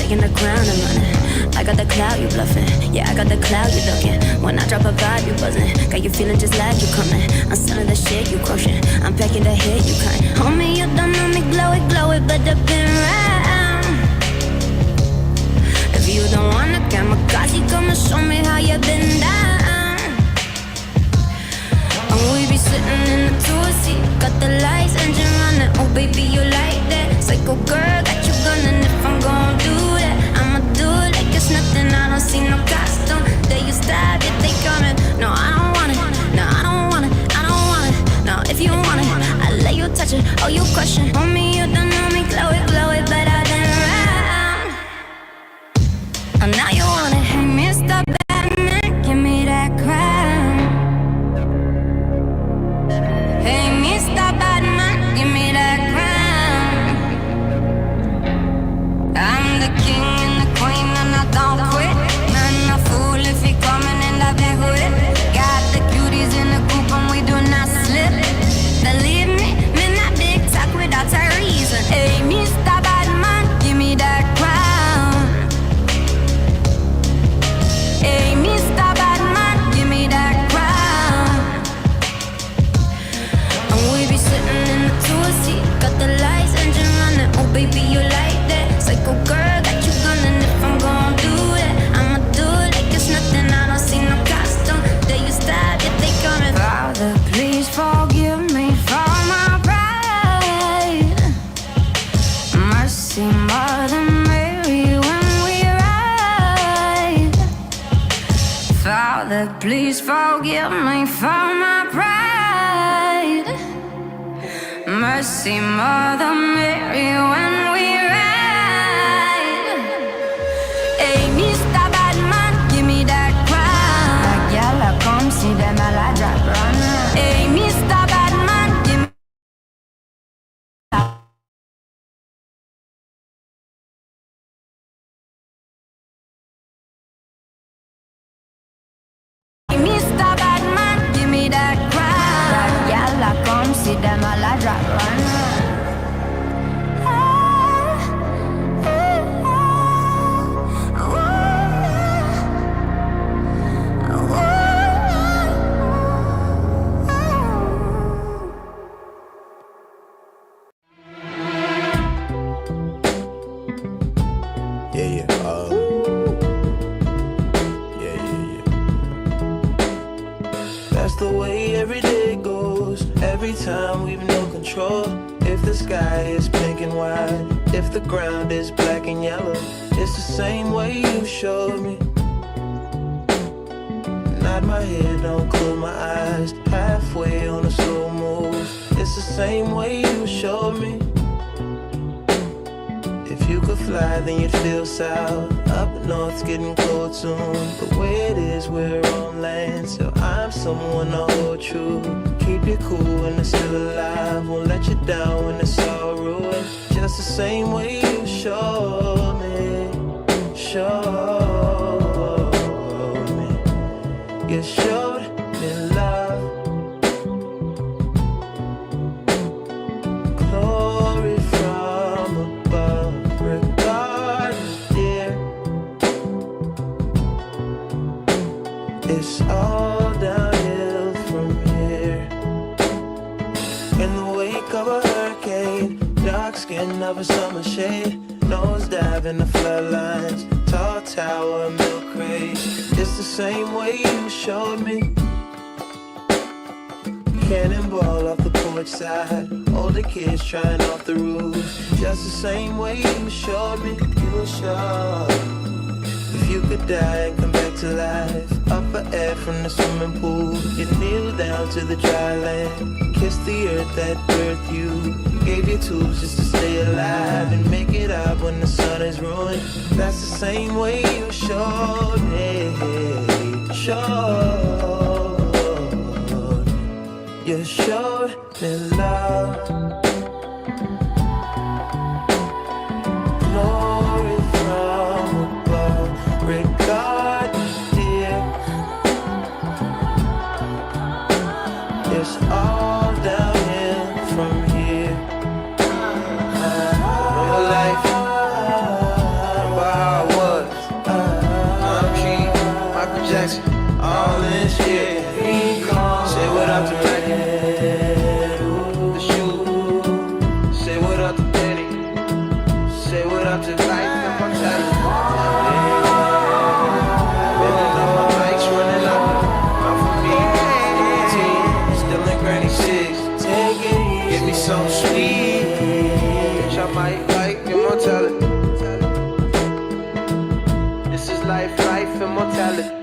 taking the crown and running. I got the cloud, you bluffing. Yeah, I got the cloud, you looking. When I drop a vibe, you buzzing. Got you feeling just like you coming. I'm selling the shit, you crushing. I'm packing the hit, you cutting. Homie, you don't know me, glow it, but I've been round. If you don't wanna kamikaze, come and show me how you been down. And we be sitting in the tour seat, got the lights, engine running. Oh baby, you like that? Psycho girl, got you gunning. If I'm gon' do that, I'ma do it like it's nothing. I don't see no costume. They you stab it, they coming. No, I don't want it. No, I don't want it. I don't want it. No, if you want it, I let you touch it. Oh, you crushing. Homie, you don't know me, glow it, but I've been around. And now you want it. Hey, Mr. Batman, give me that crown. Hey, Mr. Batman, give me that crown. I'm the king and the queen and I don't quit. Man, a fool if he coming in the big whip. Got the cuties in the coop and we do not slip. Believe me, man, that big talk without a reason. Hey, Mr. Batman, give me that crown. Hey, Mr. Batman, give me that crown. And we be sitting in the tour seat, got the lights, engine running. Oh baby, you like that? Psycho girl, got you gunning. If I'm gon' do it, I'ma do it like it's nothing. I don't see no costume. They you stab if they coming. Father, please forgive me for my pride. Mercy, Mother Mary, when we ride. Father, please forgive me for my pride. Mercy, Mother Mary, when we ride. Hey, Mr. Batman, give me that crown. That gal, I come see them all I drop run. Hey, Mr. Batman, give me Mr. Batman, give me that crown. That gal, I come see them all I drop run. That's the way every day goes. Every time we've no control. If the sky is pink and white, if the ground is black and yellow, it's the same way you showed me. Nod my head, don't close my eyes. Halfway on a slow move. It's the same way you showed me. If you could fly, then you'd feel south. Up north's getting cold soon. The way it is, we're on land, so I'm someone to hold true. Keep you cool when it's still alive. Won't let you down when it's all ruined. Just the same way you showed me. Showed me. You showed me love. Glory from above. Regardless, dear, it's all downhill from here. In the wake of a hurricane, dark skin of a summer shade, nosedive in the floodlines, tall tower, milk crate. It's the same way you showed me. Cannonball off the porch side, older kids trying off the roof. Just the same way you showed me. You showed. If you could die and come back to life, up for air from the swimming pool, you kneel down to the dry land, kiss the earth that birthed you, gave you tools just to stay alive and make it out when the sun is ruined. That's the same way you showed me. Showed. You showed me love. Glory from above. Regardless, dear, it's all downhill from here. Real life, about how Yeah. Say what up to Becky, the shoe. Say what up to Benny. Say what up to life and mortality. Living on my bikes, running up. Out for me, nicotine, still in granny six. Give me some sweet, bitch, I might like immortality. This is life, immortality.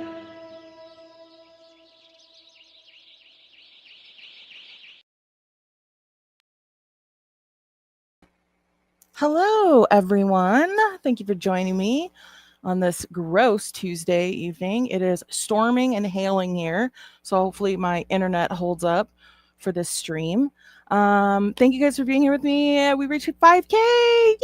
Hello, everyone. Thank you for joining me on this gross Tuesday evening. It is storming and hailing here, so hopefully my internet holds up for this stream. Thank you guys for being here with me. We reached 5K. Yay!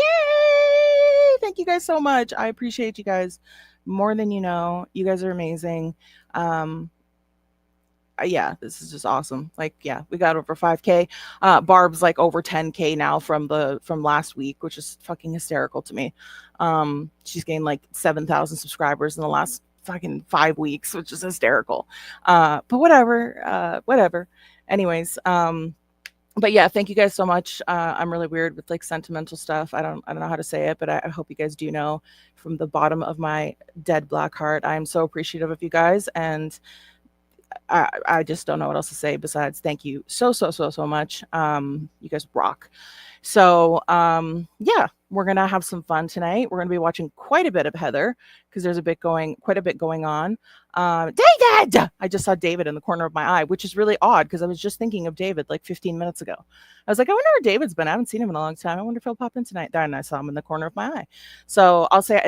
Thank you guys so much. I appreciate you guys more than you know. You guys are amazing. Yeah, this is just awesome. Like, yeah, we got over 5K. Barb's like over 10K now from last week, which is fucking hysterical to me. She's gained like 7,000 subscribers in the last fucking 5 weeks, which is hysterical. But whatever. Anyways, but yeah, thank you guys so much. I'm really weird with like sentimental stuff. I don't know how to say it, but I hope you guys do know from the bottom of my dead black heart. I'm so appreciative of you guys, and I just don't know what else to say besides thank you so much. You guys rock. So yeah, we're gonna have some fun tonight. We're gonna be watching quite a bit of Heather because there's quite a bit going on. David! I just saw David in the corner of my eye, which is really odd because I was just thinking of David like 15 minutes ago. I was like, I wonder where David's been. I haven't seen him in a long time. I wonder if he'll pop in tonight. Then I saw him in the corner of my eye. So I'll say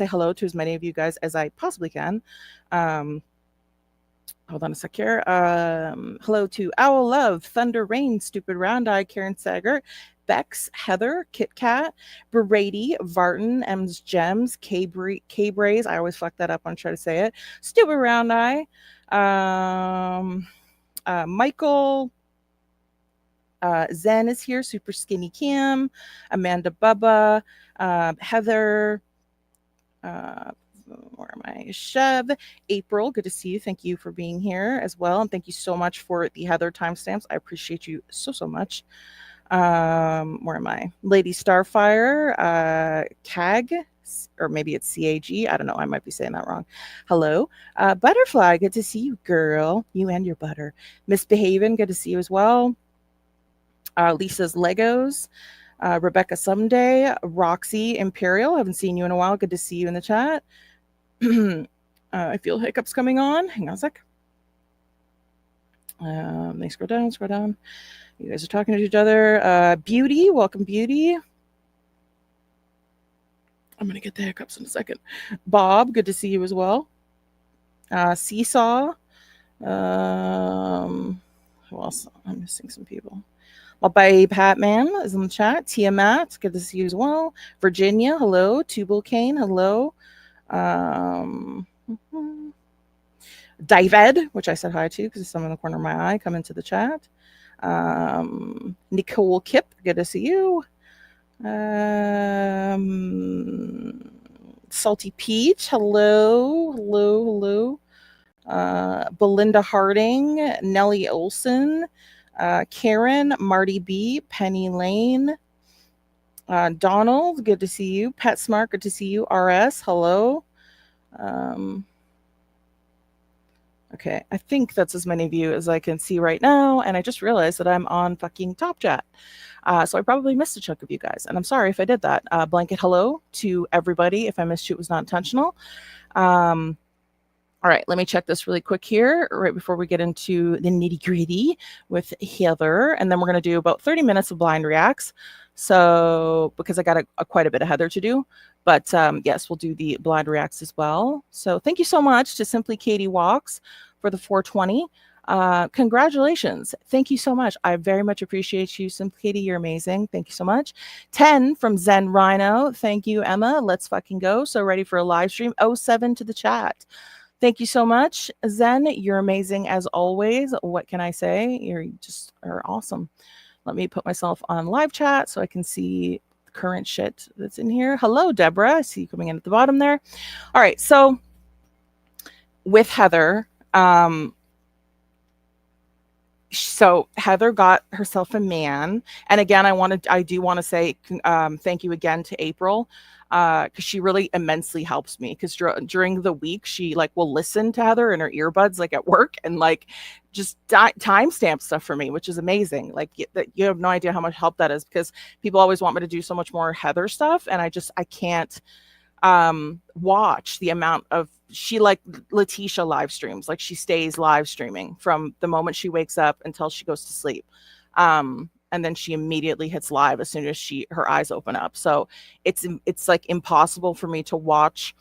hello to as many of you guys as I possibly can. Hold on a sec here. Hello to Owl Love, Thunder Rain, Stupid Round Eye, Karen Sager, Bex, Heather, Kit Kat, Brady, Vartan, M's Gems, K-Braze. I always fuck that up when I try to say it. Stupid Round Eye, Michael, Zen is here, Super Skinny Kim, Amanda Bubba, Heather, where am I? Chev, April, good to see you. Thank you for being here as well. And thank you so much for the Heather timestamps. I appreciate you so much. Where am I? Lady Starfire, CAG, or maybe it's CAG. I don't know. I might be saying that wrong. Hello. Butterfly, good to see you, girl. You and your butter. Misbehaving, good to see you as well. Lisa's Legos. Rebecca Someday, Roxy Imperial. Haven't seen you in a while. Good to see you in the chat. I feel hiccups coming on. Hang on a sec. Let me scroll down. You guys are talking to each other. Beauty, welcome, Beauty. I'm going to get the hiccups in a second. Bob, good to see you as well. Seesaw. Who else? I'm missing some people. Well, Babe Hatman is in the chat. Tiamat, good to see you as well. Virginia, hello. Tubal Kane, hello. David, which I said hi to because it's someone in the corner of my eye, come into the chat. Nicole Kip, good to see you. Salty Peach, hello. Belinda Harding, Nellie Olson, Karen, Marty B, Penny Lane, Donald, good to see you. Pet Smart, good to see you. RS, hello. Okay, I think that's as many of you as I can see right now, and I just realized that I'm on fucking Top Chat. So I probably missed a chunk of you guys, and I'm sorry if I did that. Blanket hello to everybody. If I missed you, it was not intentional. All right, let me check this really quick here right before we get into the nitty gritty with Heather. And then we're going to do about 30 minutes of blind reacts. So because I got quite a bit of Heather to do. But yes, we'll do the blind reacts as well. So thank you so much to Simply Katie Walks for the 420. Congratulations. Thank you so much. I very much appreciate you, Simply Katie. You're amazing. Thank you so much. 10 from Zen Rhino. Thank you, Emma. Let's fucking go. So ready for a live stream. 07 to the chat. Thank you so much, Zen. You're amazing as always. What can I say? You just are awesome. Let me put myself on live chat so I can see the current shit that's in here. Hello, Deborah. I see you coming in at the bottom there. All right, so with Heather, so Heather got herself a man, and again, I do want to say thank you again to April, because she really immensely helps me. Because during the week, she like will listen to Heather in her earbuds, like at work, and like just timestamp stuff for me, which is amazing. Like you have no idea how much help that is, because people always want me to do so much more Heather stuff, and I can't watch the amount of, she like Letitia live streams, like she stays live streaming from the moment she wakes up until she goes to sleep, and then she immediately hits live as soon as her eyes open up. So it's like impossible for me to watch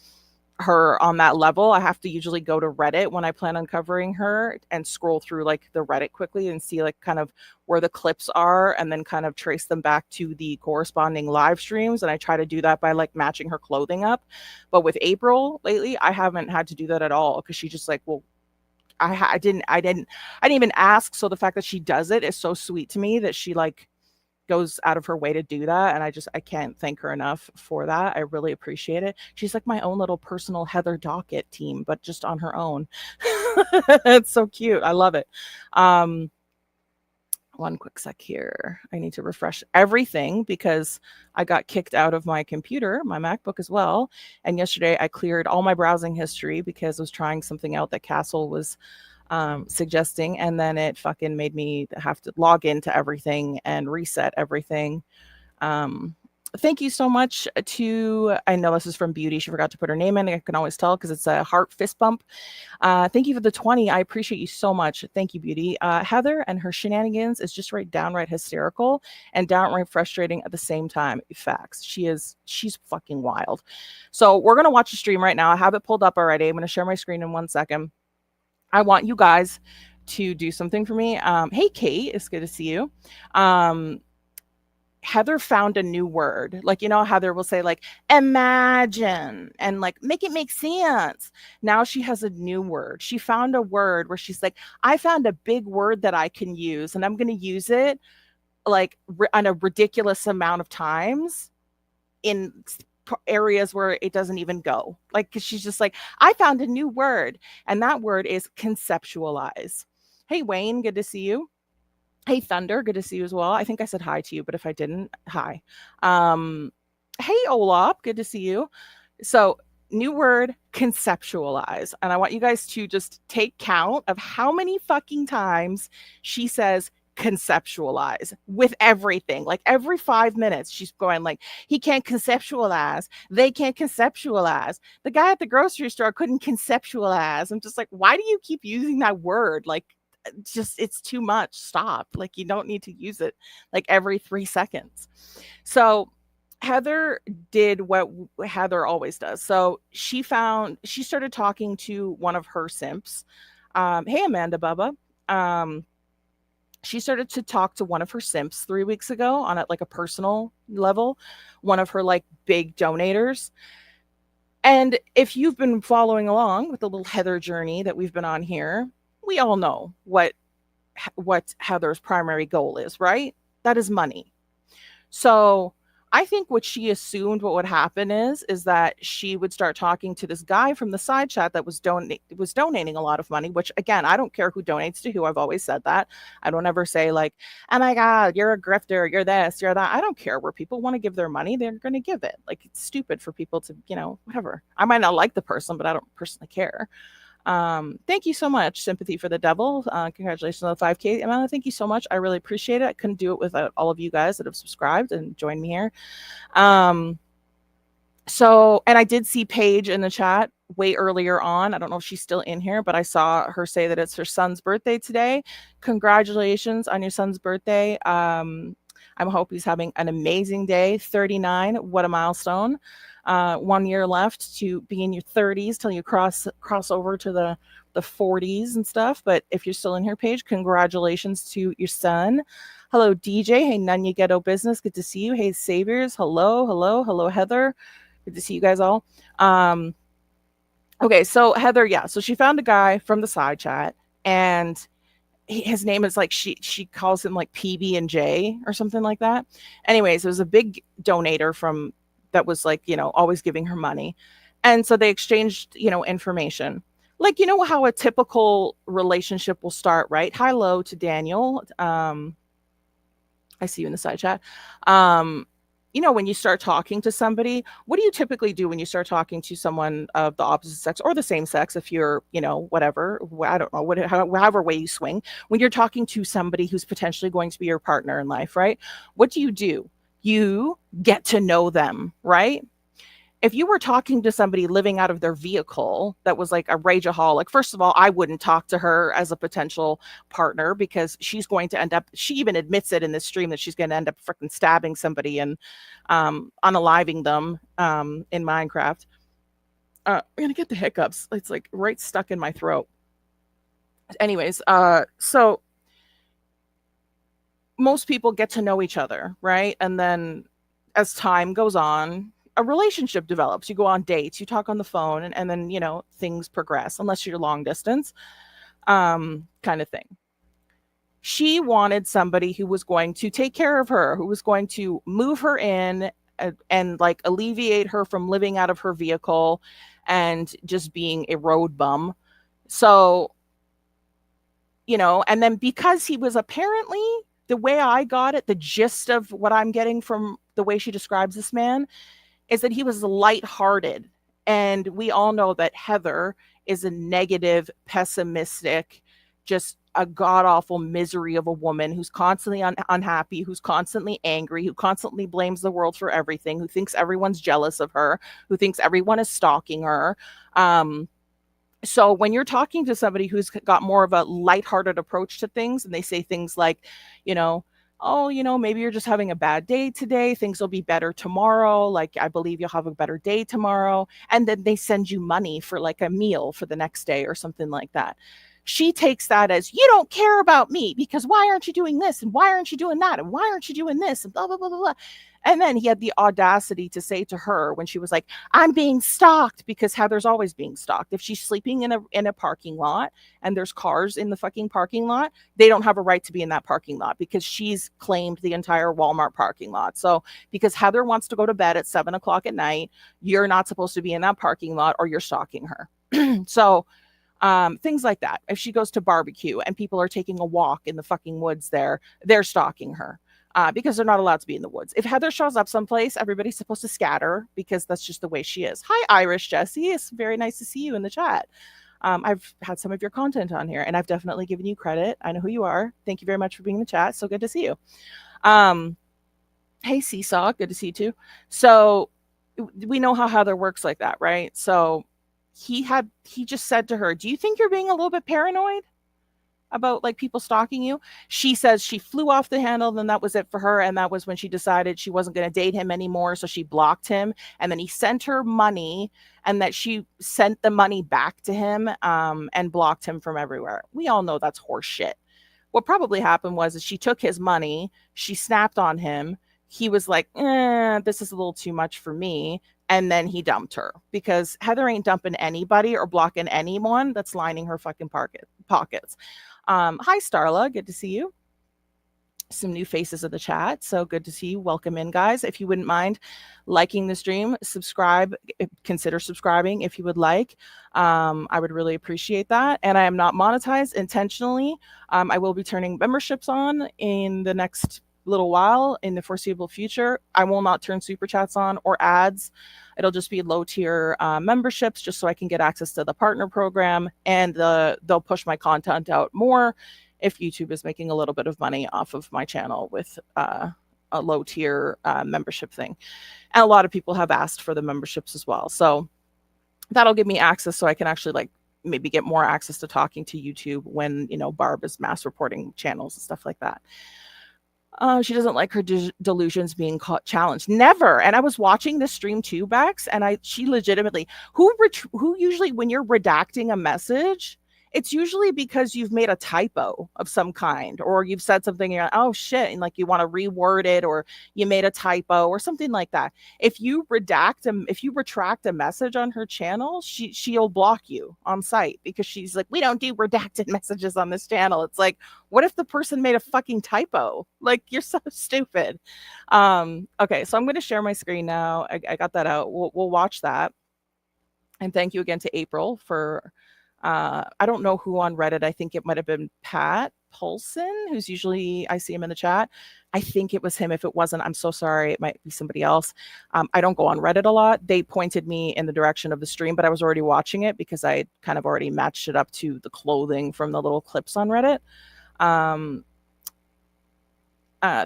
her on that level. I have to usually go to Reddit when I plan on covering her and scroll through like the Reddit quickly and see like kind of where the clips are, and then kind of trace them back to the corresponding live streams. And I try to do that by like matching her clothing up. But with April lately, I haven't had to do that at all, because she just like, well, I didn't even ask. So the fact that she does it is so sweet to me, that she like goes out of her way to do that, and I can't thank her enough for that. I really appreciate it. She's like my own little personal Heather Dockett team, but just on her own. It's so cute. I love it. One quick sec here. I need to refresh everything because I got kicked out of my computer, my MacBook as well. And yesterday I cleared all my browsing history because I was trying something out that Castle was suggesting, and then it fucking made me have to log into everything and reset everything. Thank you so much to, I know this is from Beauty. She forgot to put her name in. I can always tell because it's a heart fist bump. Thank you for the 20. I appreciate you so much. Thank you, Beauty. Heather and her shenanigans is just downright hysterical and downright frustrating at the same time. Facts. She's fucking wild. So we're going to watch the stream right now. I have it pulled up already. I'm going to share my screen in 1 second. I want you guys to do something for me. Hey, Kate, it's good to see you. Heather found a new word. Like, you know, Heather will say like, imagine, and like, make it make sense. Now she has a new word. She found a word where she's like, I found a big word that I can use, and I'm going to use it like on a ridiculous amount of times in areas where it doesn't even go. Like, cause she's just like, I found a new word, and that word is conceptualize. Hey, Wayne, good to see you. Hey, Thunder, good to see you as well. I think I said hi to you, but if I didn't, hi. Hey, Olap, good to see you. So, new word, conceptualize. And I want you guys to just take count of how many fucking times she says conceptualize with everything. Like every 5 minutes, she's going like, he can't conceptualize. They can't conceptualize. The guy at the grocery store couldn't conceptualize. I'm just like, why do you keep using that word? Like, just it's too much. Stop. Like, you don't need to use it like every 3 seconds. So Heather did what Heather always does. So she started talking to one of her simps. Hey, Amanda Bubba. She started to talk to one of her simps 3 weeks ago on like a personal level, one of her like big donators. And if you've been following along with the little Heather journey that we've been on here, we all know what Heather's primary goal is, right? That is money. So I think what she assumed what would happen is that she would start talking to this guy from the side chat that was donating a lot of money, which again, I don't care who donates to who. I've always said that. I don't ever say like, oh my God, you're a grifter, you're this, you're that. I don't care where people want to give their money. They're going to give it. Like, it's stupid for people to, whatever. I might not like the person, but I don't personally care. Thank you so much, Sympathy for the Devil. Congratulations on the 5K. Amanda, thank you so much. I really appreciate it. I couldn't do it without all of you guys that have subscribed and joined me here. So, and I did see Paige in the chat way earlier on. I don't know if she's still in here, but I saw her say that it's her son's birthday today. Congratulations on your son's birthday. I hope he's having an amazing day. 39, what a milestone. 1 year left to be in your 30s till you cross over to the 40s and stuff. But if you're still in here, Paige, congratulations to your son. Hello, DJ. Hey, Nunya Ghetto Business. Good to see you. Hey, Saviors. Hello, Heather. Good to see you guys all. Okay, so Heather, yeah. So she found a guy from the side chat, and his name is like, she calls him like PB&J or something like that. Anyways, it was a big donator that was like, always giving her money. And so they exchanged, information. Like, you know how a typical relationship will start, right? Hello to Daniel. I see you in the side chat. Um, you know, when you start talking to somebody, what do you typically do when you start talking to someone of the opposite sex or the same sex, if you're, you know, whatever, I don't know, however way you swing, when you're talking to somebody who's potentially going to be your partner in life, right? What do? You get to know them, right? If you were talking to somebody living out of their vehicle that was like a rageaholic, first of all, I wouldn't talk to her as a potential partner because she's going to end up, she even admits it in this stream that she's going to end up freaking stabbing somebody and unaliving them in Minecraft. I'm going to get the hiccups. It's like right stuck in my throat. Anyways, so most people get to know each other, right? And then as time goes on, a relationship develops. You go on dates, you talk on the phone, and then, you know, things progress, unless you're long distance, kind of thing. She wanted somebody who was going to take care of her, who was going to move her in and like alleviate her from living out of her vehicle and just being a road bum. So, you know, and then because he was apparently, the way I got it, the gist of what I'm getting from the way she describes this man is that he was lighthearted. And we all know that Heather is a negative, pessimistic, just a god awful misery of a woman who's constantly unhappy, who's constantly angry, who constantly blames the world for everything, who thinks everyone's jealous of her, who thinks everyone is stalking her. So when you're talking to somebody who's got more of a lighthearted approach to things and they say things like, you know, oh, you know, maybe you're just having a bad day today, things will be better tomorrow, like I believe you'll have a better day tomorrow, and then they send you money for like a meal for the next day or something like that. She takes that as, you don't care about me because why aren't you doing this and why aren't you doing that and why aren't you doing this and blah blah blah blah blah. And then he had the audacity to say to her when she was like, I'm being stalked, because Heather's always being stalked. If she's sleeping in a parking lot and there's cars in the fucking parking lot, they don't have a right to be in that parking lot because she's claimed the entire Walmart parking lot. So because Heather wants to go to bed at 7 o'clock at night, you're not supposed to be in that parking lot or you're stalking her. So things like that. If she goes to barbecue and people are taking a walk in the fucking woods there, they're stalking her. Because they're not allowed to be in the woods. If Heather shows up someplace, everybody's supposed to scatter because that's just the way she is. Hi, Irish Jessie. It's very nice to see you in the chat. I've had some of your content on here and I've definitely given you credit. I know who you are. Thank you very much for being in the chat. So good to see you. Hey, Seesaw. Good to see you too. So we know how Heather works like that, right? So he just said to her, do you think you're being a little bit paranoid about like people stalking you? She says she flew off the handle, then that was it for her, and that was when she decided she wasn't going to date him anymore, so she blocked him, and then he sent her money, and that she sent the money back to him, and blocked him from everywhere. We all know that's horse shit. What probably happened was is she took his money, she snapped on him, he was like, this is a little too much for me, and then he dumped her, because Heather ain't dumping anybody or blocking anyone that's lining her fucking pockets. Hi, Starla. Good to see you. Some new faces in the chat. So good to see you. Welcome in, guys. If you wouldn't mind liking the stream, subscribe, consider subscribing if you would like. I would really appreciate that. And I am not monetized intentionally. I will be turning memberships on in the next little while in the foreseeable future. I will not turn super chats on or ads. It'll just be low tier memberships just so I can get access to the partner program, and they'll push my content out more if YouTube is making a little bit of money off of my channel with a low tier membership thing. And a lot of people have asked for the memberships as well. So that'll give me access so I can actually like maybe get more access to talking to YouTube when, you know, Barb is mass reporting channels and stuff like that. She doesn't like her delusions being challenged. Never. And I was watching this stream too, Bex, and she legitimately, who usually, when you're redacting a message, it's usually because you've made a typo of some kind, or you've said something and you're like, oh shit, and like you want to reword it, or you made a typo or something like that. If you retract a message on her channel, she'll block you on site, because she's like, we don't do redacted messages on this channel. It's like, what if the person made a fucking typo? Like, you're so stupid. Okay, so I'm going to share my screen now. I got that out. We'll watch that. And thank you again to April for I don't know who on Reddit. I think it might have been Pat Polson, who's usually, I see him in the chat. I think it was him. If it wasn't, I'm so sorry. It might be somebody else. I don't go on Reddit a lot. They pointed me in the direction of the stream, but I was already watching it because I kind of already matched it up to the clothing from the little clips on Reddit.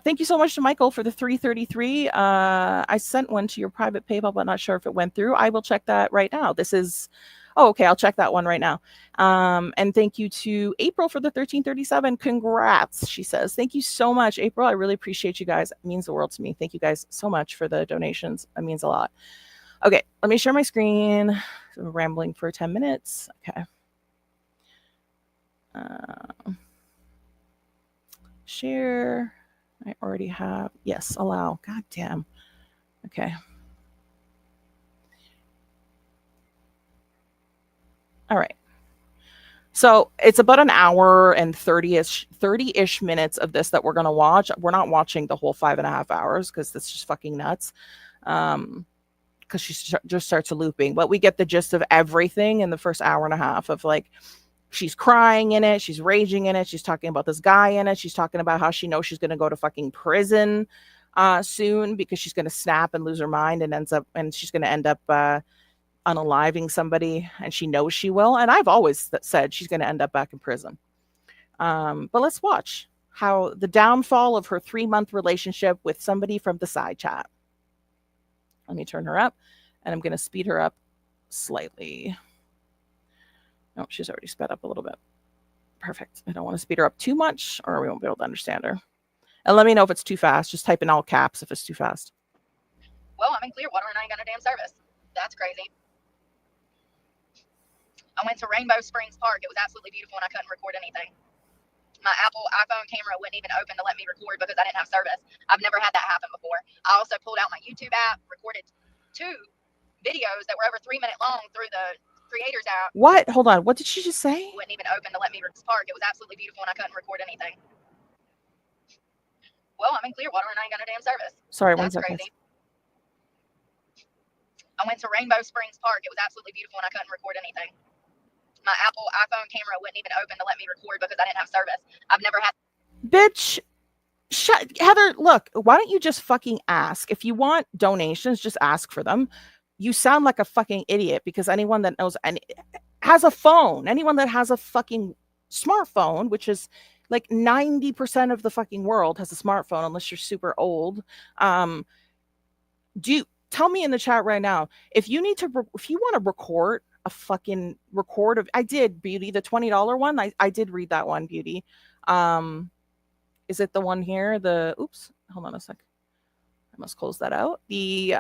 Thank you so much to Michael for the 333. I sent one to your private PayPal, but not sure if it went through. I will check that right now. This is, oh, okay, I'll check that one right now. And thank you to April for the 1337. Congrats, she says. Thank you so much, April. I really appreciate you guys. It means the world to me. Thank you guys so much for the donations. It means a lot. Okay, let me share my screen. I'm rambling for 10 minutes. Okay. Share. I already have, yes, allow. God damn. Okay. All right. So it's about an hour and 30-ish minutes of this that we're going to watch. We're not watching the whole 5.5 hours because that's just fucking nuts. Because she just starts looping. But we get the gist of everything in the first hour and a half of like, she's crying in it. She's raging in it. She's talking about this guy in it. She's talking about how she knows she's going to go to fucking prison soon because she's going to snap and lose her mind and she's going to end up unaliving somebody, and she knows she will. And I've always said she's going to end up back in prison. But let's watch how the downfall of her 3-month relationship with somebody from the side chat. Let me turn her up, and I'm going to speed her up slightly. Oh, she's already sped up a little bit. Perfect. I don't want to speed her up too much or we won't be able to understand her. And let me know if it's too fast. Just type in all caps if it's too fast. Well, I'm in Clearwater and I ain't got no damn service. That's crazy. I went to Rainbow Springs Park. It was absolutely beautiful and I couldn't record anything. My Apple iPhone camera wouldn't even open to let me record because I didn't have service. I've never had that happen before. I also pulled out my YouTube app, recorded 2 videos that were over 3 minutes long through the Creators app. What? Hold on. What did she just say? Wouldn't even open to let me park. It was absolutely beautiful and I couldn't record anything. Well, I'm in Clearwater and I ain't got no damn service. Sorry, That's 1 second. crazy. I went to Rainbow Springs Park. It was absolutely beautiful and I couldn't record anything. My Apple iPhone camera wouldn't even open to let me record because I didn't have service. I've never had. Bitch, Heather, look, why don't you just fucking ask? If you want donations, just ask for them. You sound like a fucking idiot because anyone that knows and has a phone, anyone that has a fucking smartphone, which is like 90% of the fucking world has a smartphone unless you're super old. Tell me in the chat right now if you want to record a fucking record of. I did, Beauty, the $20 one. I did read that one, Beauty. Is it the one here? Oops, hold on a sec. I must close that out. The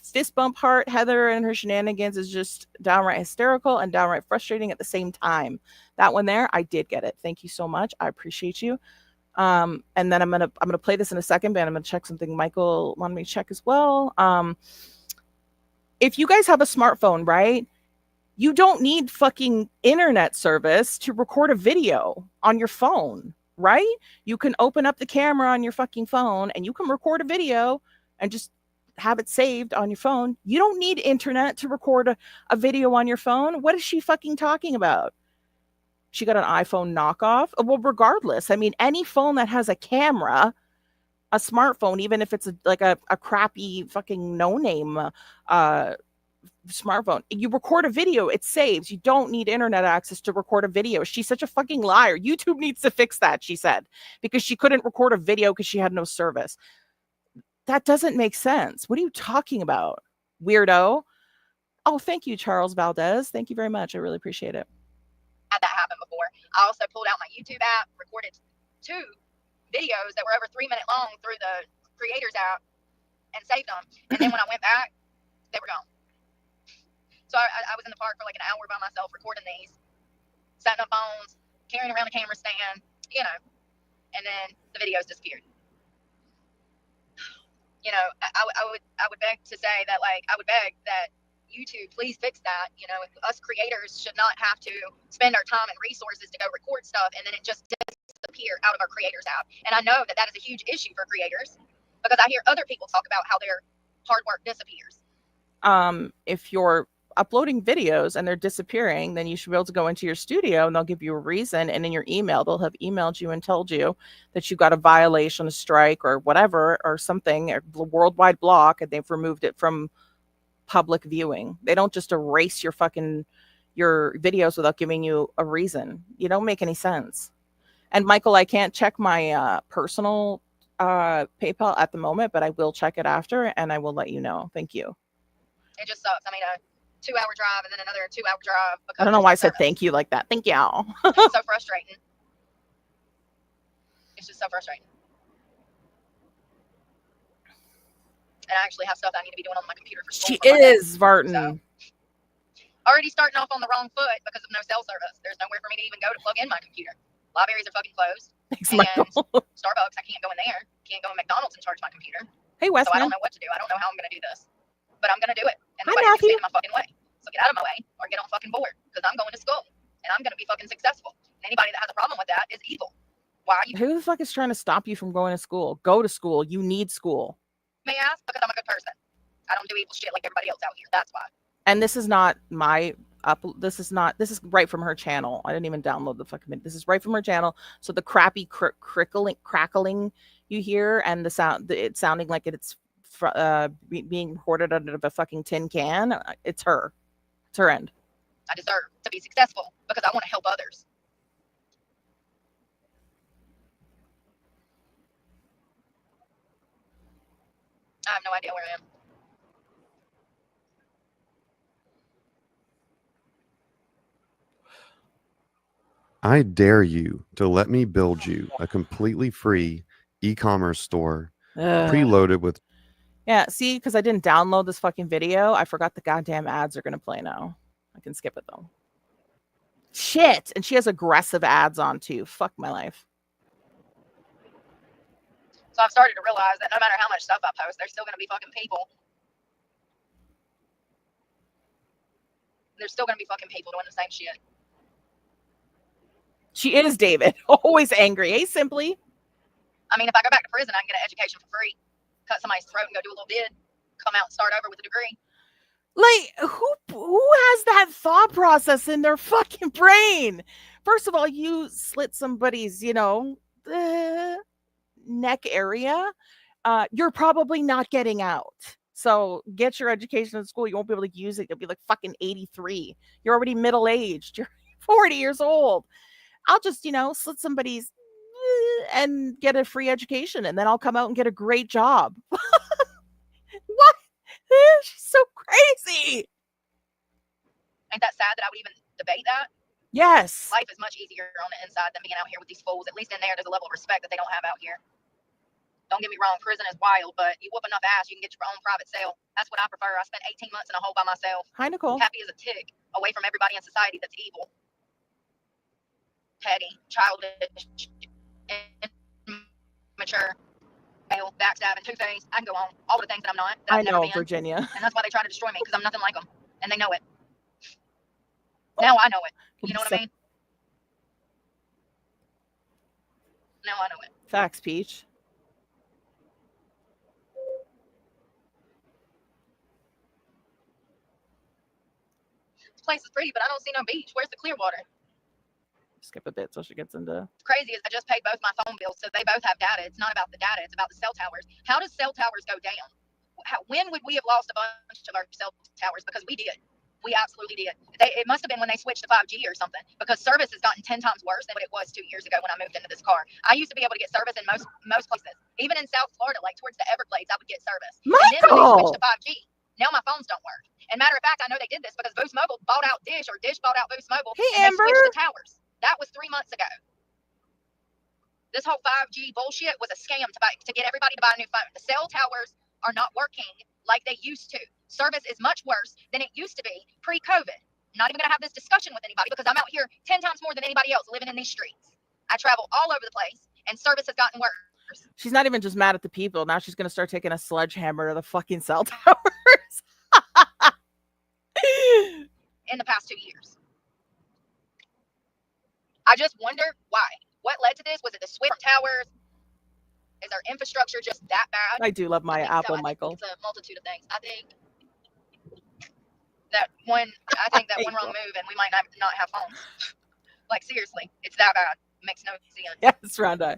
fist bump heart Heather and her shenanigans is just downright hysterical and downright frustrating at the same time. That one there, I did get it. Thank you so much. I appreciate you. And then I'm gonna play this in a second, but I'm gonna check something Michael wanted me to check as well. If you guys have a smartphone, right? You don't need fucking internet service to record a video on your phone, right? You can open up the camera on your fucking phone and you can record a video and just have it saved on your phone. You don't need internet to record a video on your phone. What is she fucking talking about? She got an iPhone knockoff. Well, regardless, I mean, any phone that has a camera, a smartphone, even if it's a crappy fucking no-name smartphone, you record a video, it saves. You don't need internet access to record a video. She's such a fucking liar. YouTube needs to fix that, she said, because she couldn't record a video because she had no service. That doesn't make sense. What are you talking about, weirdo? Oh, thank you, Charles Valdez. Thank you very much. I really appreciate it. Had that happen before. I also pulled out my YouTube app, recorded 2 videos that were over 3 minutes long through the Creators app and saved them. And then when I went back, they were gone. So I was in the park for like an hour by myself recording these, setting up phones, carrying around a camera stand, and then the videos disappeared. I would beg to say that, I would beg that YouTube please fix that. Us creators should not have to spend our time and resources to go record stuff and then it just disappear out of our Creators app. And I know that is a huge issue for creators because I hear other people talk about how their hard work disappears. If you're uploading videos and they're disappearing, then you should be able to go into your studio and they'll give you a reason. And in your email, they'll have emailed you and told you that you got a violation, a strike, or whatever, or something, or worldwide block, and they've removed it from public viewing. They don't just erase your videos without giving you a reason. You don't make any sense. And Michael, I can't check my personal PayPal at the moment, but I will check it after and I will let you know. Thank you. It just sucks. I mean, a 2-hour drive and then another 2-hour drive. I don't know why I said thank you like that. Thank you. It's so frustrating. It's just so frustrating. And I actually have stuff I need to be doing on my computer for school. She is, Vartan. So, already starting off on the wrong foot because of no cell service. There's nowhere for me to even go to plug in my computer. Libraries are fucking closed. Thanks, and Michael. Starbucks, I can't go in there. Can't go in McDonald's and charge my computer. Hey, Wes. So I don't know what to do. I don't know how I'm going to do this. But I'm going to do it. And Hi, nobody can Matthew. stand in my fucking way. So get out of my way or get on fucking board because I'm going to school and I'm going to be fucking successful. And anybody that has a problem with that is evil. Why are you? Who the fuck is trying to stop you from going to school? Go to school. You need school. May I ask? Because I'm a good person. I don't do evil shit like everybody else out here. That's why. And this is not my this is right from her channel. I didn't even download the fucking video. This is right from her channel. So the crappy crackling you hear and the sound, it's sounding like it's being recorded out of a fucking tin can. It's her. It's her end. I deserve to be successful because I want to help others. I have no idea where I am. I dare you to let me build you a completely free e-commerce store preloaded with. Yeah, see, because I didn't download this fucking video, I forgot the goddamn ads are going to play now. I can skip it though. Shit! And she has aggressive ads on too. Fuck my life. So I've started to realize that no matter how much stuff I post, there's still going to be fucking people. There's still going to be fucking people doing the same shit. She is, David. Always angry. Hey, Simply. I mean, if I go back to prison, I can get an education for free. Cut somebody's throat and go do a little bid. Come out and start over with a degree. Like, who has that thought process in their fucking brain? First of all, you slit somebody's, neck area. You're probably not getting out. So get your education in school. You won't be able to use it. You'll be like fucking 83. You're already middle-aged. You're 40 years old. I'll just, slit somebody's and get a free education, and then I'll come out and get a great job. What? She's so crazy. Ain't that sad that I would even debate that? Yes. Life is much easier on the inside than being out here with these fools. At least in there's a level of respect that they don't have out here. Don't get me wrong, prison is wild, but you whoop enough ass, you can get your own private cell. That's what I prefer. I spent 18 months in a hole by myself. Hi, Nicole. Happy as a tick, away from everybody in society that's evil, petty, childish, immature, backstabbing, two-faced. I can go on. All the things that I'm not. That I I've never know, been. Virginia. And that's why they try to destroy me, because I'm nothing like them. And they know it. Now I know it. You know what I mean? Now I know it. Facts, Peach. This place is pretty, but I don't see no beach. Where's the clear water? Skip a bit so she gets into. Crazy is I just paid both my phone bills, so they both have data. It's not about the data, it's about the cell towers. How does cell towers go down? When would we have lost a bunch of our cell towers? Because we did. We absolutely did. It must have been when they switched to 5G or something, because service has gotten 10 times worse than what it was 2 years ago when I moved into this car. I used to be able to get service in most places. Even in South Florida, like towards the Everglades, I would get service. Michael! And then when they switched to 5G, now my phones don't work. And matter of fact, I know they did this because Boost Mobile bought out Dish, or Dish bought out Boost Mobile, Hey, and Amber. they switched the towers. That was 3 months ago. This whole 5G bullshit was a scam to get everybody to buy a new phone. The cell towers are not working like they used to. Service is much worse than it used to be pre-COVID. I'm not even going to have this discussion with anybody because I'm out here 10 times more than anybody else living in these streets. I travel all over the place, and service has gotten worse. She's not even just mad at the people. Now she's going to start taking a sledgehammer to the fucking cell towers. In the past 2 years. I just wonder why. What led to this? Was it the switch from towers? Is our infrastructure just that bad? I do love my Apple, so. Michael. It's a multitude of things. I think that one. I think that one wrong move, and we might not have phones. Like seriously, it's that bad. It makes no sense. Yes, Round Eye.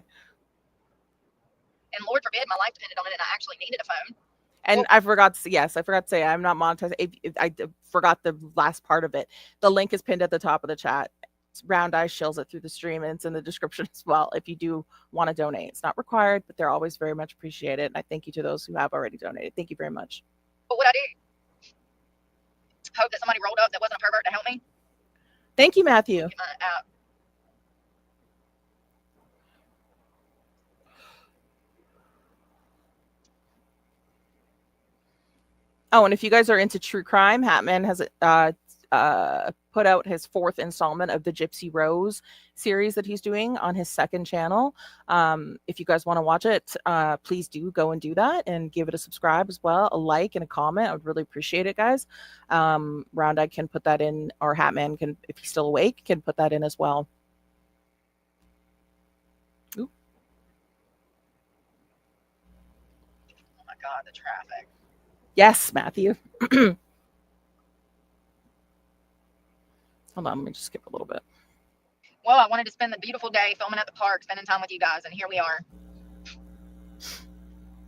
And Lord forbid my life depended on it, and I actually needed a phone. And Well, I forgot to say I'm not monetized. I forgot the last part of it. The link is pinned at the top of the chat. Round Eye shills it through the stream, and it's in the description as well if you do want to donate. It's not required, but they're always very much appreciated. And I thank you to those who have already donated. Thank you very much. But what I do, hope that somebody rolled up that wasn't a pervert to help me. Thank you, Matthew. Get my app. Oh, and if you guys are into true crime, Hatman has put out his 4th installment of the Gypsy Rose series that he's doing on his 2nd channel. If you guys want to watch it, please do go and do that and give it a subscribe as well, a like and a comment. I would really appreciate it, guys. Round Eye can put that in, or Hatman can, if he's still awake, can put that in as well. Ooh. Oh my God, the traffic. Yes, Matthew. Hold on, let me just skip a little bit. Well, I wanted to spend the beautiful day filming at the park, spending time with you guys, and here we are.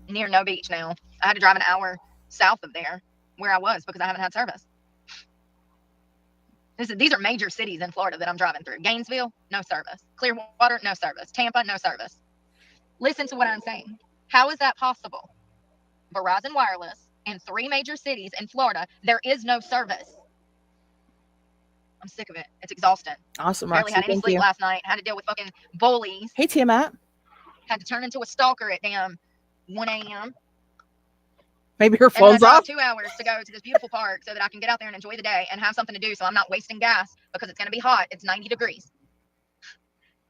Near no beach now. I had to drive an hour south of there where I was because I haven't had service. These are major cities in Florida that I'm driving through. Gainesville, no service. Clearwater, no service. Tampa, no service. Listen to what I'm saying. How is that possible? Verizon Wireless in 3 major cities in Florida, there is no service. I'm sick of it. It's exhausting. Awesome, Barely Roxy. had any sleep last night. Had to deal with fucking bullies. Hey, Tiamat. Had to turn into a stalker at damn 1 a.m. Maybe her And then I phone's drive off. 2 hours to go to this beautiful park so that I can get out there and enjoy the day and have something to do so I'm not wasting gas because it's going to be hot. It's 90 degrees.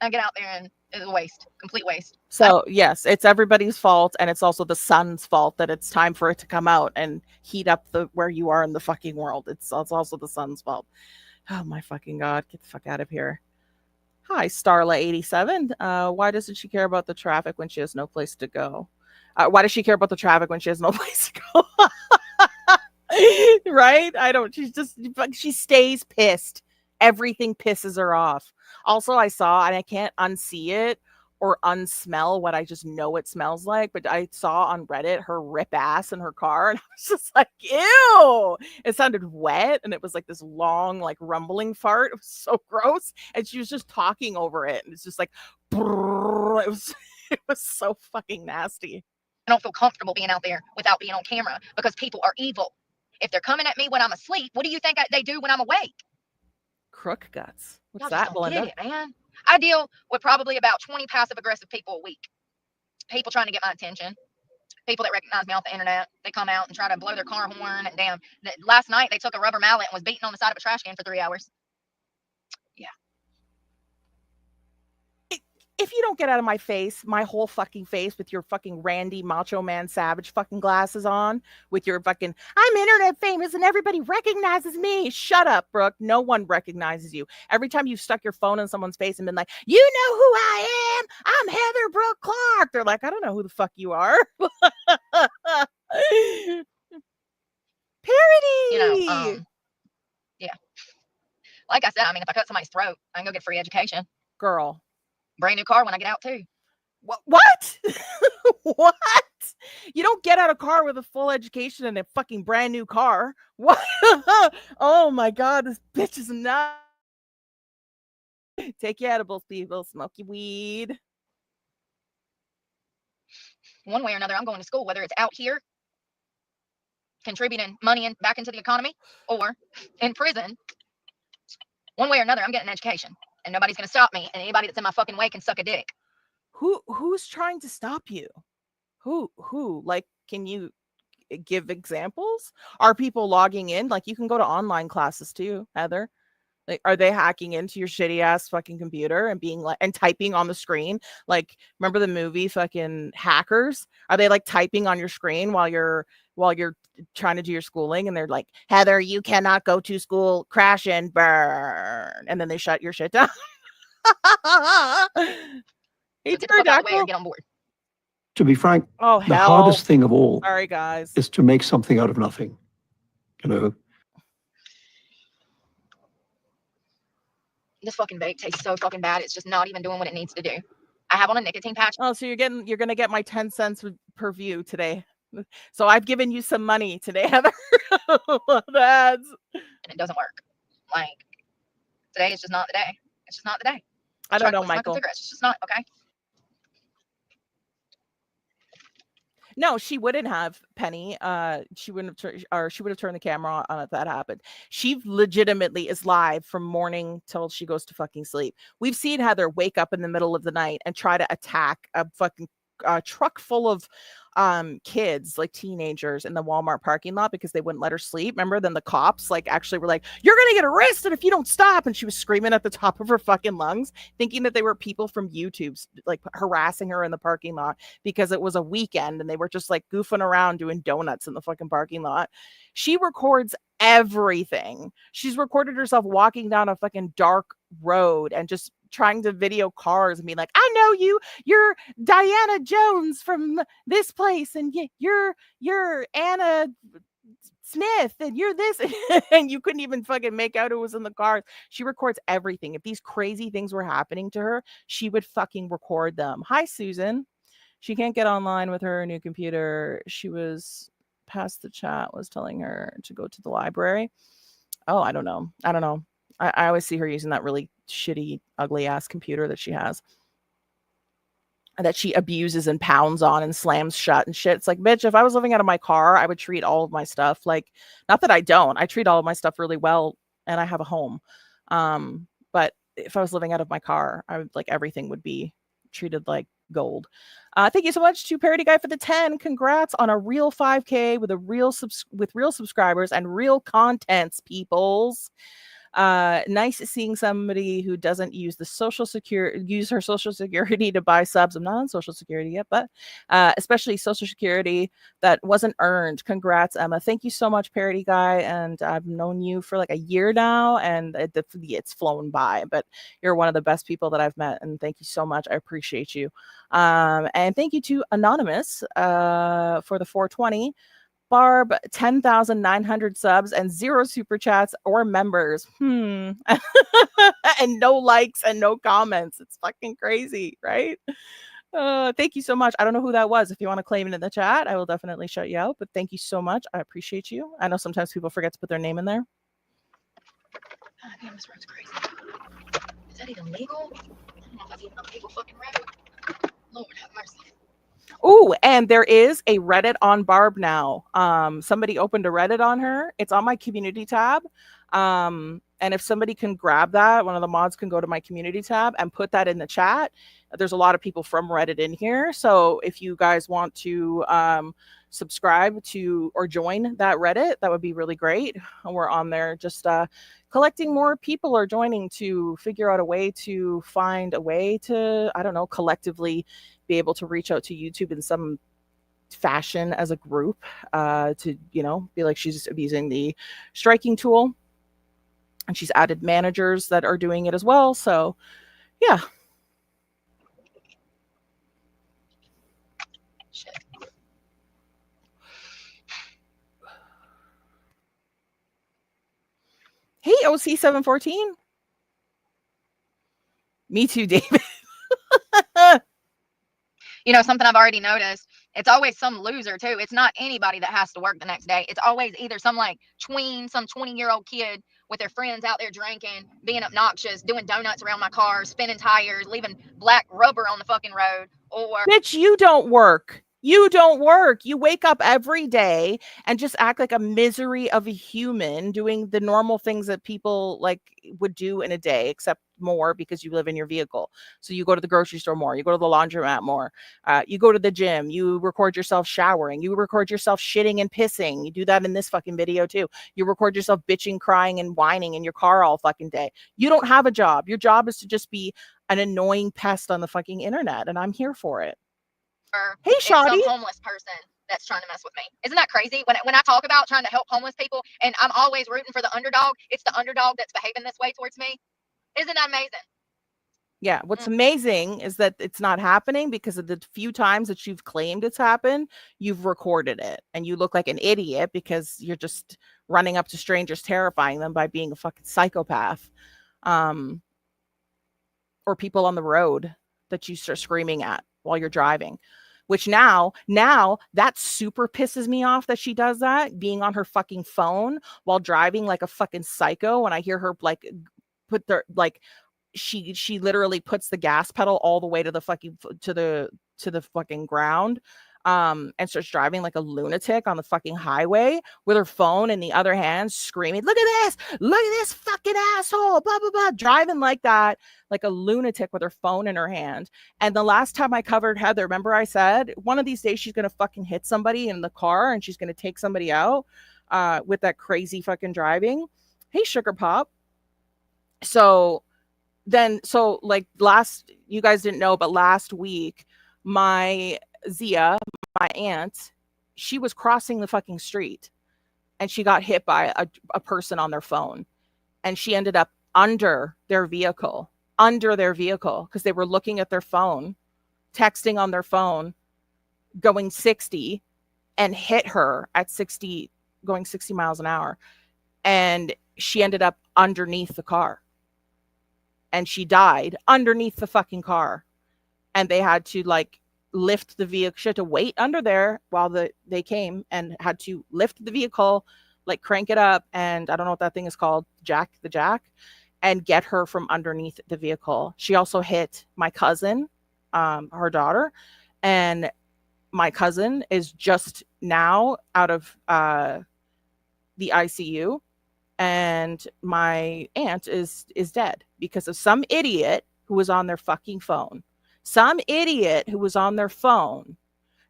I get out there and it's a waste. Complete waste. So yes, it's everybody's fault, and it's also the sun's fault that it's time for it to come out and heat up the where you are in the fucking world. It's also the sun's fault. Oh my fucking God, get the fuck out of here. Hi, Starla87. Why doesn't she care about the traffic when she has no place to go? Why does she care about the traffic when she has no place to go? Right? She stays pissed. Everything pisses her off. Also, I saw, and I can't unsee it or unsmell what I just know it smells like, but I saw on Reddit her rip ass in her car, and I was just like, ew. It sounded wet, and it was like this long, like rumbling fart. It was so gross, and she was just talking over it, and it's just like, brrr. It was so fucking nasty. I don't feel comfortable being out there without being on camera because people are evil. If they're coming at me when I'm asleep, what do you think they do when I'm awake? Crook guts. What's Y'all that, just don't Belinda? get it, man. I deal with probably about 20 passive-aggressive people a week. People trying to get my attention. People that recognize me off the internet. They come out and try to blow their car horn. And damn, last night they took a rubber mallet and was beating on the side of a trash can for 3 hours. Yeah. If you don't get out of my face, my whole fucking face, with your fucking Randy Macho Man Savage fucking glasses on, with your fucking, I'm internet famous and everybody recognizes me. Shut up, Brooke. No one recognizes you. Every time you've stuck your phone in someone's face and been like, you know who I am? I'm Heather Brooke Clarke. They're like, I don't know who the fuck you are. Parody. You know, yeah. Like I said, I mean, if I cut somebody's throat, I can go get free education. Girl. Brand new car when I get out too. What? What? You don't get out of car with a full education and a fucking brand new car. What? Oh my God, this bitch is nuts. Take your edibles, people. Smoke your weed. One way or another, I'm going to school, whether it's out here contributing money back into the economy or in prison. One way or another, I'm getting an education. And nobody's going to stop me. And anybody that's in my fucking way can suck a dick. Who's trying to stop you? Who? Like, can you give examples? Are people logging in? Like, you can go to online classes too, Heather. Like, are they hacking into your shitty ass fucking computer and being like, and typing on the screen? Like, remember the movie fucking Hackers? Are they like typing on your screen while you're trying to do your schooling, and they're like, Heather, you cannot go to school, crash and burn, and then they shut your shit down? Hey, Pterodactyl. Get on board. To be frank, oh, the hardest thing of all sorry guys is to make something out of nothing. You know, This fucking vape tastes so fucking bad. It's just not even doing what it needs to do. I have on a nicotine patch. Oh, so you're gonna get my 10 cents per view today. So I've given you some money today, Heather. Ads. And it doesn't work. Like, today is just not the day. It's just not the day. I don't know, Michael. It's just not, okay? No, she wouldn't have, Penny. She wouldn't have she would have turned the camera on if that happened. She legitimately is live from morning till she goes to fucking sleep. We've seen Heather wake up in the middle of the night and try to attack a fucking truck full of kids, like teenagers, in the Walmart parking lot because they wouldn't let her sleep. Remember? Then the cops like actually were like, "You're gonna get arrested if you don't stop," and she was screaming at the top of her fucking lungs, thinking that they were people from YouTube like harassing her in the parking lot because it was a weekend and they were just like goofing around doing donuts in the fucking parking lot. She records everything. She's recorded herself walking down a fucking dark road and just trying to video cars and be like, "I know you, you're Diana Jones from this place, and you're Anna Smith, and you're this," and you couldn't even fucking make out who was in the cars. She records everything. If these crazy things were happening to her, she would fucking record them. Hi, Susan. She can't get online with her new computer. She was past the chat, was telling her to go to the library. Oh, I don't know. I always see her using that really shitty, ugly ass computer that she has, that she abuses and pounds on and slams shut and shit. It's like, bitch, if I was living out of my car, I would treat all of my stuff like, not that I don't, I treat all of my stuff really well and I have a home. But if I was living out of my car, I would like everything would be treated like gold. Thank you so much to Parody Guy for the 10. Congrats on a real 5K with real subscribers and real contents, peoples. Nice seeing somebody who doesn't use her social security to buy subs. I'm not on social security yet, but especially social security that wasn't earned. Congrats, Emma. Thank you so much, Parody Guy. And I've known you for like a year now, and it's flown by, but you're one of the best people that I've met. And thank you so much. I appreciate you. And thank you to Anonymous for the 420. Barb, 10,900 subs and 0 super chats or members. And no likes and no comments. It's fucking crazy, right? Thank you so much. I don't know who that was. If you want to claim it in the chat, I will definitely shout you out. But thank you so much. I appreciate you. I know sometimes people forget to put their name in there. Oh, damn, this road's crazy. Is that even legal? I don't know if that's even a legal fucking road. Lord have mercy. Oh, and there is a Reddit on Barb now. Somebody opened a Reddit on her. It's on my community tab. And if somebody can grab that, one of the mods can go to my community tab and put that in the chat. There's a lot of people from Reddit in here. So if you guys want to subscribe to or join that Reddit, that would be really great. We're on there just collecting more people are joining to figure out a way to find a way to, I don't know, collectively be able to reach out to YouTube in some fashion as a group to, you know, be like, she's abusing the striking tool. And she's added managers that are doing it as well. So, yeah. Shit. Hey, OC714. Me too, David. You know, something I've already noticed, it's always some loser too. It's not anybody that has to work the next day. It's always either some like some 20-year-old kid with their friends out there drinking, being obnoxious, doing donuts around my car, spinning tires, leaving black rubber on the fucking road, or bitch, you don't work. You don't work. You wake up every day and just act like a misery of a human doing the normal things that people like would do in a day, except more because you live in your vehicle. So you go to the grocery store more, you go to the laundromat more, you go to the gym, you record yourself showering, you record yourself shitting and pissing. You do that in this fucking video too. You record yourself bitching, crying, and whining in your car all fucking day. You don't have a job. Your job is to just be an annoying pest on the fucking internet, and I'm here for it. Hey, Shoddy. Some homeless person that's trying to mess with me. Isn't that crazy? When I talk about trying to help homeless people, and I'm always rooting for the underdog, it's the underdog that's behaving this way towards me. Isn't that amazing? Yeah, what's amazing is that it's not happening because of the few times that you've claimed it's happened, you've recorded it, and you look like an idiot because you're just running up to strangers, terrifying them by being a fucking psychopath. or people on the road that you start screaming at while you're driving. Which now that super pisses me off that she does that, being on her fucking phone while driving like a fucking psycho. When I hear her like put their like she literally puts the gas pedal all the way to the fucking to the fucking ground, and starts driving like a lunatic on the fucking highway with her phone in the other hand, screaming, look at this fucking asshole, blah blah blah, driving like that, like a lunatic with her phone in her hand. And the last time I covered Heather, remember I said one of these days she's gonna fucking hit somebody in the car and she's gonna take somebody out with that crazy fucking driving. Hey, sugar pop. So like you guys didn't know, but last week my Zia, my aunt, she was crossing the fucking street and she got hit by a person on their phone, and she ended up under their vehicle because they were looking at their phone, texting on their phone, going 60, and hit her at 60, going 60 miles an hour. And she ended up underneath the car. And she died underneath the fucking car. And they had to like lift the vehicle. She had to wait under there while they came and had to lift the vehicle, like crank it up. And I don't know what that thing is called, the jack, and get her from underneath the vehicle. She also hit my cousin, her daughter. And my cousin is just now out of the ICU. And my aunt is dead because of some idiot who was on their fucking phone. Some idiot who was on their phone,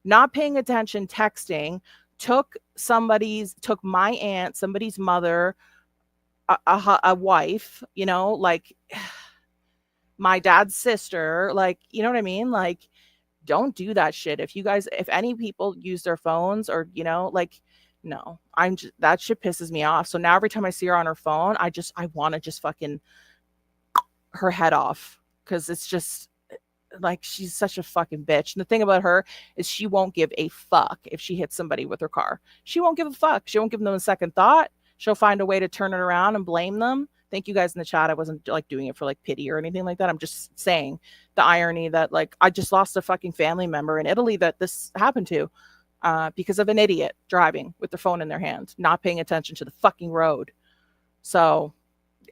not paying attention, texting, took my aunt, somebody's mother, a wife, you know, like my dad's sister, like, you know what I mean? Like, don't do that shit. If any people use their phones or, you know, like, no, that shit pisses me off. So now every time I see her on her phone, I want to just fucking her head off, because it's just like, she's such a fucking bitch. And the thing about her is she won't give a fuck if she hits somebody with her car. She won't give a fuck. She won't give them a second thought. She'll find a way to turn it around and blame them. Thank you guys in the chat. I wasn't like doing it for like pity or anything like that. I'm just saying the irony that like I just lost a fucking family member in Italy that this happened to. Because of an idiot driving with their phone in their hand, not paying attention to the fucking road. So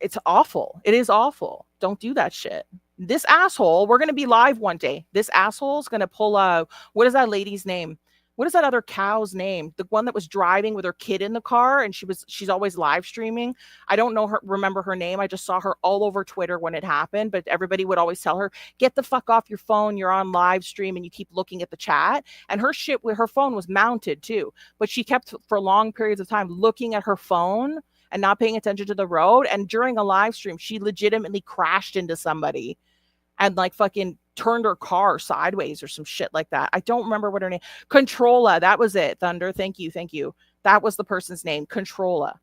it's awful. It is awful. Don't do that shit. This asshole, we're going to be live one day. This asshole's going to pull out, what is that lady's name? What is that other cow's name? The one that was driving with her kid in the car, and she's always live streaming. I don't remember her name. I just saw her all over Twitter when it happened, but everybody would always tell her, get the fuck off your phone. You're on live stream and you keep looking at the chat. And her shit with her phone was mounted too, but she kept for long periods of time looking at her phone and not paying attention to the road. And during a live stream, she legitimately crashed into somebody and like fucking turned her car sideways or some shit like that. I don't remember what her name. Controlla, that was it. Thunder, thank you. That was the person's name, Controlla.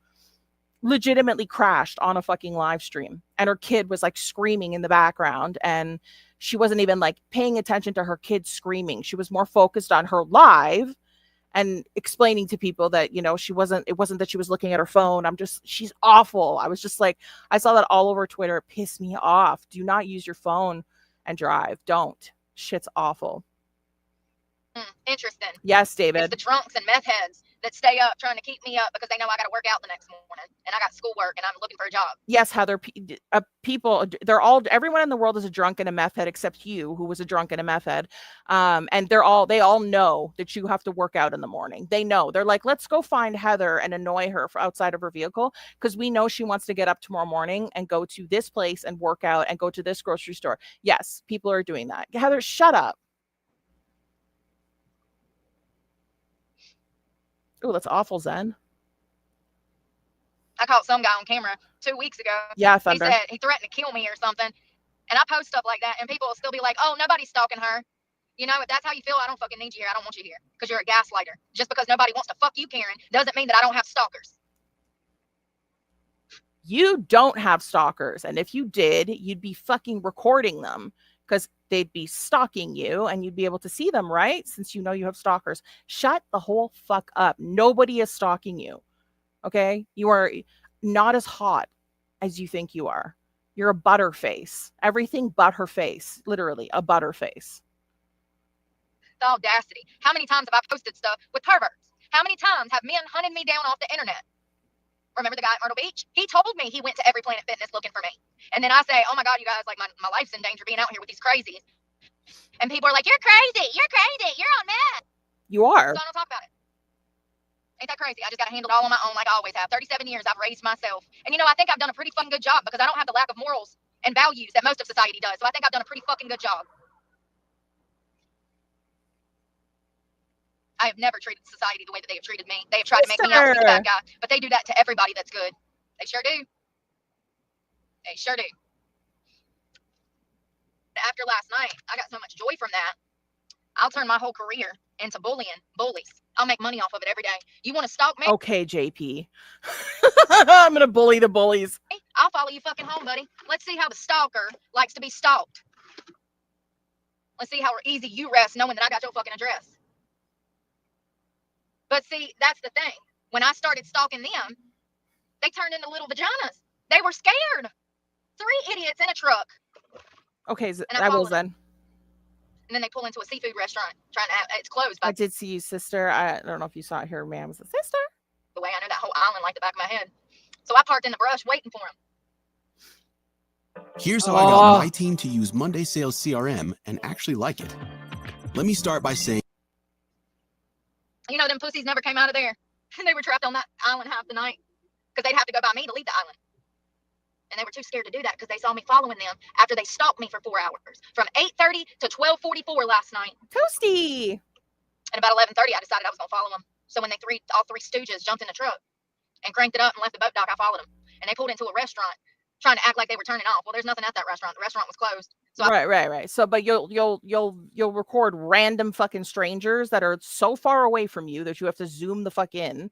Legitimately crashed on a fucking live stream, and her kid was like screaming in the background, and she wasn't even like paying attention to her kid screaming. She was more focused on her live and explaining to people that, you know, it wasn't that she was looking at her phone. She's awful. I was just like, I saw that all over Twitter. It pissed me off. Do not use your phone and drive. Don't. Shit's awful. Interesting. Yes, David. It's the drunks and meth heads that stay up trying to keep me up because they know I got to work out the next morning and I got schoolwork and I'm looking for a job. Yes, Heather. People, everyone in the world is a drunk and a meth head except you, who was a drunk and a meth head. And they all know that you have to work out in the morning. They know. They're like, let's go find Heather and annoy her outside of her vehicle because we know she wants to get up tomorrow morning and go to this place and work out and go to this grocery store. Yes, people are doing that. Heather, shut up. Oh, that's awful, Zen. I caught some guy on camera 2 weeks ago. Yeah, Thunder. He said he threatened to kill me or something. And I post stuff like that, and people will still be like, oh, nobody's stalking her. You know, if that's how you feel, I don't fucking need you here. I don't want you here because you're a gaslighter. Just because nobody wants to fuck you, Karen, doesn't mean that I don't have stalkers. You don't have stalkers. And if you did, you'd be fucking recording them because they'd be stalking you and you'd be able to see them, right? Since you know you have stalkers. Shut the whole fuck up. Nobody is stalking you. Okay? You are not as hot as you think you are. You're a butterface. Everything but her face. Literally, a butterface. The audacity. How many times have I posted stuff with perverts? How many times have men hunted me down off the internet? Remember the guy at Myrtle Beach? He told me he went to every Planet Fitness looking for me. And then I say, oh my God, you guys, like my life's in danger being out here with these crazies. And people are like, you're crazy. You're crazy. You're on meth. You are. So I don't talk about it. Ain't that crazy? I just got to handle it all on my own like I always have. 37 years I've raised myself. And I think I've done a pretty fucking good job because I don't have the lack of morals and values that most of society does. So I think I've done a pretty fucking good job. I have never treated society the way that they have treated me. They have tried to make me out to be the bad guy, but they do that to everybody that's good. They sure do. They sure do. After last night, I got so much joy from that. I'll turn my whole career into bullying bullies. I'll make money off of it every day. You want to stalk me? Okay, JP. I'm going to bully the bullies. I'll follow you fucking home, buddy. Let's see how the stalker likes to be stalked. Let's see how easy you rest knowing that I got your fucking address. But see, that's the thing. When I started stalking them, they turned into little vaginas. They were scared. 3 idiots in a truck. Okay, I will then. And then they pull into a seafood restaurant. It's closed. I did see you, sister. I don't know if you saw it here, ma'am. Was a sister? The way I know that whole island like the back of my head. So I parked in the brush waiting for him. Here's how I got my team to use Monday Sales CRM and actually like it. Let me start by saying, them pussies never came out of there. And they were trapped on that island half the night because they'd have to go by me to leave the island. And they were too scared to do that because they saw me following them after they stalked me for 4 hours from 8:30 to 12:44 last night. Toasty. And about 11:30, I decided I was going to follow them. So when all three stooges jumped in the truck and cranked it up and left the boat dock, I followed them. And they pulled into a restaurant trying to act like they were turning off. Well, there's nothing at that restaurant. The restaurant was closed. So right. So, but you'll record random fucking strangers that are so far away from you that you have to zoom the fuck in,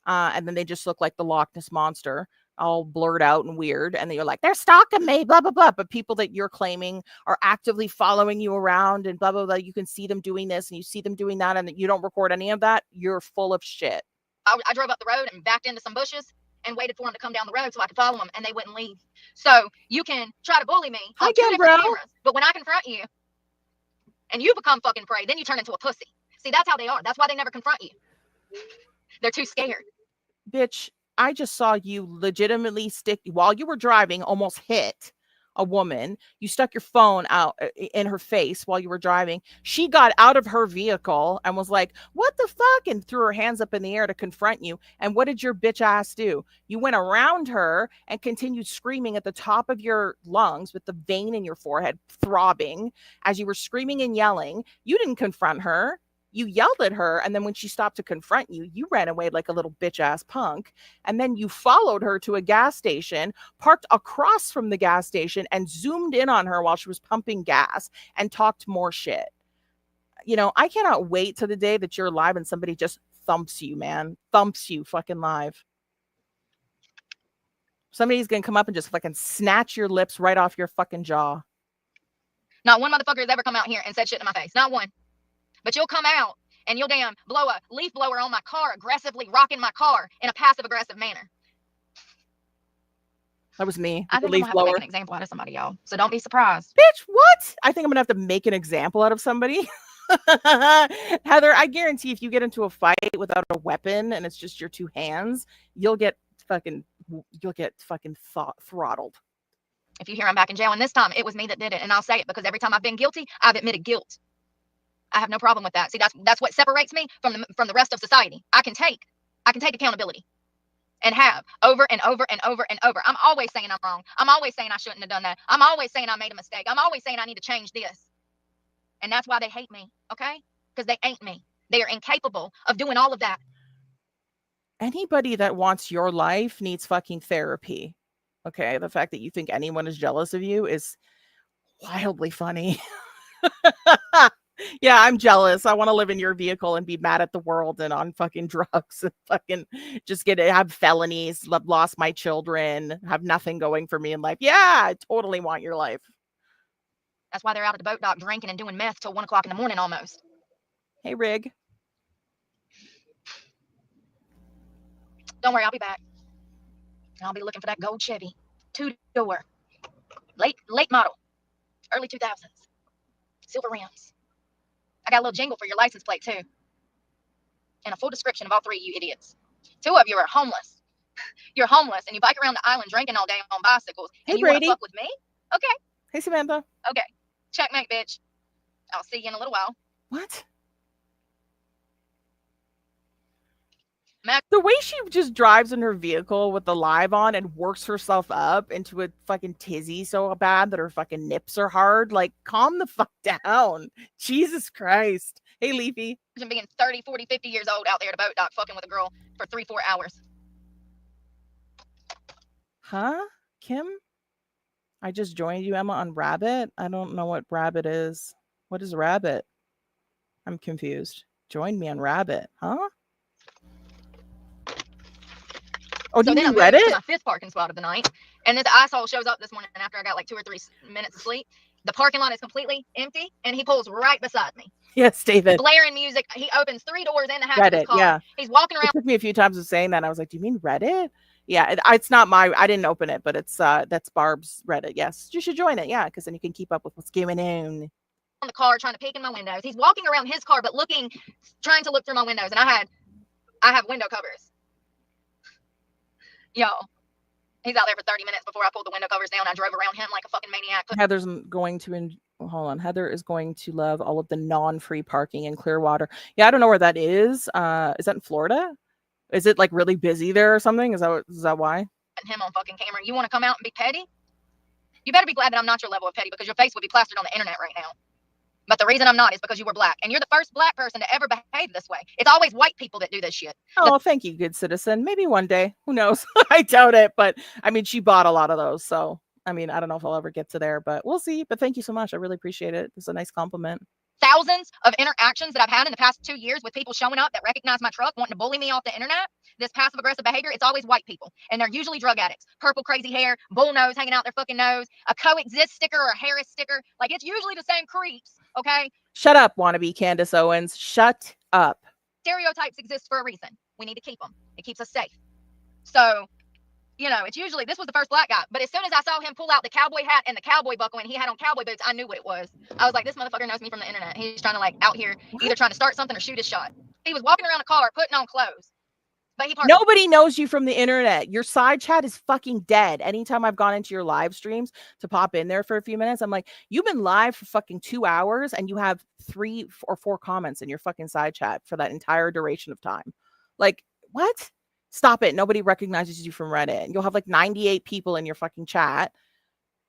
and then they just look like the Loch Ness monster, all blurred out and weird, and then you're like, they're stalking me, blah blah blah. But people that you're claiming are actively following you around and blah blah blah. You can see them doing this and you see them doing that, and you don't record any of that. You're full of shit. I drove up the road and backed into some bushes and waited for them to come down the road so I could follow them, and they wouldn't leave. So you can try to bully me on two different cameras, but when I confront you and you become fucking prey, then you turn into a pussy. See, that's how they are. That's why they never confront you. They're too scared. Bitch, I just saw you legitimately while you were driving, almost hit a woman. You stuck your phone out in her face while you were driving. She got out of her vehicle and was like, what the fuck? And threw her hands up in the air to confront you. And what did your bitch ass do? You went around her and continued screaming at the top of your lungs with the vein in your forehead throbbing as you were screaming and yelling. You didn't confront her. You yelled at her, and then when she stopped to confront you, you ran away like a little bitch-ass punk, and then you followed her to a gas station, parked across from the gas station, and zoomed in on her while she was pumping gas and talked more shit. I cannot wait to the day that you're live and somebody just thumps you, man. Thumps you fucking live. Somebody's going to come up and just fucking snatch your lips right off your fucking jaw. Not one motherfucker has ever come out here and said shit to my face. Not one. But you'll come out and you'll damn blow a leaf blower on my car, aggressively rocking my car in a passive-aggressive manner. That was me. I think I'm going to have to make an example out of somebody, y'all. So don't be surprised. Bitch, what? I think I'm going to have to make an example out of somebody. Heather, I guarantee if you get into a fight without a weapon and it's just your two hands, you'll get fucking throttled. If you hear I'm back in jail, and this time it was me that did it, and I'll say it because every time I've been guilty, I've admitted guilt. I have no problem with that. See, that's what separates me from the rest of society. I can take accountability and have over and over and over and over. I'm always saying I'm wrong. I'm always saying I shouldn't have done that. I'm always saying I made a mistake. I'm always saying I need to change this. And that's why they hate me, okay? Because they ain't me. They are incapable of doing all of that. Anybody that wants your life needs fucking therapy. Okay? The fact that you think anyone is jealous of you is wildly funny. Yeah, I'm jealous. I want to live in your vehicle and be mad at the world and on fucking drugs and fucking just have felonies, lost my children, have nothing going for me in life. Yeah, I totally want your life. That's why they're out at the boat dock drinking and doing meth till 1 o'clock in the morning almost. Hey, Rig. Don't worry, I'll be back. I'll be looking for that gold Chevy. 2-door. Late model, early 2000s, silver rims. I got a little jingle for your license plate too, and a full description of all three of you idiots. 2 of you are homeless. You're homeless and you bike around the island drinking all day on bicycles. And Hey, you want to Brady. fuck with me? Okay. Hey, Samantha. Okay. Checkmate, bitch. I'll see you in a little while. What? Mac- The way she just drives in her vehicle with the live on and works herself up into a fucking tizzy so bad that her fucking nips are hard. Like, calm the fuck down. Jesus Christ. Hey, Leafy. Being 30, 40, 50 years old out there at a boat dock fucking with a girl for 3-4 hours. Huh? Kim? I just joined you, Emma, on Rabbit. I don't know what Rabbit is. What is Rabbit? I'm confused. Join me on Rabbit. Huh? Oh, do So you then I mean moved Reddit? to my 5th parking spot of the night, and this asshole shows up this morning after I got like 2 or 3 minutes of sleep. The parking lot is completely empty, and he pulls right beside me. Yes, David. Blaring music. He opens 3 doors in the hatch of his Reddit, car. yeah. He's walking around. It took me a few times of saying that. I was like, do you mean Reddit? Yeah, it's not I didn't open it, but it's that's Barb's Reddit. Yes, you should join it. Yeah, because then you can keep up with what's going on. The car trying to peek in my windows. He's walking around his car, but trying to look through my windows, and I have window covers. Yo, he's out there for 30 minutes before I pulled the window covers down. I drove around him like a fucking maniac. Heather's going to hold on. Heather is going to love all of the non-free parking in Clearwater. Yeah, I don't know where that is. Is that in Florida? Is it like really busy there or something? Is that why? And him on fucking camera. You want to come out and be petty? You better be glad that I'm not your level of petty, because your face would be plastered on the internet right now. But the reason I'm not is because you were black, and you're the first black person to ever behave this way. It's always white people that do this shit. Oh, thank you, good citizen. Maybe one day. Who knows? I doubt it, but I mean, she bought a lot of those, so I mean, I don't know if I'll ever get to there, but we'll see. But thank you so much. I really appreciate it. It's a nice compliment. Thousands of interactions that I've had in the past 2 years with people showing up that recognize my truck, wanting to bully me off the internet. This passive aggressive behavior, it's always white people, and they're usually drug addicts. Purple crazy hair, bull nose hanging out their fucking nose, a coexist sticker or a Harris sticker. Like, it's usually the same creeps, okay? Shut up, wannabe Candace Owens. Shut up. Stereotypes exist for a reason. We need to keep them. It keeps us safe. So, you know, it's usually, this was the first black guy, but as soon as I saw him pull out the cowboy hat and the cowboy buckle and he had on cowboy boots, I knew what it was. I was like, this motherfucker knows me from the internet. He's trying to, like, out here either trying to start something or shoot his shot. He was walking around a car putting on clothes. But nobody knows you from the internet. Your side chat is fucking dead. Anytime I've gone into your live streams to pop in there for a few minutes, I'm like, you've been live for fucking 2 hours and you have 3 or 4 comments in your fucking side chat for that entire duration of time. Like, what? Stop it. Nobody recognizes you from Reddit. You'll have like 98 people in your fucking chat.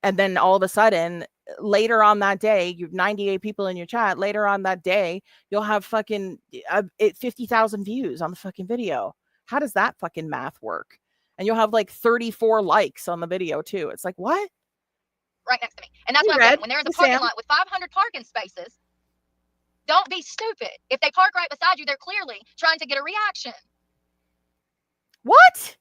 And then all of a sudden, later on that day, you've 98 people in your chat. Later on that day, you'll have fucking 50,000 views on the fucking video. How does that fucking math work? And you'll have like 34 likes on the video too. It's like, what? Right next to me. And that's what I'm saying. When there's a parking lot with 500 parking spaces, don't be stupid. If they park right beside you, they're clearly trying to get a reaction. What?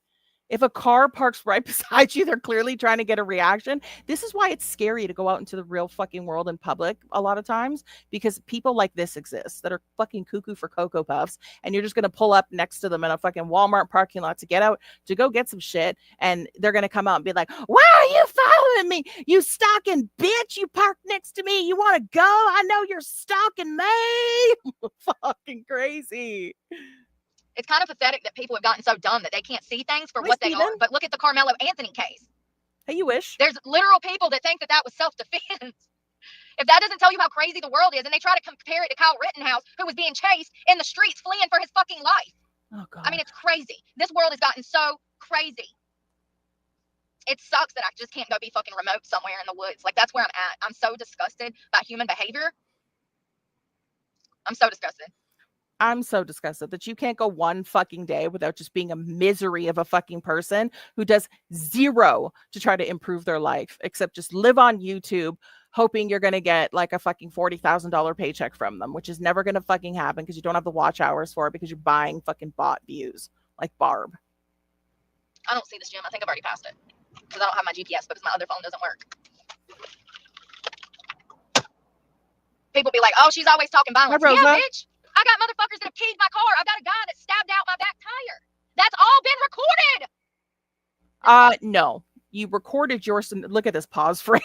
If a car parks right beside you, they're clearly trying to get a reaction. This is why it's scary to go out into the real fucking world in public a lot of times, because people like this exist that are fucking cuckoo for Cocoa Puffs, and you're just going to pull up next to them in a fucking Walmart parking lot to get out to go get some shit, and they're going to come out and be like, why are you following me? You stalking bitch. You parked next to me. You want to go? I know you're stalking me. Fucking crazy. It's kind of pathetic that people have gotten so dumb that they can't see things for what they are. But look at the Carmelo Anthony case. Hey, you wish. There's literal people that think that that was self-defense. If that doesn't tell you how crazy the world is, and they try to compare it to Kyle Rittenhouse, who was being chased in the streets, fleeing for his fucking life. Oh, God. I mean, it's crazy. This world has gotten so crazy. It sucks that I just can't go be fucking remote somewhere in the woods. Like, that's where I'm at. I'm so disgusted by human behavior. I'm so disgusted. I'm so disgusted that you can't go one fucking day without just being a misery of a fucking person who does zero to try to improve their life, except just live on YouTube, hoping you're going to get like a fucking $40,000 paycheck from them, which is never going to fucking happen because you don't have the watch hours for it, because you're buying fucking bot views like Barb. I don't see this gym. I think I've already passed it because I don't have my GPS because my other phone doesn't work. People be like, oh, she's always talking violence. Hi, Rosa. Yeah, bitch. I got motherfuckers that have keyed my car. I've got a guy that stabbed out my back tire. That's all been recorded. No. you recorded your, look at this pause frame.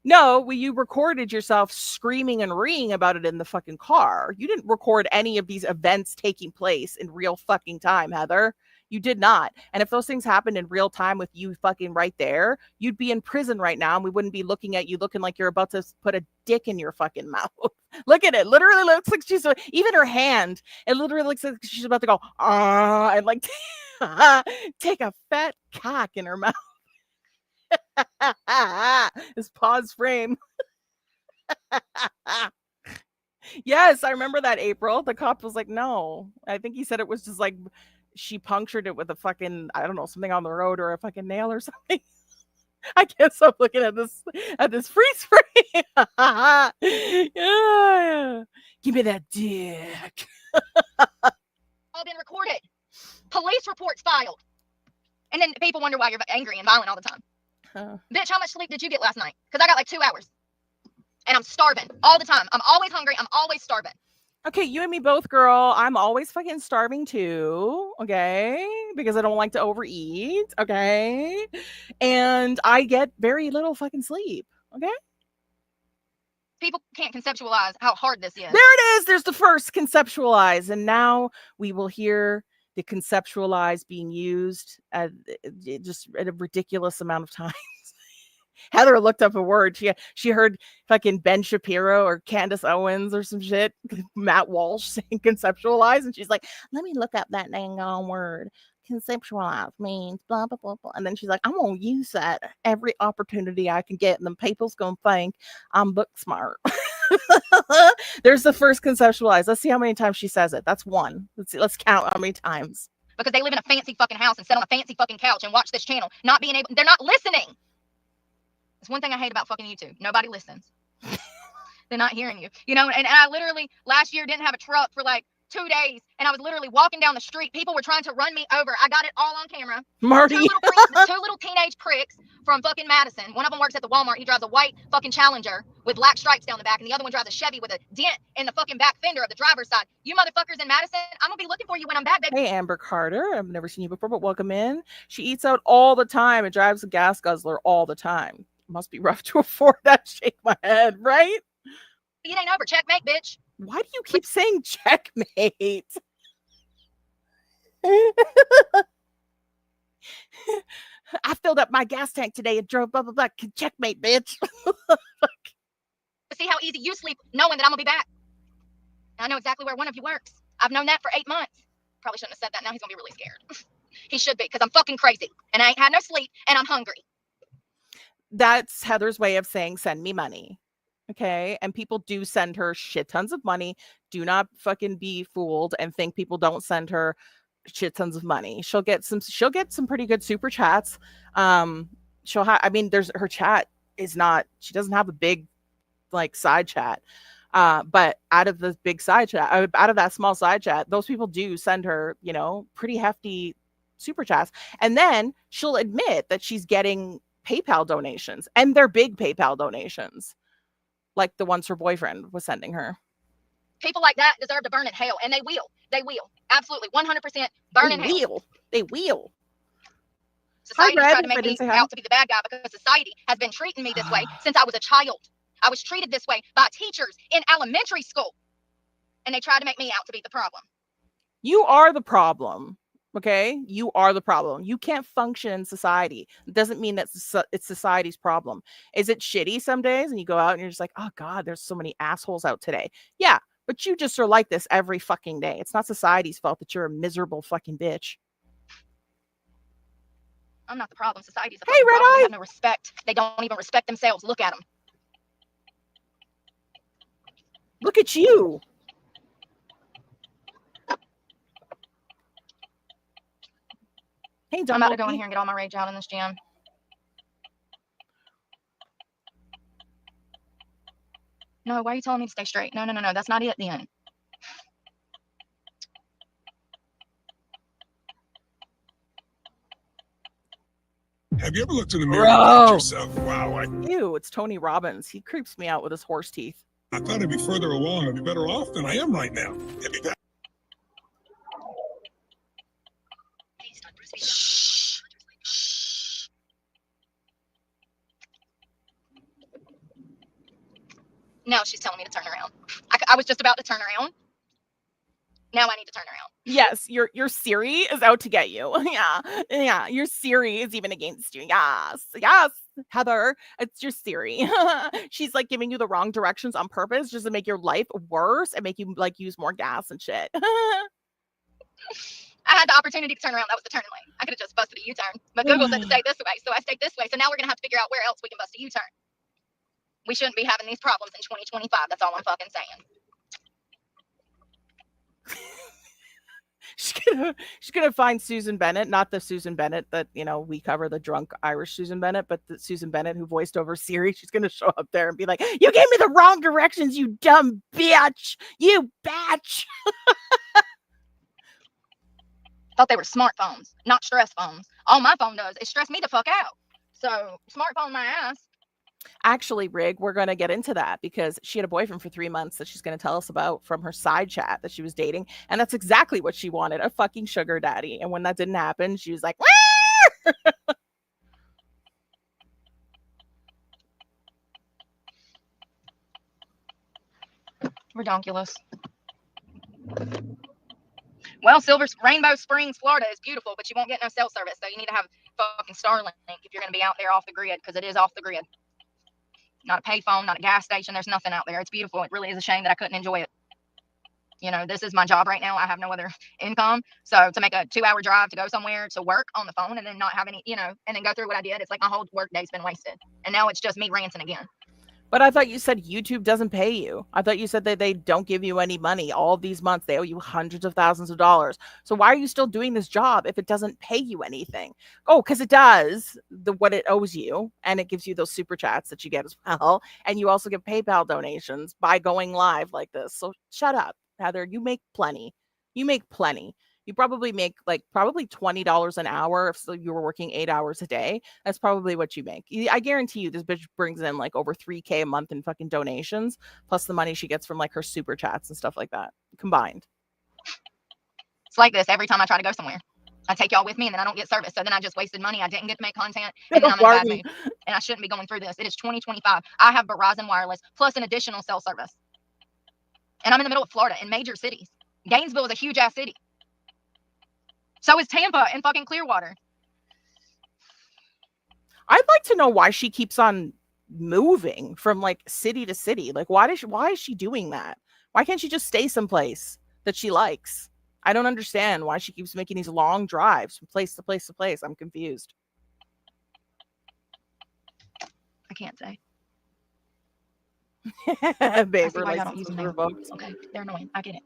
No, you recorded yourself screaming and reeing about it in the fucking car. You didn't record any of these events taking place in real fucking time, Heather. You did not. And if those things happened in real time with you fucking right there, you'd be in prison right now and we wouldn't be looking at you looking like you're about to put a dick in your fucking mouth. Look at it. Literally looks like she's, even her hand, it literally looks like she's about to go, and like take a fat cock in her mouth. This pause frame. Yes, I remember that, April. The cop was like, no. I think he said it was just like she punctured it with a fucking, I don't know, something on the road or a fucking nail or something. I can't stop looking at this freeze frame. Yeah. Give me that dick. All been recorded. Police reports filed. And then people wonder why you're angry and violent all the time. Bitch, how much sleep did you get last night? Because I got like 2 hours. And I'm starving all the time. I'm always hungry. I'm always starving. Okay, you and me both, girl. I'm always fucking starving too, okay? Because I don't like to overeat, okay? And I get very little fucking sleep, okay? People can't conceptualize how hard this is. There it is. There's the first conceptualize. And now we will hear the conceptualize being used just at a ridiculous amount of times. Heather looked up a word. She heard fucking Ben Shapiro or Candace Owens or some shit, Matt Walsh saying conceptualize, and she's like, let me look up that dang on word. Conceptualize means blah, blah, blah, blah. And then she's like, I'm going to use that every opportunity I can get, and then people's going to think I'm book smart. There's the first conceptualize. Let's see how many times she says it. That's one. Let's count how many times. Because they live in a fancy fucking house and sit on a fancy fucking couch and watch this channel, not being able, they're not listening. It's one thing I hate about fucking YouTube. Nobody listens. They're not hearing you. You know, and I literally last year didn't have a truck for like 2 days, and I was literally walking down the street. People were trying to run me over. I got it all on camera. Marty. Two little teenage pricks from fucking Madison. One of them works at the Walmart. He drives a white fucking Challenger with black stripes down the back, and the other one drives a Chevy with a dent in the fucking back fender of the driver's side. You motherfuckers in Madison, I'm gonna be looking for you when I'm back, baby. Hey, Amber Carter. I've never seen you before, but welcome in. She eats out all the time and drives a gas guzzler all the time. Must be rough to afford that. Shake my head, right? It ain't over. Checkmate, bitch. Why do you keep saying checkmate? I filled up my gas tank today and drove blah, blah, blah. Checkmate, bitch. See how easy you sleep knowing that I'm going to be back. I know exactly where one of you works. I've known that for 8 months. Probably shouldn't have said that. Now he's going to be really scared. He should be, because I'm fucking crazy. And I ain't had no sleep, and I'm hungry. That's Heather's way of saying send me money. Okay. And people do send her shit tons of money. Do not fucking be fooled and think people don't send her shit tons of money. She'll get some pretty good super chats. She'll have, I mean, her chat is not, she doesn't have a big like side chat. But out of the big side chat, out of that small side chat, those people do send her, you know, pretty hefty super chats. And then she'll admit that she's getting PayPal donations, and they're big PayPal donations, like the ones her boyfriend was sending her. People like that deserve to burn in hell, and they will. They will. Absolutely. 100% burn in hell. They will. Society tried to make me out to be the bad guy because society has been treating me this way since I was a child. I was treated this way by teachers in elementary school, and they tried to make me out to be the problem. You are the problem. Okay, you are the problem. You can't function in society. It doesn't mean that it's society's problem. Is it shitty some days and you go out and you're just like, oh God, there's so many assholes out today. Yeah, but you just are like this every fucking day. It's not society's fault that you're a miserable fucking bitch. I'm not the problem. Society's the hey, Red problem. Eye. They have no respect. They don't even respect themselves. Look at them. Look at you. Hey, I'm about to go in here and get all my rage out in this gym. No, why are you telling me to stay straight? No. That's not it then. Have you ever looked in the mirror and thought yourself, wow, Ew, it's Tony Robbins. He creeps me out with his horse teeth. I thought I'd be further along. I'd be better off than I am right now. Shh. Now she's telling me to turn around. I was just about to turn around. Now I need to turn around. Yes, your Siri is out to get you. Yeah, your Siri is even against you. Yes, Heather, it's your Siri. She's like giving you the wrong directions on purpose just to make your life worse and make you like use more gas and shit. I had the opportunity to turn around. That was the turning lane. I could have just busted a U-turn, but Google said to stay this way, so I stayed this way. So now we're gonna have to figure out where else we can bust a U-turn. We shouldn't be having these problems in 2025. That's all I'm fucking saying. She's gonna find Susan Bennett, not the Susan Bennett that we cover, the drunk Irish Susan Bennett, but the Susan Bennett who voiced over Siri. She's gonna show up there and be like, "You gave me the wrong directions, you dumb bitch, you batch." Thought they were smartphones, not stress phones. All my phone does is stress me the fuck out. So smartphone my ass. Actually, Rig, we're going to get into that because she had a boyfriend for 3 months that she's going to tell us about from her side chat that she was dating. And that's exactly what she wanted, a fucking sugar daddy. And when that didn't happen, she was like, Redonkulous. Well, Rainbow Springs, Florida is beautiful, but you won't get no cell service. So you need to have fucking Starlink if you're going to be out there off the grid, because it is off the grid. Not a payphone, not a gas station. There's nothing out there. It's beautiful. It really is a shame that I couldn't enjoy it. This is my job right now. I have no other income. So to make a 2-hour drive to go somewhere to work on the phone and then not have any, and then go through what I did, it's like my whole work day's been wasted. And now it's just me ranting again. But I thought you said YouTube doesn't pay you. I thought you said that they don't give you any money all these months. They owe you hundreds of thousands of dollars. So why are you still doing this job if it doesn't pay you anything? Oh, because it does what it owes you. And it gives you those super chats that you get as well. And you also get PayPal donations by going live like this. So shut up, Heather. You make plenty. You probably make probably $20 an hour if you were working 8 hours a day. That's probably what you make. I guarantee you this bitch brings in like over $3,000 a month in fucking donations, plus the money she gets from like her super chats and stuff like that combined. It's like this every time I try to go somewhere. I take y'all with me and then I don't get service. So then I just wasted money. I didn't get to make content. And then I'm in a bad mood. And I shouldn't be going through this. It is 2025. I have Verizon Wireless plus an additional cell service. And I'm in the middle of Florida in major cities. Gainesville is a huge ass city. So is Tampa and fucking Clearwater. I'd like to know why she keeps on moving from like city to city. Like, why is she doing that? Why can't she just stay someplace that she likes? I don't understand why she keeps making these long drives from place to place to place. I'm confused. I can't say. Babe, her license is revoked. Okay, they're annoying. I get it.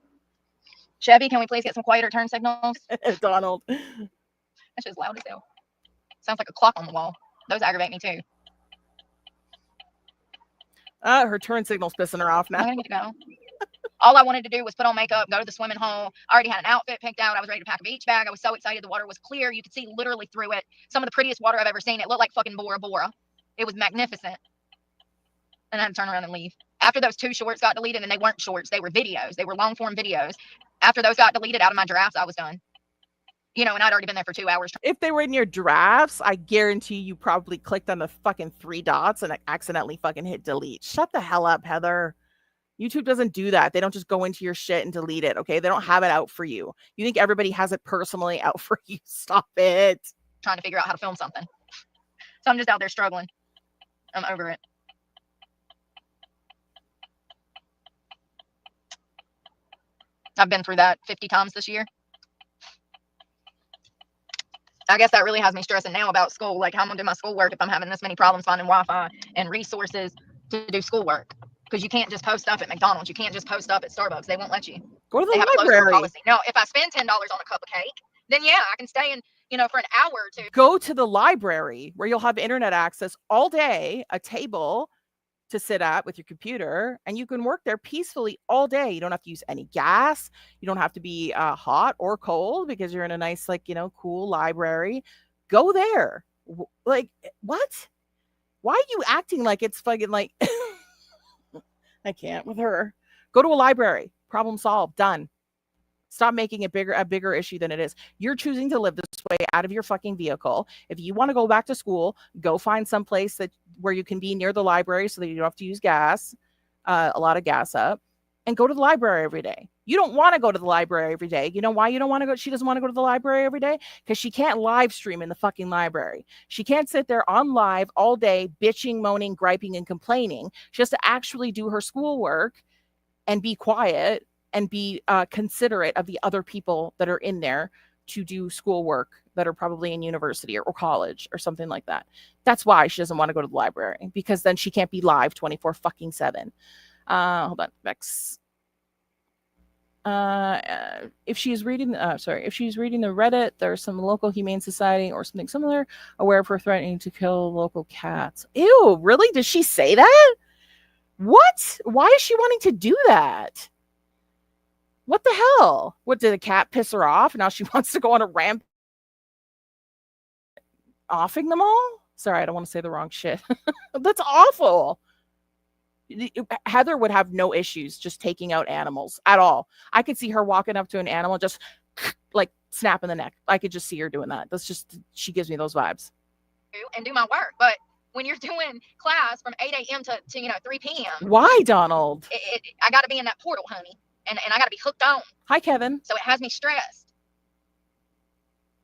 Chevy, can we please get some quieter turn signals? Donald. That's just loud as hell. Sounds like a clock on the wall. Those aggravate me too. Her turn signal's pissing her off now. I'm gonna get to go. All I wanted to do was put on makeup, go to the swimming hole. I already had an outfit picked out. I was ready to pack a beach bag. I was so excited. The water was clear. You could see literally through it. Some of the prettiest water I've ever seen. It looked like fucking Bora Bora. It was magnificent. And I had to turn around and leave. After those 2 shorts got deleted, and they weren't shorts, they were videos. They were long form videos. After those got deleted out of my drafts, I was done. And I'd already been there for 2 hours. If they were in your drafts, I guarantee you probably clicked on the fucking 3 dots and accidentally fucking hit delete. Shut the hell up, Heather. YouTube doesn't do that. They don't just go into your shit and delete it, okay? They don't have it out for you. You think everybody has it personally out for you. Stop it. Trying to figure out how to film something. So I'm just out there struggling. I'm over it. I've been through that 50 times this year. I guess that really has me stressing now about school. Like, how am I going to do my schoolwork if I'm having this many problems finding Wi-Fi and resources to do schoolwork? Because you can't just post up at McDonald's. You can't just post up at Starbucks. They won't let you. Go to the they have library. A closed door policy. No, if I spend $10 on a cup of cake, then yeah, I can stay in, for an hour or two. Go to the library where you'll have internet access all day, a table to sit at with your computer, and you can work there peacefully all day. You don't have to use any gas. You don't have to be hot or cold because you're in a nice, cool library. Go there. Like, what? Why are you acting like it's fucking like... I can't with her. Go to a library. Problem solved. Done. Stop making it a bigger issue than it is. You're choosing to live this way out of your fucking vehicle. If you want to go back to school, go find some place where you can be near the library so that you don't have to use gas. a lot of gas up, and go to the library every day. You don't want to go to the library every day. You know why you don't want to go? She doesn't want to go to the library every day because she can't live stream in the fucking library. She can't sit there on live all day bitching, moaning, griping, and complaining. She has to actually do her schoolwork and be quiet and be considerate of the other people that are in there to do schoolwork that are probably in university or college or something like that. That's why she doesn't want to go to the library, because then she can't be live 24/7. Hold on, Vex. If she's reading the Reddit, there's some local humane society or something similar aware of her threatening to kill local cats. Ew, really? Did she say that? What? Why is she wanting to do that? What the hell? What, did a cat piss her off? Now she wants to go on a ramp offing them all? Sorry, I don't want to say the wrong shit. That's awful. Heather would have no issues just taking out animals at all. I could see her walking up to an animal, just like snapping the neck. I could just see her doing that. That's just, she gives me those vibes. And do my work. But when you're doing class from 8 a.m. to 3 p.m. Why, Donald? I got to be in that portal, honey. And I got to be hooked on. Hi, Kevin. So it has me stressed.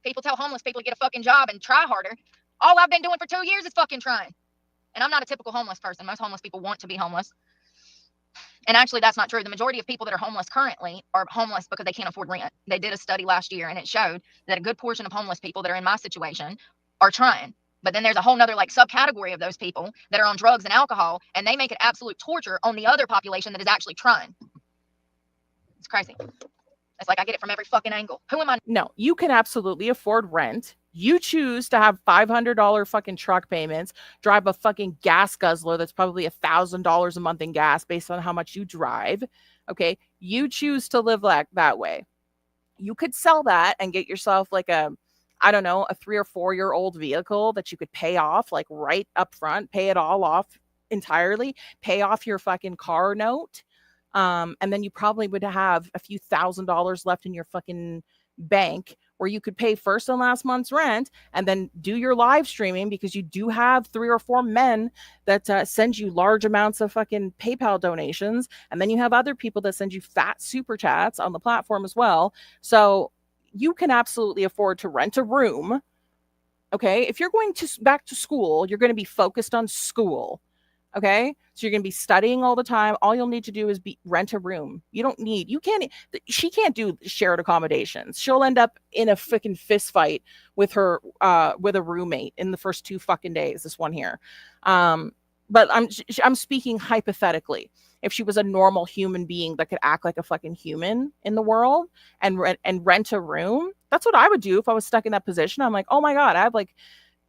People tell homeless people to get a fucking job and try harder. All I've been doing for 2 years is fucking trying. And I'm not a typical homeless person. Most homeless people want to be homeless. And actually, that's not true. The majority of people that are homeless currently are homeless because they can't afford rent. They did a study last year, and it showed that a good portion of homeless people that are in my situation are trying. But then there's a whole nother like subcategory of those people that are on drugs and alcohol, and they make it absolute torture on the other population that is actually trying. It's crazy. It's like I get it from every fucking angle. Who am I? No, you can absolutely afford rent. You choose to have $500 fucking truck payments, drive a fucking gas guzzler that's probably $1,000 a month in gas based on how much you drive. Okay, you choose to live like that way. You could sell that and get yourself like a 3 or 4 year old vehicle that you could pay off like right up front, pay it all off entirely, pay off your fucking car note. And then you probably would have a few $1,000s left in your fucking bank where you could pay first and last month's rent and then do your live streaming, because you do have 3 or 4 men that send you large amounts of fucking PayPal donations. And then you have other people that send you fat super chats on the platform as well. So you can absolutely afford to rent a room. Okay. If you're going back to school, you're going to be focused on school. Okay. So you're going to be studying all the time. All you'll need to do is rent a room. She can't do shared accommodations. She'll end up in a freaking fist fight with a roommate in the first 2 fucking days, this one here. But I'm speaking hypothetically. If she was a normal human being that could act like a fucking human in the world and rent a room, that's what I would do if I was stuck in that position. I'm like, oh my God, I have like,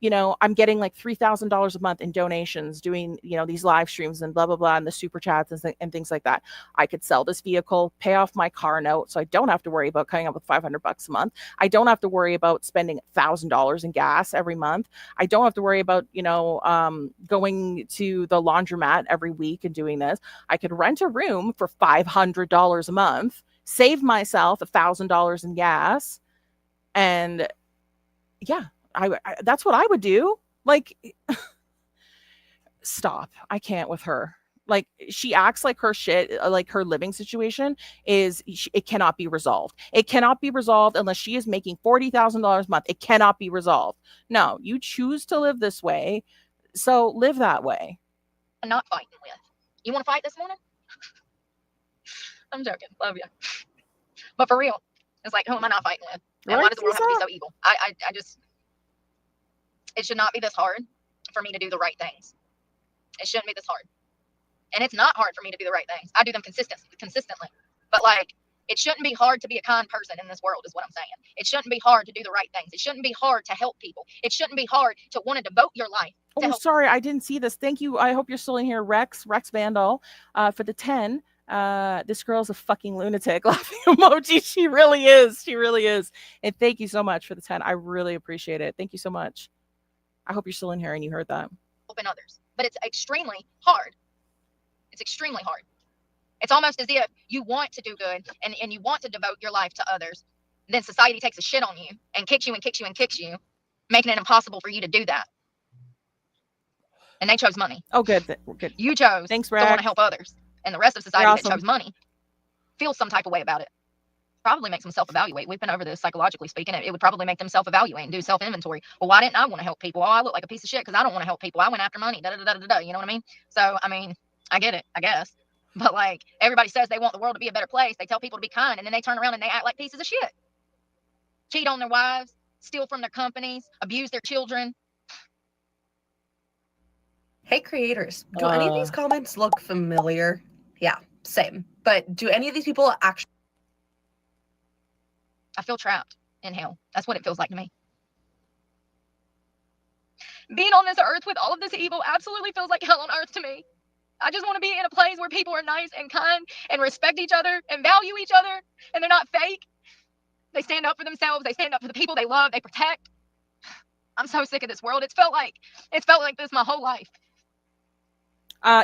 I'm getting like $3,000 a month in donations doing, these live streams and blah, blah, blah, and the super chats and things like that. I could sell this vehicle, pay off my car note. So I don't have to worry about coming up with $500 a month. I don't have to worry about spending $1,000 in gas every month. I don't have to worry about, going to the laundromat every week and doing this. I could rent a room for $500 a month, save myself $1,000 in gas. And yeah, that's what I would do. Like, stop. I can't with her. Like, she acts like her shit, like her living situation it cannot be resolved. It cannot be resolved unless she is making $40,000 a month. It cannot be resolved. No, you choose to live this way. So live that way. I'm not fighting with. You want to fight this morning? I'm joking. Love you. But for real, it's like, who am I not fighting with? And why does the world have to be so evil? I just, it should not be this hard for me to do the right things. It shouldn't be this hard. And it's not hard for me to do the right things. I do them consistently. But like, it shouldn't be hard to be a kind person in this world is what I'm saying. It shouldn't be hard to do the right things. It shouldn't be hard to help people. It shouldn't be hard to want to devote your life. Oh, sorry. I didn't see this. Thank you. I hope you're still in here. Rex Vandal, for the 10. This girl's a fucking lunatic. Laughing emoji. She really is. She really is. And thank you so much for the 10. I really appreciate it. Thank you so much. I hope you're still in here and you heard that. Helping others. But it's extremely hard. It's extremely hard. It's almost as if you want to do good and you want to devote your life to others. Then society takes a shit on you and kicks you and kicks you and kicks you, making it impossible for you to do that. And they chose money. Oh, good. Good. You chose Thanks, to want to help others. and the rest of society awesome. that chose money feels some type of way about it. Probably makes them self-evaluate. We've been over this psychologically speaking. It would probably make them self-evaluate and do self-inventory. Well, why didn't I want to help people? Oh, I look like a piece of shit because I don't want to help people. I went after money. Da, da, da, da, da, you know what I mean? So, I mean, I get it, I guess. But like, everybody says they want the world to be a better place. They tell people to be kind, and then they turn around and they act like pieces of shit. Cheat on their wives, steal from their companies, abuse their children. Hey, creators. Do any of these comments look familiar? Yeah, same. But do any of these people actually... I feel trapped in hell. That's what it feels like to me. Being on this earth with all of this evil absolutely feels like hell on earth to me. I just want to be in a place where people are nice and kind and respect each other and value each other, and they're not fake. They stand up for themselves. They stand up for the people they love. They protect. I'm so sick of this world. It's felt like this my whole life.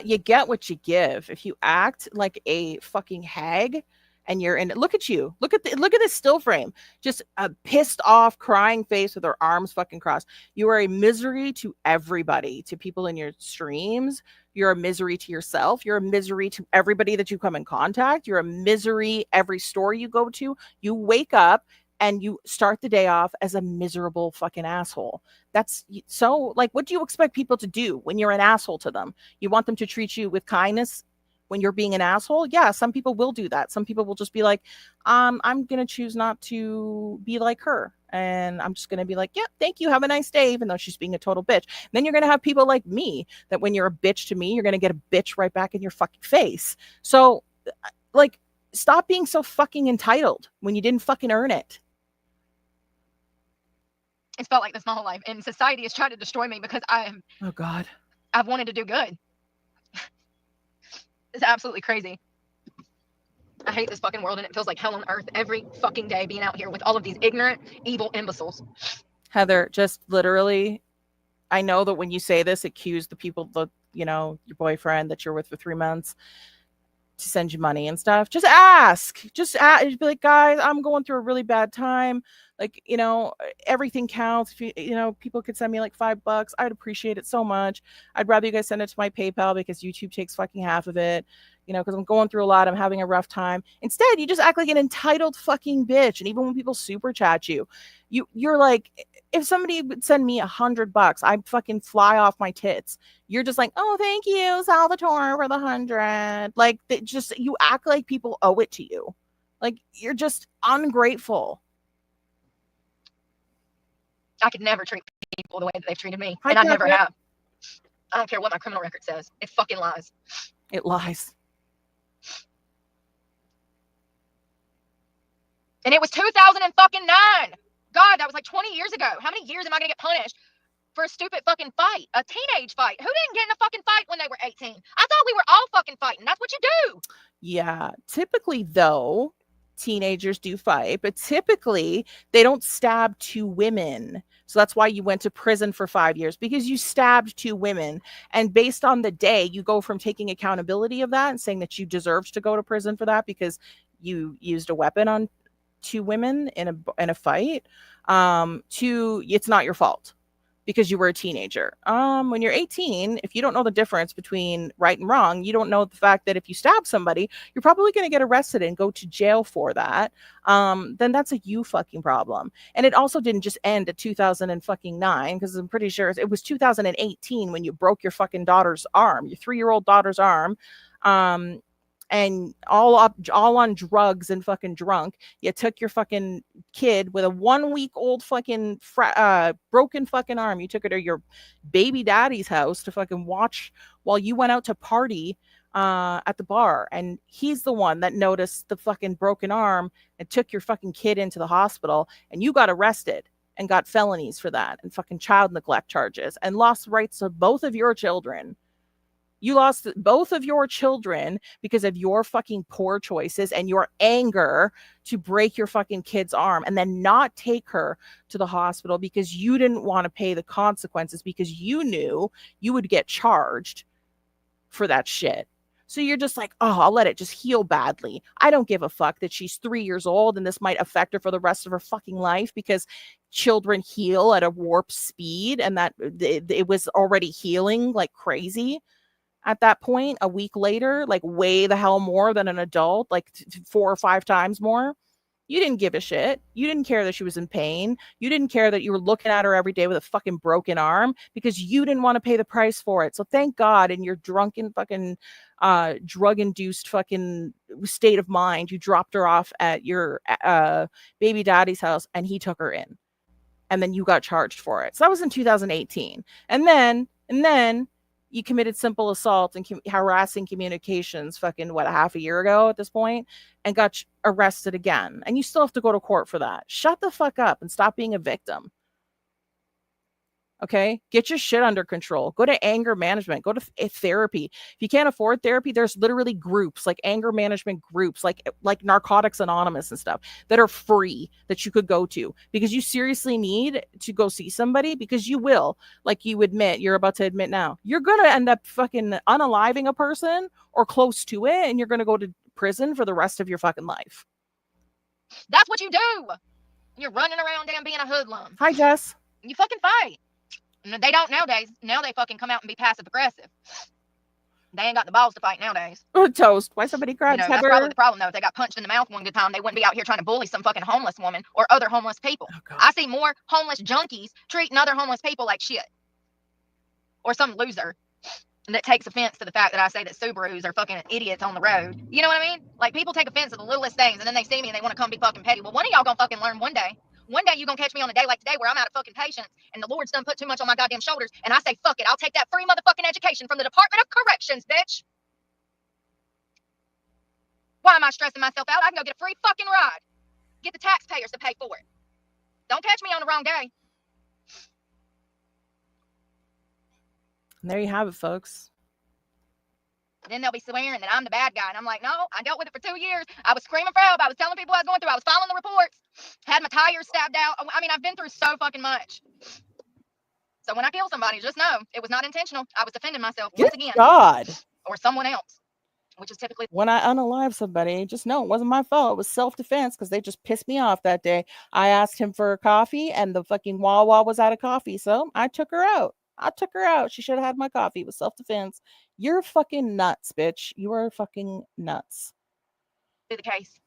You get what you give. If you act like a fucking hag and you're in, look at you, look at this still frame, just a pissed off crying face with her arms fucking crossed. You are a misery to everybody, to people in your streams. You're a misery to yourself. You're a misery to everybody that you come in contact. You're a misery every store you go to. You wake up and you start the day off as a miserable fucking asshole. That's so, like, what do you expect people to do when you're an asshole to them? You want them to treat you with kindness when you're being an asshole? Yeah, some people will do that. Some people will just be like, I'm going to choose not to be like her. And I'm just going to be like, yeah, thank you. Have a nice day, even though she's being a total bitch. And then you're going to have people like me that when you're a bitch to me, you're going to get a bitch right back in your fucking face. So, like, stop being so fucking entitled when you didn't fucking earn it. It's felt like this my whole life, and society has tried to destroy me because I've wanted to do good. It's absolutely crazy. I hate this fucking world, and it feels like hell on earth every fucking day being out here with all of these ignorant, evil imbeciles. Heather, just literally, I know that when you say this, it cues the people, your boyfriend that you're with for 3 months to send you money and stuff. Just ask. Be like, guys, I'm going through a really bad time. Like, everything counts. If people could send me like $5, I'd appreciate it so much. I'd rather you guys send it to my PayPal because YouTube takes fucking half of it, because I'm going through a lot. I'm having a rough time. Instead, you just act like an entitled fucking bitch. And even when people super chat you're like, if somebody would send me $100, I'd fucking fly off my tits. You're just like, oh, thank you, Salvatore, for the 100. Like, you act like people owe it to you. Like, you're just ungrateful. I could never treat people the way that they've treated me, and I never have. I don't care what my criminal record says. It fucking lies. It lies. And it was 2009. God, that was like 20 years ago. How many years am I going to get punished for a stupid fucking fight? A teenage fight. Who didn't get in a fucking fight when they were 18? I thought we were all fucking fighting. That's what you do. Yeah. Typically, though, teenagers do fight, but typically they don't stab 2 women. So that's why you went to prison for 5 years, because you stabbed 2 women. And based on the day, you go from taking accountability of that and saying that you deserved to go to prison for that because you used a weapon on 2 women in a fight, to it's not your fault because you were a teenager. When you're 18, if you don't know the difference between right and wrong, you don't know the fact that if you stab somebody, you're probably going to get arrested and go to jail for that. Then that's a you fucking problem. And it also didn't just end at 2009, because I'm pretty sure it was 2018 when you broke your fucking daughter's arm, your 3-year-old daughter's arm. And all on drugs and fucking drunk. You took your fucking kid with a 1-week-old fucking broken fucking arm. You took her to your baby daddy's house to fucking watch while you went out to party at the bar. And he's the one that noticed the fucking broken arm and took your fucking kid into the hospital. And you got arrested and got felonies for that and fucking child neglect charges and lost the rights of both of your children. You lost both of your children because of your fucking poor choices and your anger to break your fucking kid's arm and then not take her to the hospital because you didn't want to pay the consequences because you knew you would get charged for that shit. So you're just like, oh, I'll let it just heal badly. I don't give a fuck that she's 3 years old and this might affect her for the rest of her fucking life because children heal at a warp speed and that it was already healing like crazy. at that point, a week later, like way the hell more than an adult, like 4 or 5 times more. You didn't give a shit. You didn't care that she was in pain. You didn't care that you were looking at her every day with a fucking broken arm because you didn't want to pay the price for it. So thank God in your drunken fucking drug-induced fucking state of mind, you dropped her off at your baby daddy's house and he took her in. And then you got charged for it. So that was in 2018. And then you committed simple assault and harassing communications fucking what, a half a year ago at this point, and got arrested again. And you still have to go to court for that. Shut the fuck up and stop being a victim. Okay, get your shit under control. Go to anger management. Go to therapy. If you can't afford therapy, there's literally groups like anger management groups, like Narcotics Anonymous and stuff that are free that you could go to because you seriously need to go see somebody, because you will, like you admit, you're about to admit now, you're gonna end up fucking unaliving a person or close to it, and you're gonna go to prison for the rest of your fucking life. That's what you do. You're running around damn being a hoodlum. Hi, Jess. You fucking fight. They don't nowadays. Now they fucking come out and be passive aggressive. They ain't got the balls to fight nowadays. Toast. Why somebody grabs That's probably the problem, though. If they got punched in the mouth one good time, they wouldn't be out here trying to bully some fucking homeless woman or other homeless people. Oh, I see more homeless junkies treating other homeless people like shit. Or some loser that takes offense to the fact that I say that Subarus are fucking idiots on the road. You know what I mean? Like, people take offense to the littlest things, and then they see me and they want to come be fucking petty. Well, one of y'all gonna fucking learn one day. One day you gonna catch me on a day like today where I'm out of fucking patience and the Lord's done put too much on my goddamn shoulders, and I say, fuck it, I'll take that free motherfucking education from the Department of Corrections, bitch. Why am I stressing myself out? I can go get a free fucking ride. Get the taxpayers to pay for it. Don't catch me on the wrong day. And there you have it, folks. Then they'll be swearing that I'm the bad guy. And I'm like, no, I dealt with it for 2 years. I was screaming for help. I was telling people what I was going through. I was filing the reports. Had my tires stabbed out. I mean, I've been through so fucking much. So when I kill somebody, just know it was not intentional. I was defending myself once again. God. Or someone else, which is typically. When I unalive somebody, just know it wasn't my fault. It was self-defense because they just pissed me off that day. I asked him for a coffee and the fucking Wawa was out of coffee. So I took her out. She should have had my coffee. It was self-defense. You're fucking nuts, bitch. You are fucking nuts. The case.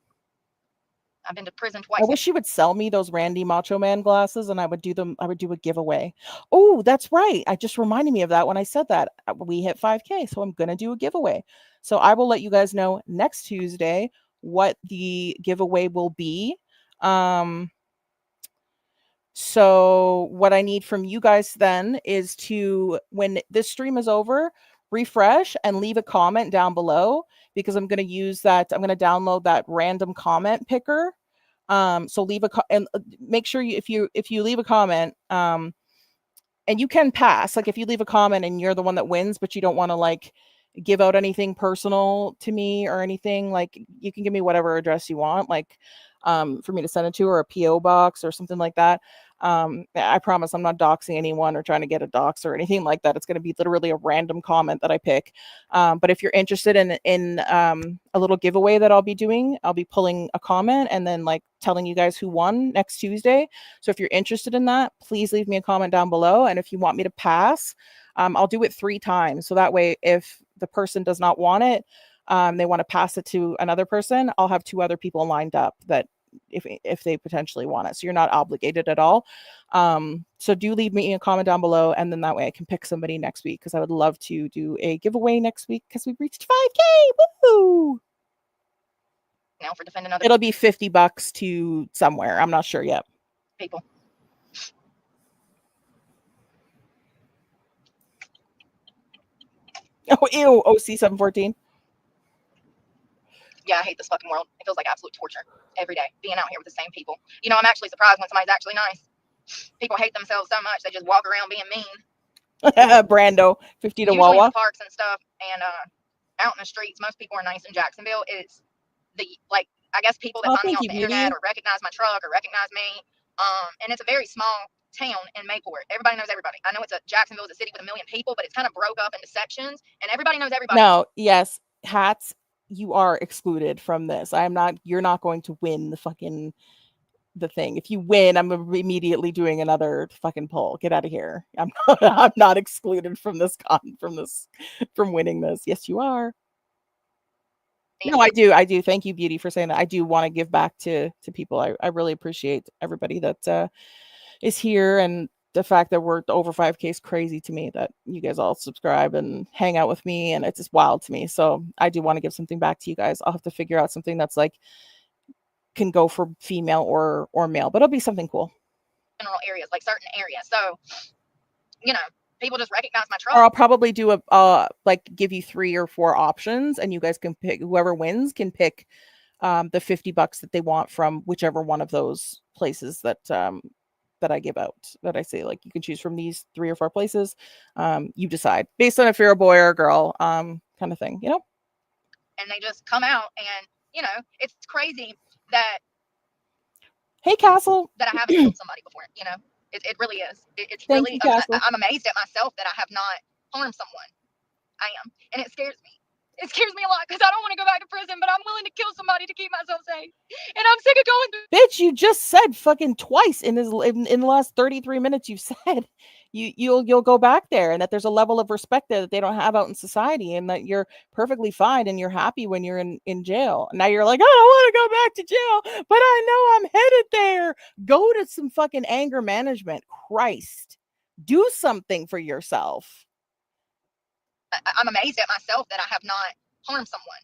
I've been to prison twice. I wish you would sell me those Randy Macho Man glasses and I would do a giveaway. Oh, that's right. I just reminded me of that when I said that. We hit 5K, so I'm going to do a giveaway. So I will let you guys know next Tuesday what the giveaway will be. So what I need from you guys then is to, when this stream is over, refresh and leave a comment down below, because I'm going to use that. I'm going to download that random comment picker. So leave and make sure if you leave a comment, and you can pass, like if you leave a comment and you're the one that wins, but you don't want to like give out anything personal to me or anything, like you can give me whatever address you want, like for me to send it to, or a PO box or something like that. I promise I'm not doxing anyone or trying to get a dox or anything like that. It's going to be literally a random comment that I pick. But if you're interested in a little giveaway that I'll be doing, I'll be pulling a comment and then like telling you guys who won next Tuesday. So if you're interested in that, please leave me a comment down below. And if you want me to pass, I'll do it 3 times. So that way, if the person does not want it, they want to pass it to another person, I'll have 2 other people lined up that if they potentially want it. So you're not obligated at all. So do leave me a comment down below, and then that way I can pick somebody next week, because I would love to do a giveaway next week because we've reached 5K. Woo! Now for defending other It'll be $50 to somewhere. I'm not sure yet. people. Oh, ew. OC714. Yeah, I hate this fucking world. It feels like absolute torture every day being out here with the same people. You know, I'm actually surprised when somebody's actually nice. People hate themselves so much they just walk around being mean. Brando, 50 to Usually Wawa. in the parks and stuff, and out in the streets, most people are nice in Jacksonville. It's the, like, I guess people that find me off the internet or recognize my truck or recognize me. And it's a very small town in Mayport. Everybody knows everybody. I know Jacksonville is a city with 1 million people, but it's kind of broke up into sections, and everybody knows everybody. No, yes, Hats, you are excluded from this. You're not going to win the fucking the thing. If you win, I'm immediately doing another fucking poll. Get out of here. I'm not excluded from from winning this. Yes, you are. No, I do. Thank you, Beauty, for saying that. I do want to give back to people. I really appreciate everybody that is here, and the fact that we're over 5K is crazy to me, that you guys all subscribe and hang out with me, and it's just wild to me. So I do want to give something back to you guys. I'll have to figure out something that's like can go for female or male, but it'll be something cool. General areas, like certain areas. So, you know, people just recognize my truck. Or I'll probably do like give you 3 or 4 options, and you guys can pick. Whoever wins can pick the $50 that they want from whichever one of those places that I give out. That I say, like, you can choose from these 3 or 4 places. You decide based on if you're a boy or a girl, kind of thing, you know. And they just come out, and you know, it's crazy that. Hey, Castle. That I haven't killed somebody before. You know, it really is. It's Thank really. you, I'm amazed at myself that I have not harmed someone. I am, and it scares me. It scares me a lot because I don't want to go back to prison, but I'm willing to kill somebody to keep myself safe. And I'm sick of going through. Bitch, you just said fucking twice in the last 33 minutes. You've said you'll go back there, and that there's a level of respect there that they don't have out in society, and that you're perfectly fine and you're happy when you're in jail. Now you're like, I don't want to go back to jail, but I know I'm headed there. Go to some fucking anger management. Christ, do something for yourself. I'm amazed at myself that I have not harmed someone.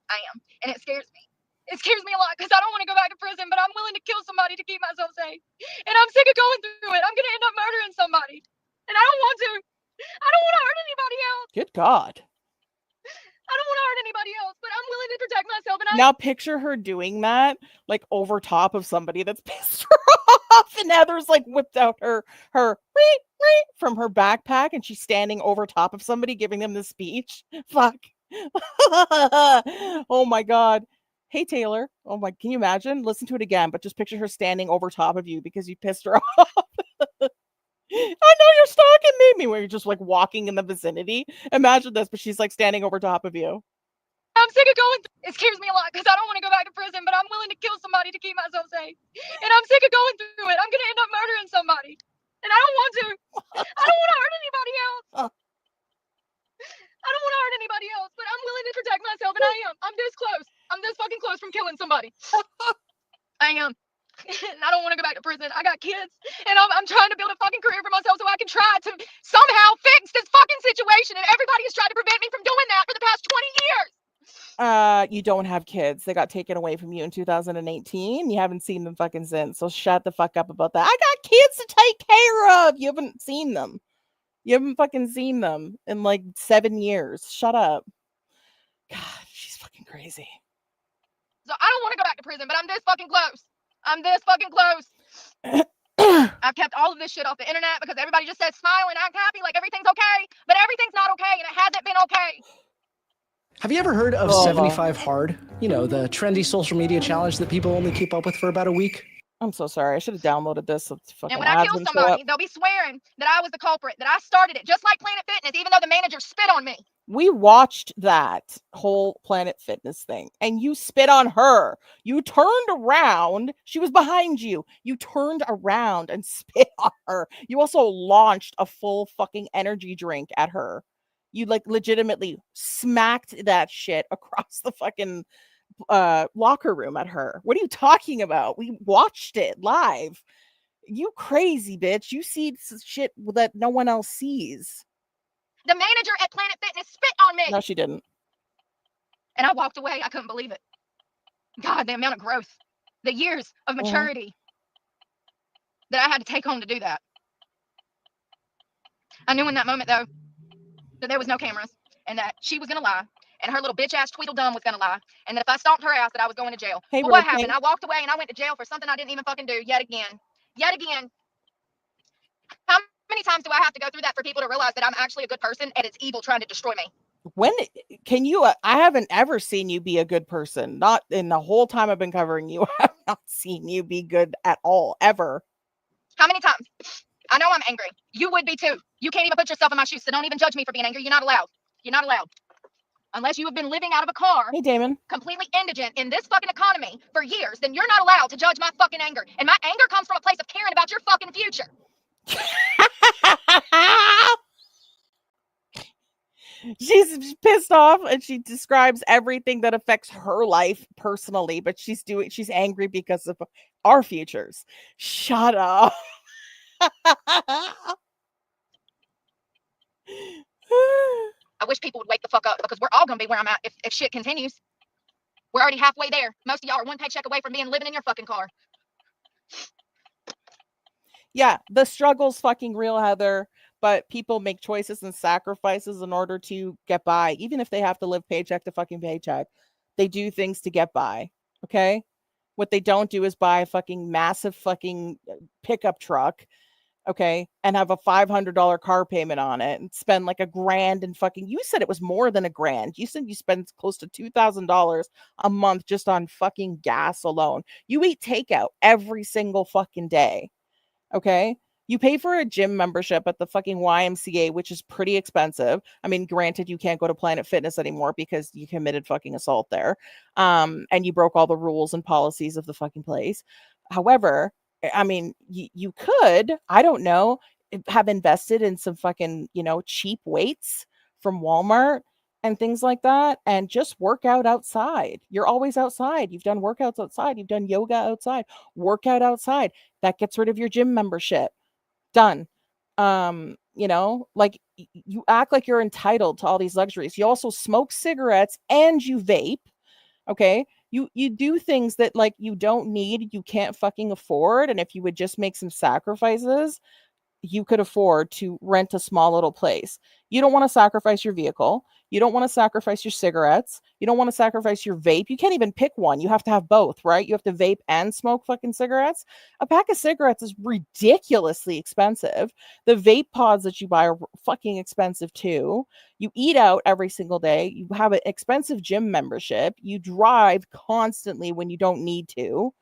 I am, and it scares me. It scares me a lot because I don't want to go back to prison, but I'm willing to kill somebody to keep myself safe. And I'm sick of going through it. I'm going to end up murdering somebody, and I don't want to. I don't want to hurt anybody else. Good God. I don't want to hurt anybody else, but I'm willing to protect myself. And now picture her doing that, like over top of somebody that's pissed her off, and Heather's like whipped out her from her backpack, and she's standing over top of somebody giving them the speech. Fuck. Oh my God. Hey, Taylor. Oh my, can you imagine? Listen to it again, but just picture her standing over top of you because you pissed her off. I know you're stalking me when you're just like walking in the vicinity. Imagine this, but she's like standing over top of you. I'm sick of going. It scares me a lot because I don't want to go back to prison, but I'm willing to kill somebody to keep myself safe. And I'm sick of going through it. I'm going to end up murdering somebody. And I don't want to. I don't want to hurt anybody else. I don't want to hurt anybody else, but I'm willing to protect myself, and I am. I'm this close. I'm this fucking close from killing somebody. I am. And I don't want to go back to prison. I got kids, and I'm trying to build a fucking career for myself so I can try to somehow fix this fucking situation, and everybody has tried to prevent me from doing that for the past 20 years. You don't have kids. They got taken away from you in 2018. You haven't seen them fucking since. So shut the fuck up about that. I got kids to take care of. You haven't seen them. You haven't fucking seen them in like 7 years. Shut up. God, she's fucking crazy. So I don't want to go back to prison, but I'm this fucking close. I'm this fucking close. I've kept all of this shit off the internet because everybody just says smile and act happy like everything's okay, but everything's not okay, and it hasn't been okay. Have you ever heard of 75 Hard? You know, the trendy social media challenge that people only keep up with for about a week? I'm so sorry. I should have downloaded this. So and when I kill somebody, they'll be swearing that I was the culprit, that I started it, just like Planet Fitness, even though the manager spit on me. We watched that whole Planet Fitness thing, and you spit on her. You turned around. She was behind you. You turned around and spit on her. You also launched a full fucking energy drink at her. You like legitimately smacked that shit across the fucking locker room at her. What are you talking about? We watched it live. You crazy bitch. You see shit that no one else sees. The manager at Planet Fitness spit on me. No, she didn't. And I walked away. I couldn't believe it. God, the amount of growth, the years of maturity that I had to take home to do that. I knew in that moment, though, that there was no cameras and that she was going to lie. And her little bitch ass Tweedledum was going to lie. And that if I stomped her ass, that I was going to jail. Hey, but what happened? I walked away and I went to jail for something I didn't even fucking do yet again. Yet again. How many times do I have to go through that for people to realize that I'm actually a good person and it's evil trying to destroy me? When can you? I haven't ever seen you be a good person. Not in the whole time I've been covering you. I have not seen you be good at all, ever. How many times? I know I'm angry. You would be too. You can't even put yourself in my shoes, so don't even judge me for being angry. You're not allowed. You're not allowed. unless you have been living out of a car, Hey, Damon. completely indigent in this fucking economy for years, then you're not allowed to judge my fucking anger. And my anger comes from a place of caring about your fucking future. She's pissed off and she describes everything that affects her life personally, but she's angry because of our futures. Shut up. I wish people would wake the fuck up because we're all gonna be where I'm at if shit continues. We're already halfway there. Most of y'all are one paycheck away from living in your fucking car. Yeah, the struggle's fucking real, Heather, but people make choices and sacrifices in order to get by, even if they have to live paycheck to fucking paycheck. They do things to get by, okay? What they don't do is buy a fucking massive fucking pickup truck, okay, and have a $500 car payment on it and spend like $1,000 and fucking, you said it was more than $1,000. You said you spend close to $2,000 a month just on fucking gas alone. You eat takeout every single fucking day. Okay. You pay for a gym membership at the fucking YMCA, which is pretty expensive. I mean, granted, you can't go to Planet Fitness anymore because you committed fucking assault there. And you broke all the rules and policies of the fucking place. However, I mean, you could, I don't know, have invested in some fucking, cheap weights from Walmart and things like that and just work out outside. You're always outside. You've done workouts outside. You've done yoga outside, workout outside. That gets rid of your gym membership. Done. Like you act like you're entitled to all these luxuries. You also smoke cigarettes and you vape. Okay. You do things that like you don't need, you can't fucking afford. And if you would just make some sacrifices, you could afford to rent a small little place. You don't want to sacrifice your vehicle. You don't want to sacrifice your cigarettes. You don't want to sacrifice your vape. You can't even pick one. You have to have both, right? You have to vape and smoke fucking cigarettes. A pack of cigarettes is ridiculously expensive. The vape pods that you buy are fucking expensive too. You eat out every single day. You have an expensive gym membership. You drive constantly when you don't need to.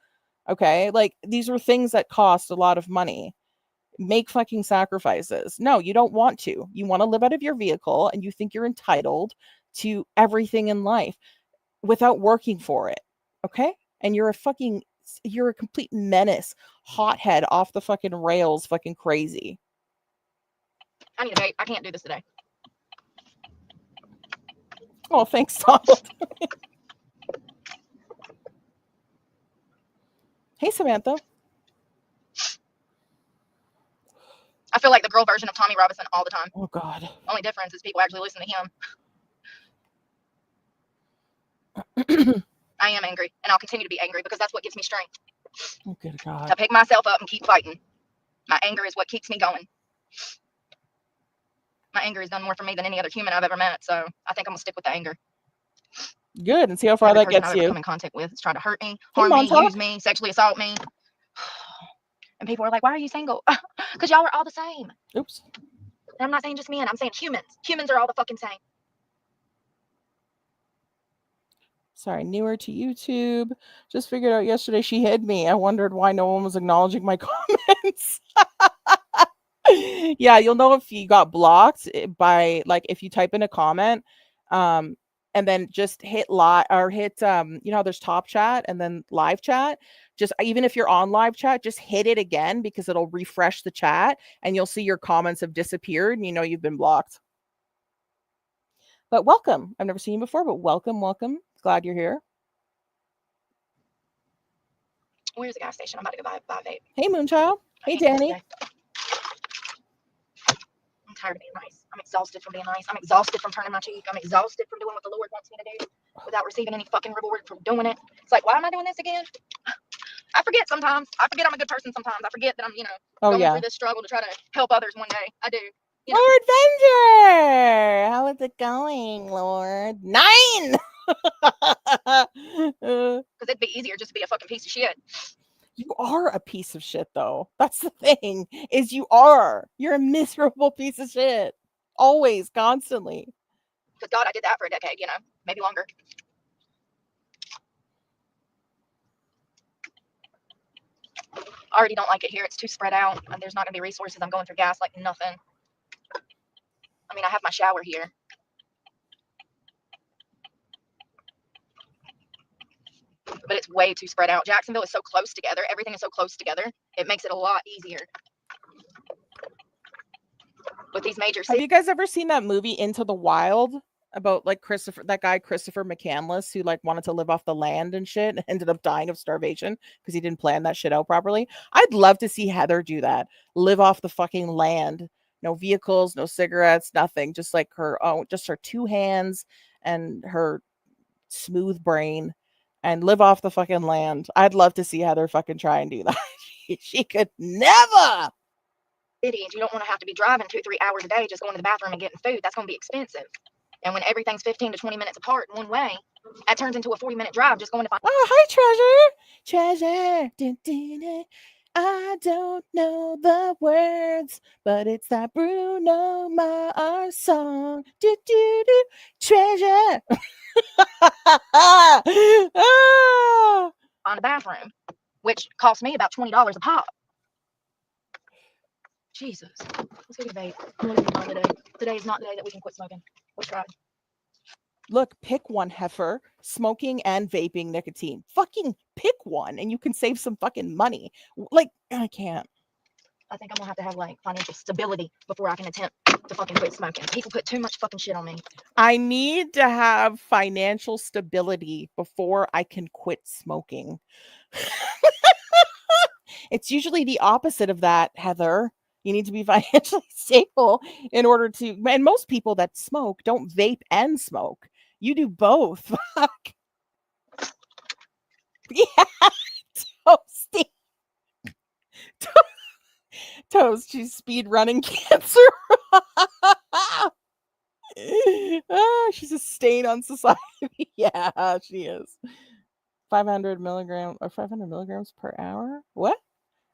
Okay? Like these are things that cost a lot of money. Make fucking sacrifices. No, you don't want to. You want to live out of your vehicle and you think you're entitled to everything in life without working for it. Okay? And you're a complete menace, hothead off the fucking rails, fucking crazy. I need a vape. I can't do this today. Oh, thanks, Donald. Hey, Samantha. I feel like the girl version of Tommy Robinson all the time. Oh, God. Only difference is people actually listen to him. I am angry, and I'll continue to be angry because that's what gives me strength. Oh, good God. To pick myself up and keep fighting. My anger is what keeps me going. My anger has done more for me than any other human I've ever met, so I think I'm going to stick with the anger. Good, and see how far that gets I've you. ever come in contact with is trying to hurt me, harm me, use me, sexually assault me. And people are like, why are you single? Because y'all are all the same. Oops. And I'm not saying just men. I'm saying humans. Humans are all the fucking same. Sorry, newer to YouTube. Just figured out yesterday she hid me. I wondered why no one was acknowledging my comments. Yeah, you'll know if you got blocked by, like, if you type in a comment, and then just hit live or hit, there's top chat and then live chat. Just even if you're on live chat, just hit it again because it'll refresh the chat and you'll see your comments have disappeared and you know you've been blocked. But welcome. I've never seen you before, but welcome. Glad you're here. Where's the gas station? I'm about to go buy vape. Hey, Moonchild. Hey, Danny. I'm tired of being nice. I'm exhausted from being nice. I'm exhausted from turning my cheek. I'm exhausted from doing what the Lord wants me to do without receiving any fucking reward from doing it. It's like, why am I doing this again? I forget sometimes. I forget I'm a good person sometimes. I forget that I'm, going through this struggle to try to help others one day. I do. Lord Venger! How is it going, Lord? 9! Because it'd be easier just to be a fucking piece of shit. You are a piece of shit, though. That's the thing, is you are. You're a miserable piece of shit. Always, constantly. Because God, I did that for a decade, maybe longer. I already don't like it here. It's too spread out. And there's not going to be resources. I'm going through gas like nothing. I mean, I have my shower here. but it's way too spread out. Jacksonville is so close together. Everything is so close together. It makes it a lot easier. With these major cities. Have you guys ever seen that movie Into the Wild about like that guy Christopher McCandless who like wanted to live off the land and shit and ended up dying of starvation because he didn't plan that shit out properly? I'd love to see Heather do that. Live off the fucking land. No vehicles, no cigarettes, nothing. Just like just her 2 hands and her smooth brain and live off the fucking land. I'd love to see Heather fucking try and do that. She could never. Cities, you don't want to have to be driving 2-3 hours a day just going to the bathroom and getting food. That's going to be expensive. And when everything's 15 to 20 minutes apart one way, that turns into a 40-minute drive just going to find. Oh, hi, Treasure. Treasure. I don't know the words, but it's that Bruno Mars song. Treasure. On the bathroom, which cost me about $20 a pop. Jesus. Let's go get a vape. I'm looking at today. Today is not the day that we can quit smoking. Let's try it. Look, pick one, heifer. Smoking and vaping nicotine. Fucking pick one and you can save some fucking money. Like, I can't. I think I'm gonna have to have like financial stability before I can attempt to fucking quit smoking. People put too much fucking shit on me. I need to have financial stability before I can quit smoking. It's usually the opposite of that, Heather. You need to be financially stable in order to, and most people that smoke don't vape and smoke. You do both. Fuck. Yeah. Toasty. Toast, she's speed running cancer. She's a stain on society. Yeah, she is. 500 milligrams per hour. What?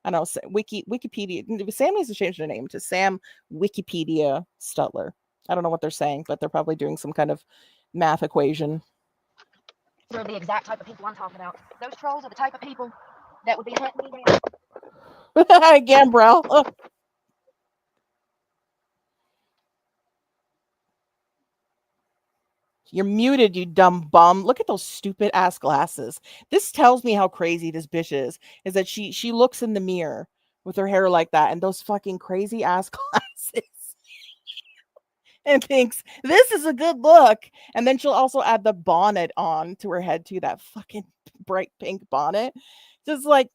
I know. Wikipedia. Sam needs to change their name to Sam Wikipedia Stutler. I don't know what they're saying, but they're probably doing some kind of math equation. They're the exact type of people I'm talking about. Those trolls are the type of people that would be hunting me down. Again, bro. Oh. You're muted, you dumb bum. Look at those stupid ass glasses. This tells me how crazy this bitch is that she looks in the mirror with her hair like that and those fucking crazy ass glasses and thinks this is a good look. And then she'll also add the bonnet on to her head too, that fucking bright pink bonnet. Just like,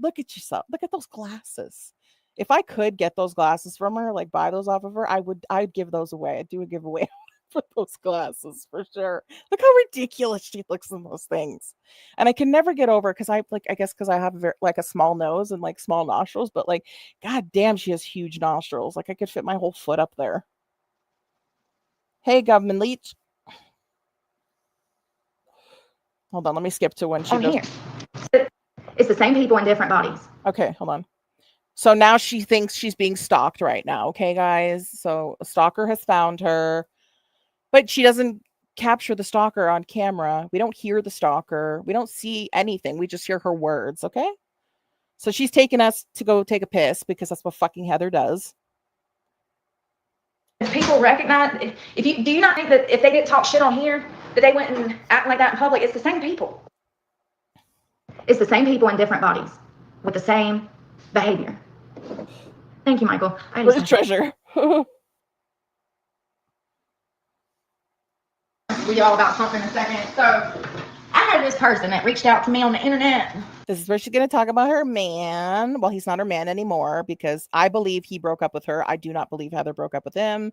look at yourself. Look at those glasses. If I could get those glasses from her, like buy those off of her, I'd give those away. I'd do a giveaway for those glasses for sure. Look how ridiculous she looks in those things. And I can never get over because I guess because I have a small nose and like small nostrils, but like, god damn, she has huge nostrils. Like I could fit my whole foot up there. Hey, government leech. Hold on, let me skip to when she does. Here. It's the same people in different bodies. Okay, hold on. So now she thinks she's being stalked right now. Okay, guys. So a stalker has found her, but she doesn't capture the stalker on camera. We don't hear the stalker. We don't see anything. We just hear her words. Okay. So she's taking us to go take a piss because that's what fucking Heather does. People recognize, do you not think that if they didn't talk shit on here, that they went and act like that in public? It's the same people. It's the same people in different bodies with the same behavior. Thank you, Michael. Where's the treasure? We'll be all about something in a second. So I know this person that reached out to me on the internet. This is where she's going to talk about her man. Well, he's not her man anymore because I believe he broke up with her. I do not believe Heather broke up with him.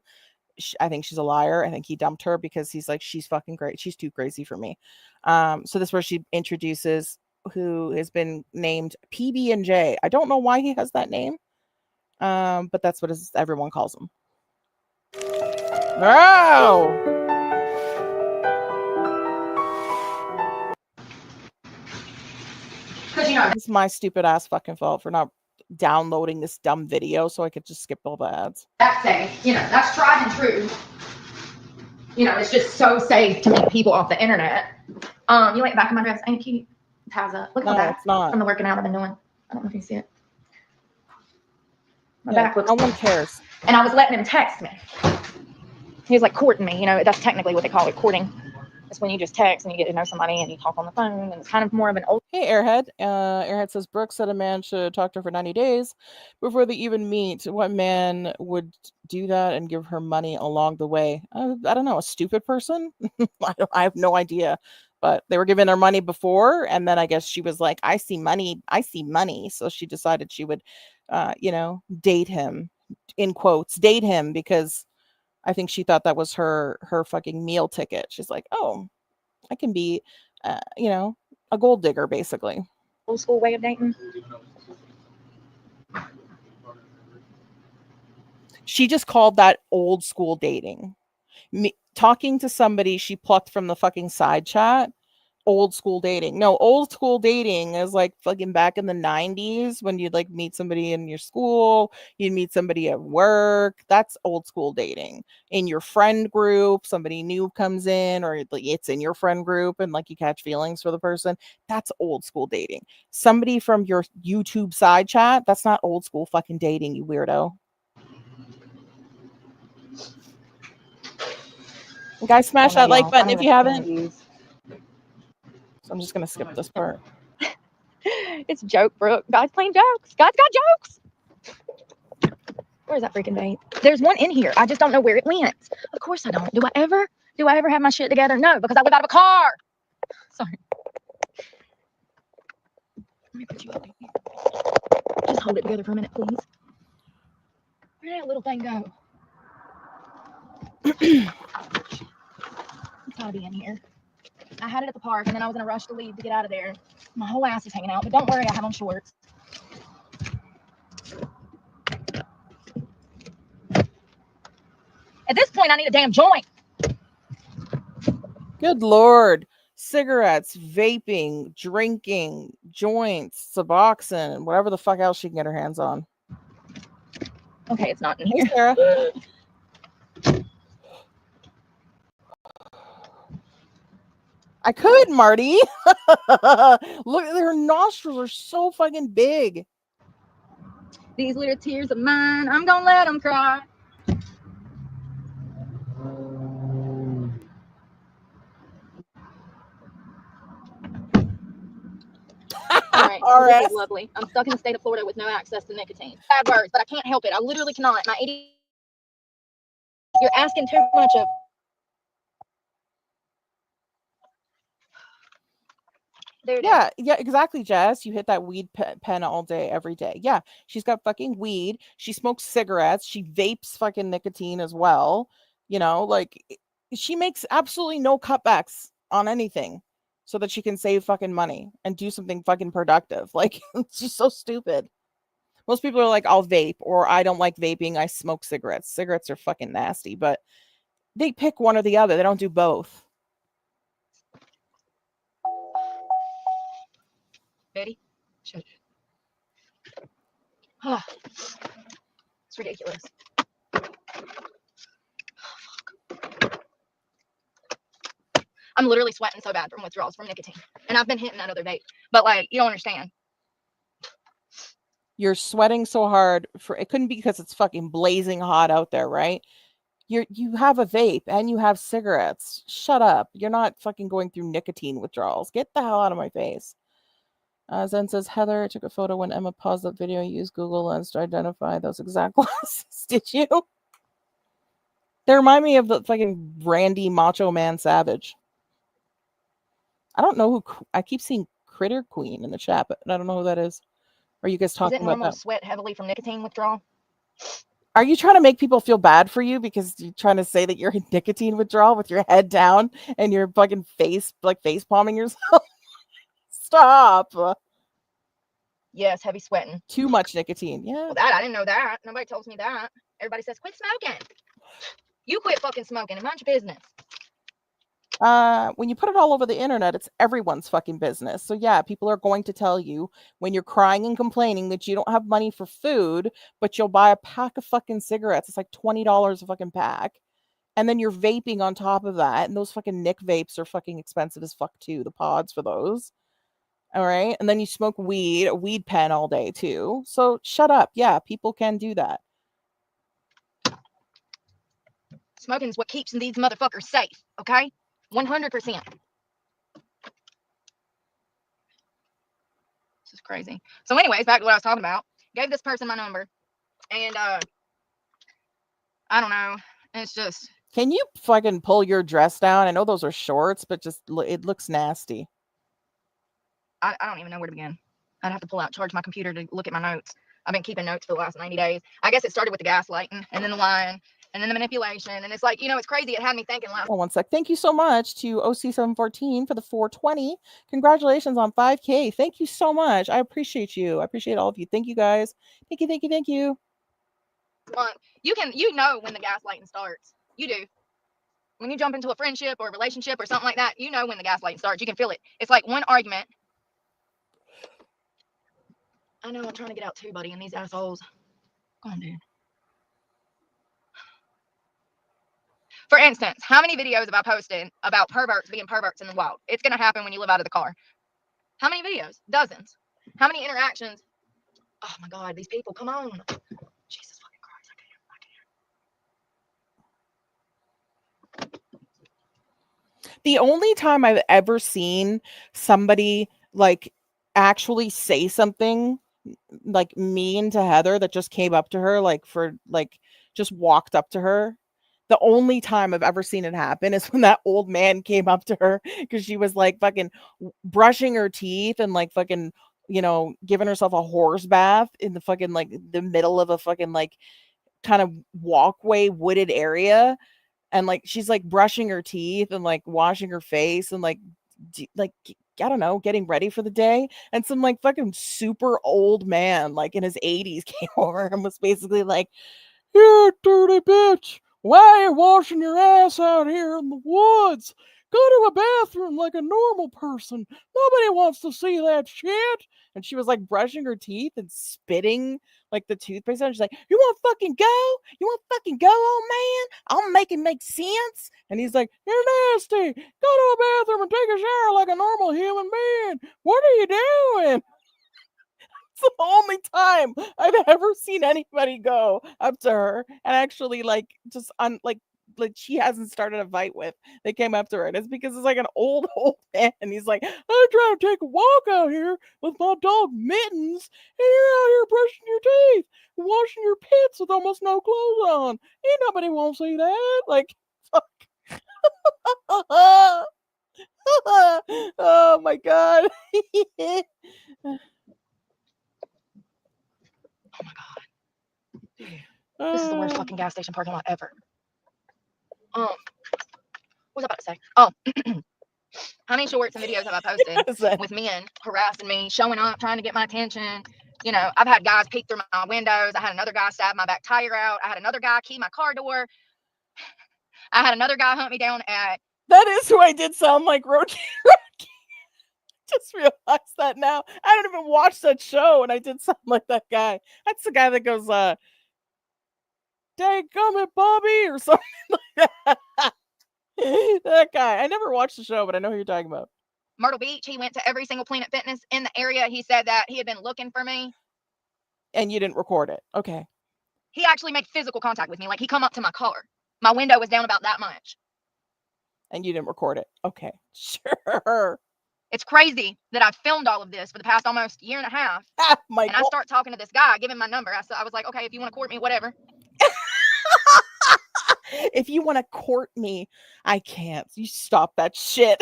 I think she's a liar. I think he dumped her because he's like, she's fucking great. She's too crazy for me. So this is where she introduces who has been named PB&J. I don't know why he has that name, but that's what everyone calls him. Oh! It's my stupid ass fucking fault for not downloading this dumb video so I could just skip all the ads. That's safe. That's tried and true. It's just so safe to meet people off the internet. You like the back of my dress? Ain't it cute? How's that? Look at my back. It's not. From the working out I've been doing. I don't know if you see it. My back looks. No one cares. And I was letting him text me. He was like courting me. That's technically what they call it, courting. It's when you just text and you get to know somebody and you talk on the phone, and it's kind of more of an old. Hey, Airhead. Airhead says Brooke said a man should talk to her for 90 days before they even meet. What man would do that and give her money along the way? I don't know. A stupid person? I have no idea. But they were giving her money before, and then I guess she was like, I see money. So she decided she would, date him, in quotes, date him, because I think she thought that was her fucking meal ticket. She's like, oh, I can be, a gold digger, basically. Old school way of dating. She just called that old school dating. Talking to somebody she plucked from the fucking side chat. Old school dating. No, old school dating is like fucking back in the 90s when you'd like meet somebody in your school, you'd meet somebody at work. That's old school dating. In your friend group, somebody new comes in, or it's in your friend group and like you catch feelings for the person. That's old school dating. Somebody from your YouTube side chat, that's not old school fucking dating, you weirdo. Guys, smash that like button if you haven't. So I'm just gonna skip this part. It's a joke, Brooke. God's playing jokes. God's got jokes. Where's that freaking bait? There's one in here. I just don't know where it went. Of course I don't. Do I ever have my shit together? No, because I live out of a car. Sorry. Let me put you over here. Just hold it together for a minute, please. Where did that little thing go? It's gotta be in here. I had it at the park, and then I was in a rush to leave to get out of there. My whole ass is hanging out, but don't worry, I have on shorts. At this point, I need a damn joint. Good Lord. Cigarettes, vaping, drinking, joints, Suboxone, whatever the fuck else she can get her hands on. Okay, it's not in here. Hey, Sarah. I could, Marty. Look, her nostrils are so fucking big. These little tears of mine, I'm gonna let them cry. Alright, so this is lovely. I'm stuck in the state of Florida with no access to nicotine. Bad words, but I can't help it. I literally cannot. My 80. You're asking too much of. Yeah, exactly, Jess. You hit that weed pen all day, every day. Yeah, she's got fucking weed. She smokes cigarettes. She vapes fucking nicotine as well. Like she makes absolutely no cutbacks on anything so that she can save fucking money and do something fucking productive. Like, it's just so stupid. Most people are like, I'll vape, or I don't like vaping. I smoke cigarettes. Cigarettes are fucking nasty, but they pick one or the other. They don't do both. Betty, shut it. It's ridiculous. I'm literally sweating so bad from withdrawals from nicotine, and I've been hitting that other vape. But like, you don't understand. You're sweating so hard for it. Couldn't be because it's fucking blazing hot out there, right? You have a vape and you have cigarettes. Shut up. You're not fucking going through nicotine withdrawals. Get the hell out of my face. Zen says, Heather took a photo when Emma paused that video and used Google Lens to identify those exact glasses. Did you? They remind me of the fucking Randy Macho Man Savage. I don't know who. I keep seeing Critter Queen in the chat, but I don't know who that is. Are you guys talking about that? Is it normal to sweat heavily from nicotine withdrawal? Are you trying to make people feel bad for you because you're trying to say that you're in nicotine withdrawal with your head down and your fucking face palming yourself? Stop. Yes, heavy sweating. Too much nicotine. Yeah. Well, I didn't know that. Nobody tells me that. Everybody says, quit smoking. You quit fucking smoking and mind your business. When you put it all over the internet, it's everyone's fucking business. So yeah, people are going to tell you when you're crying and complaining that you don't have money for food, but you'll buy a pack of fucking cigarettes. It's like $20 a fucking pack. And then you're vaping on top of that. And those fucking Nick vapes are fucking expensive as fuck too. The pods for those. All right. And then you smoke weed, a weed pen all day too. So shut up. Yeah, people can do that. Smoking is what keeps these motherfuckers safe, okay? 100%. This is crazy. So anyways, back to what I was talking about. Gave this person my number, and I don't know. It's just. Can you fucking pull your dress down? I know those are shorts, but just it looks nasty. I don't even know where to begin. I'd have to charge my computer to look at my notes. I've been keeping notes for the last 90 days. I guess it started with the gaslighting, and then the lying, and then the manipulation. And it's like, it's crazy. It had me thinking last. Oh, one sec. Thank you so much to OC714 for the 420. Congratulations on 5K. Thank you so much. I appreciate you. I appreciate all of you. Thank you, guys. Thank you, thank you, thank you. You know when the gaslighting starts. You do. When you jump into a friendship or a relationship or something like that, you know when the gaslighting starts. You can feel it. It's like one argument. I know I'm trying to get out too, buddy, and these assholes. Go on, dude. For instance, how many videos have I posted about perverts being perverts in the wild? It's going to happen when you live out of the car. How many videos? Dozens. How many interactions? Oh my God, these people, come on. Jesus fucking Christ, I can't. The only time I've ever seen somebody like actually say something like mean to Heather that just came up to her, just walked up to her. The only time I've ever seen it happen is when that old man came up to her because she was like fucking brushing her teeth and like fucking, giving herself a horse bath in the fucking like the middle of a fucking like kind of walkway wooded area. And like she's like brushing her teeth and like washing her face and like I don't know, getting ready for the day. And some like fucking super old man, like in his 80s, came over and was basically like, "You dirty bitch, why are you washing your ass out here in the woods? Go to a bathroom like a normal person. Nobody wants to see that shit." And she was like brushing her teeth and spitting like the toothpaste. And she's like, "You want fucking go? You want fucking go, old man? I'll make it make sense." And he's like, "You're nasty. Go to a bathroom and take a shower like a normal human being. What are you doing?" It's the only time I've ever seen anybody go up to her and actually like just like she hasn't started a fight with. They came up to her, and it's because it's like an old man, and he's like, "I'm trying to take a walk out here with my dog Mittens, and you're out here brushing your teeth, washing your pits with almost no clothes on. Ain't nobody won't see that." Like, fuck. Oh my God. Oh my God. Dude, this is the worst fucking gas station parking lot ever. What was I about to say? Oh, how many shorts and videos have I posted with men harassing me, showing up, trying to get my attention? I've had guys peek through my windows. I had another guy stab my back tire out. I had another guy key my car door. I had another guy hunt me down at. That is who I did sound like, Rocky. Just realized that now. I don't even watch that show, and I did sound like that guy. That's the guy that goes, "Dadgummit, Bobby," or something like that. That guy. I never watched the show, but I know who you're talking about. Myrtle Beach. He went to every single Planet Fitness in the area. He said that he had been looking for me. And you didn't record it. Okay. He actually made physical contact with me. Like, he come up to my car. My window was down about that much. And you didn't record it. Okay. Sure. It's crazy that I've filmed all of this for the past almost year and a half. I start talking to this guy, give him my number. I was like, "Okay, if you want to court me, whatever." If you want to court me, I can't. You stop that shit.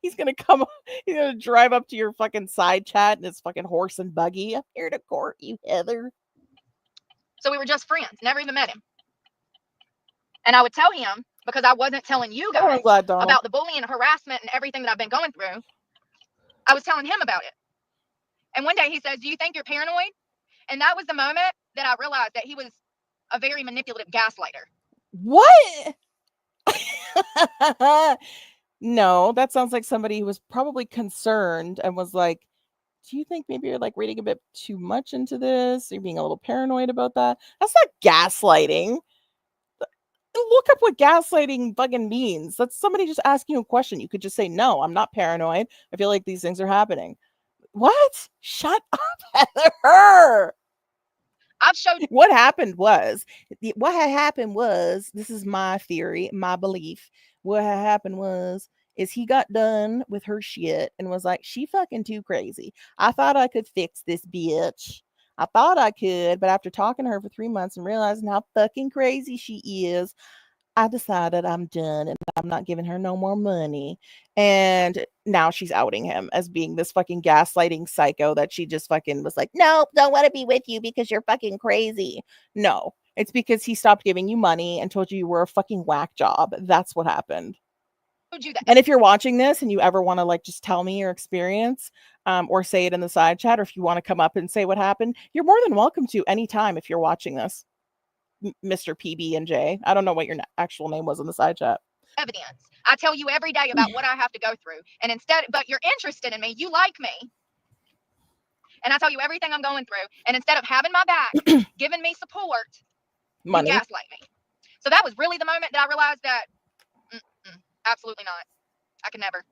He's going to drive up to your fucking side chat in his fucking horse and buggy. "I'm here to court you, Heather." So we were just friends, never even met him. And I would tell him, because I wasn't telling you guys about the bullying and harassment and everything that I've been going through. I was telling him about it. And one day he says, "Do you think you're paranoid?" And that was the moment that I realized that he was a very manipulative gaslighter. What? No, that sounds like somebody who was probably concerned and was like, "Do you think maybe you're like reading a bit too much into this? You're being a little paranoid about that." That's not gaslighting. Look up what gaslighting fucking means. That's somebody just asking you a question. You could just say, "No, I'm not paranoid. I feel like these things are happening." What? Shut up, Heather. I've showed what happened was this is my theory, my belief. What had happened was is he got done with her shit and was like, she fucking too crazy. I thought I could fix this bitch. I thought I could, but after talking to her for 3 months and realizing how fucking crazy she is, I decided I'm done and I'm not giving her no more money. And now she's outing him as being this fucking gaslighting psycho that she just fucking was like, nope, don't want to be with you because you're fucking crazy. No, it's because he stopped giving you money and told you were a fucking whack job. That's what happened. you that. And if you're watching this and you ever want to like just tell me your experience, or say it in the side chat, or if you want to come up and say what happened, you're more than welcome to anytime if you're watching this. Mr. PB and J. I don't know what your actual name was in the side chat. Evidence. I tell you every day about what I have to go through. And instead, but you're interested in me. You like me. And I tell you everything I'm going through. And instead of having my back, giving me support, money, you gaslight me. So that was really the moment that I realized that absolutely not. I could never.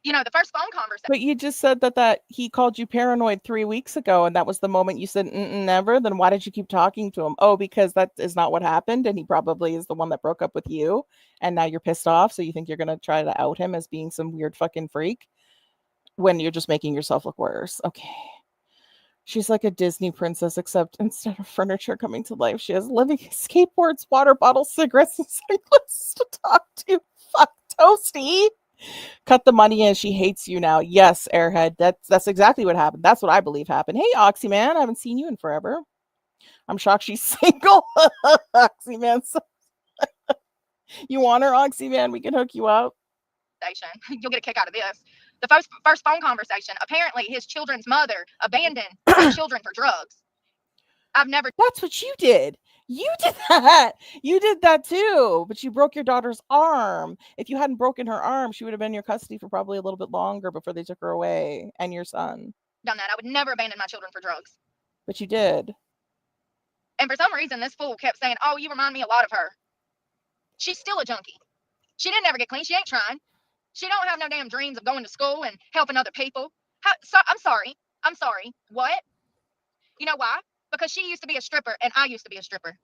You know, the first phone conversation. But you just said that he called you paranoid 3 weeks ago, and that was the moment you said never. Then why did you keep talking to him? Oh, because that is not what happened, and he probably is the one that broke up with you, and now you're pissed off, so you think you're gonna try to out him as being some weird fucking freak when you're just making yourself look worse. Okay. She's like a Disney princess, except instead of furniture coming to life, she has living skateboards, water bottles, cigarettes, and sunglasses to talk to. Fuck Toasty. Cut the money and she hates you now. Yes, Airhead. That's exactly what happened. That's what I believe happened. Hey, Oxyman, I haven't seen you in forever. I'm shocked she's single. Oxyman. You want her, Oxyman? We can hook you up. You'll get a kick out of this. The first phone conversation. Apparently, his children's mother abandoned his children for drugs. I've never. That's what you did. You did that. You did that too. But you broke your daughter's arm. If you hadn't broken her arm, she would have been in your custody for probably a little bit longer before they took her away, and your son. Done that. I would never abandon my children for drugs. But you did. And for some reason, this fool kept saying, "Oh, you remind me a lot of her." She's still a junkie. She didn't ever get clean. She ain't trying. She don't have no damn dreams of going to school and helping other people. I'm sorry. What? You know why? Because she used to be a stripper and I used to be a stripper.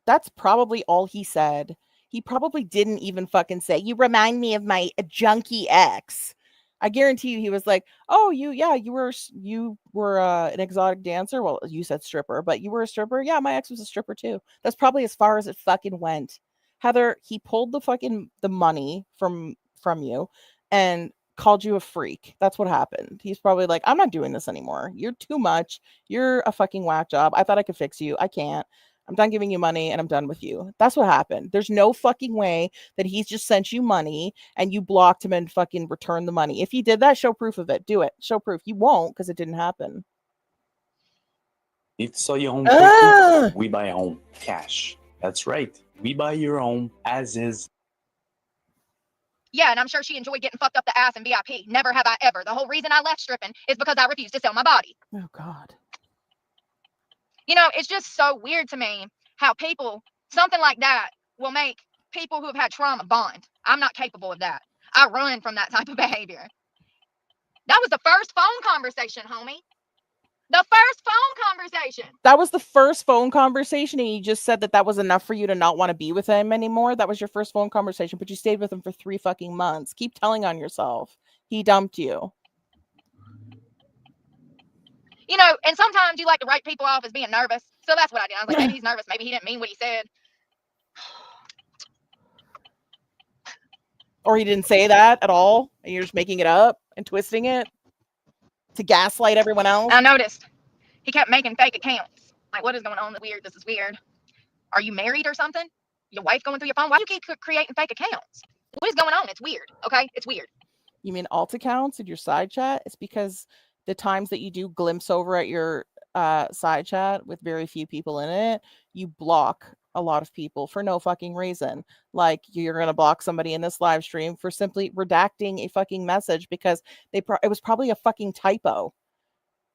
That's probably all he said. He probably didn't even fucking say, you remind me of my junkie ex. I guarantee you he was like, oh, you were an exotic dancer. Well, you said stripper, but you were a stripper. Yeah, my ex was a stripper too. That's probably as far as it fucking went. Heather, he pulled the money from you and called you a freak. That's what happened. He's probably like, I'm not doing this anymore. You're too much. You're a fucking whack job. I thought I could fix you. I can't. I'm done giving you money and I'm done with you. That's what happened. There's no fucking way that he's just sent you money and you blocked him and fucking returned the money. If he did that, show proof of it. Do it. Show proof. You won't because it didn't happen. If so, your home, we buy a home cash. That's right. We buy your home as is. Yeah, and I'm sure she enjoyed getting fucked up the ass in VIP. Never have I ever. The whole reason I left stripping is because I refused to sell my body. Oh, God. You know, it's just so weird to me how something like that will make people who have had trauma bond. I'm not capable of that. I run from that type of behavior. That was the first phone conversation, homie. The first phone conversation. That was the first phone conversation, and you just said that was enough for you to not want to be with him anymore. That was your first phone conversation, but you stayed with him for 3 fucking months. Keep telling on yourself. He dumped you. You know, and sometimes you like to write people off as being nervous. So that's what I did. I was like, maybe he's nervous. Maybe he didn't mean what he said. Or he didn't say that at all, and you're just making it up and twisting it to gaslight everyone else. I noticed he kept making fake accounts. Like, what is going on? Weird. This is weird. Are you married or something? Your wife going through your phone? Why do you keep creating fake accounts? What is going on? It's weird. Okay, it's weird. You mean alt accounts in your side chat? It's because the times that you do glimpse over at your side chat with very few people in it, you block a lot of people for no fucking reason. Like, you're going to block somebody in this live stream for simply redacting a fucking message because it was probably a fucking typo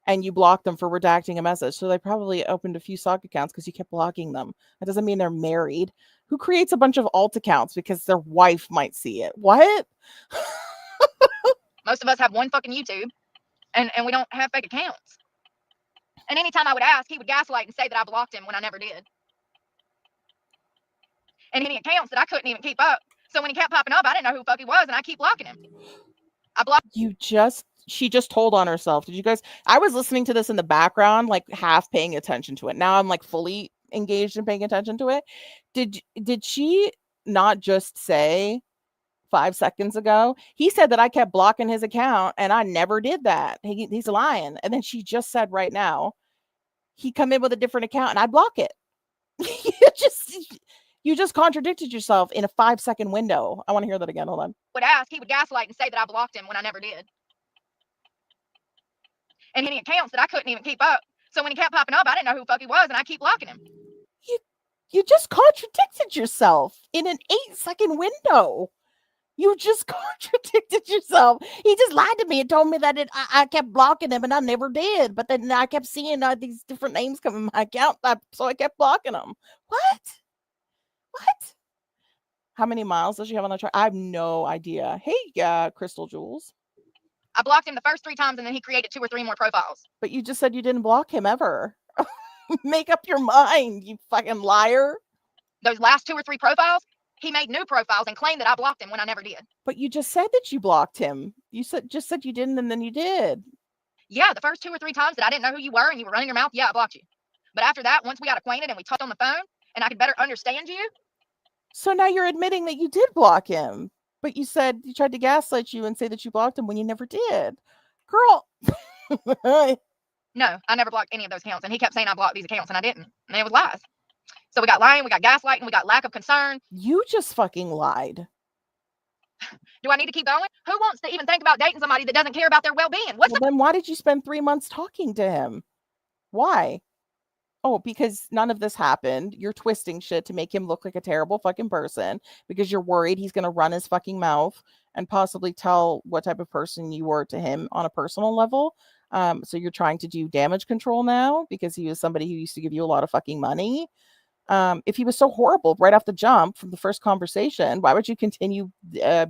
and you blocked them for redacting a message. So they probably opened a few sock accounts because you kept blocking them. That doesn't mean they're married. Who creates a bunch of alt accounts because their wife might see it? What? Most of us have one fucking YouTube and we don't have fake accounts. And anytime I would ask, he would gaslight and say that I blocked him when I never did. And any accounts that I couldn't even keep up. So when he kept popping up, I didn't know who the fuck he was, and I keep blocking him. I blocked. She just told on herself. Did you guys? I was listening to this in the background, like half paying attention to it. Now I'm like fully engaged in paying attention to it. Did she not just say 5 seconds ago? He said that I kept blocking his account, and I never did that. He's lying. And then she just said right now, he come in with a different account, and I block it. You just contradicted yourself in a 5-second window. I want to hear that again. Hold on. Would ask, he would gaslight and say that I blocked him when I never did. And any accounts that I couldn't even keep up. So when he kept popping up, I didn't know who the fuck he was, and I keep blocking him. You just contradicted yourself in an 8-second window. You just contradicted yourself. He just lied to me and told me that I kept blocking him, and I never did. But then I kept seeing these different names come in my account, so I kept blocking them. What? How many miles does she have on the chart? I have no idea. Hey, Crystal Jules. I blocked him the first 3 times, and then he created 2 or 3 more profiles. But you just said you didn't block him ever. Make up your mind, you fucking liar. Those last 2 or 3 profiles, he made new profiles and claimed that I blocked him when I never did. But you just said that you blocked him. You just said you didn't, and then you did. Yeah, the first 2 or 3 times that I didn't know who you were and you were running your mouth, yeah, I blocked you. But after that, once we got acquainted and we talked on the phone and I could better understand you. So now you're admitting that you did block him. But you said you tried to gaslight you and say that you blocked him when you never did. Girl. No, I never blocked any of those accounts. And he kept saying I blocked these accounts, and I didn't. And it was lies. So we got lying, we got gaslighting, we got lack of concern. You just fucking lied. Do I need to keep going? Who wants to even think about dating somebody that doesn't care about their well-being? Then why did you spend 3 months talking to him? Why? Oh, because none of this happened. You're twisting shit to make him look like a terrible fucking person because you're worried he's going to run his fucking mouth and possibly tell what type of person you were to him on a personal level. So you're trying to do damage control now because he was somebody who used to give you a lot of fucking money. If he was so horrible right off the jump from the first conversation, why would you continue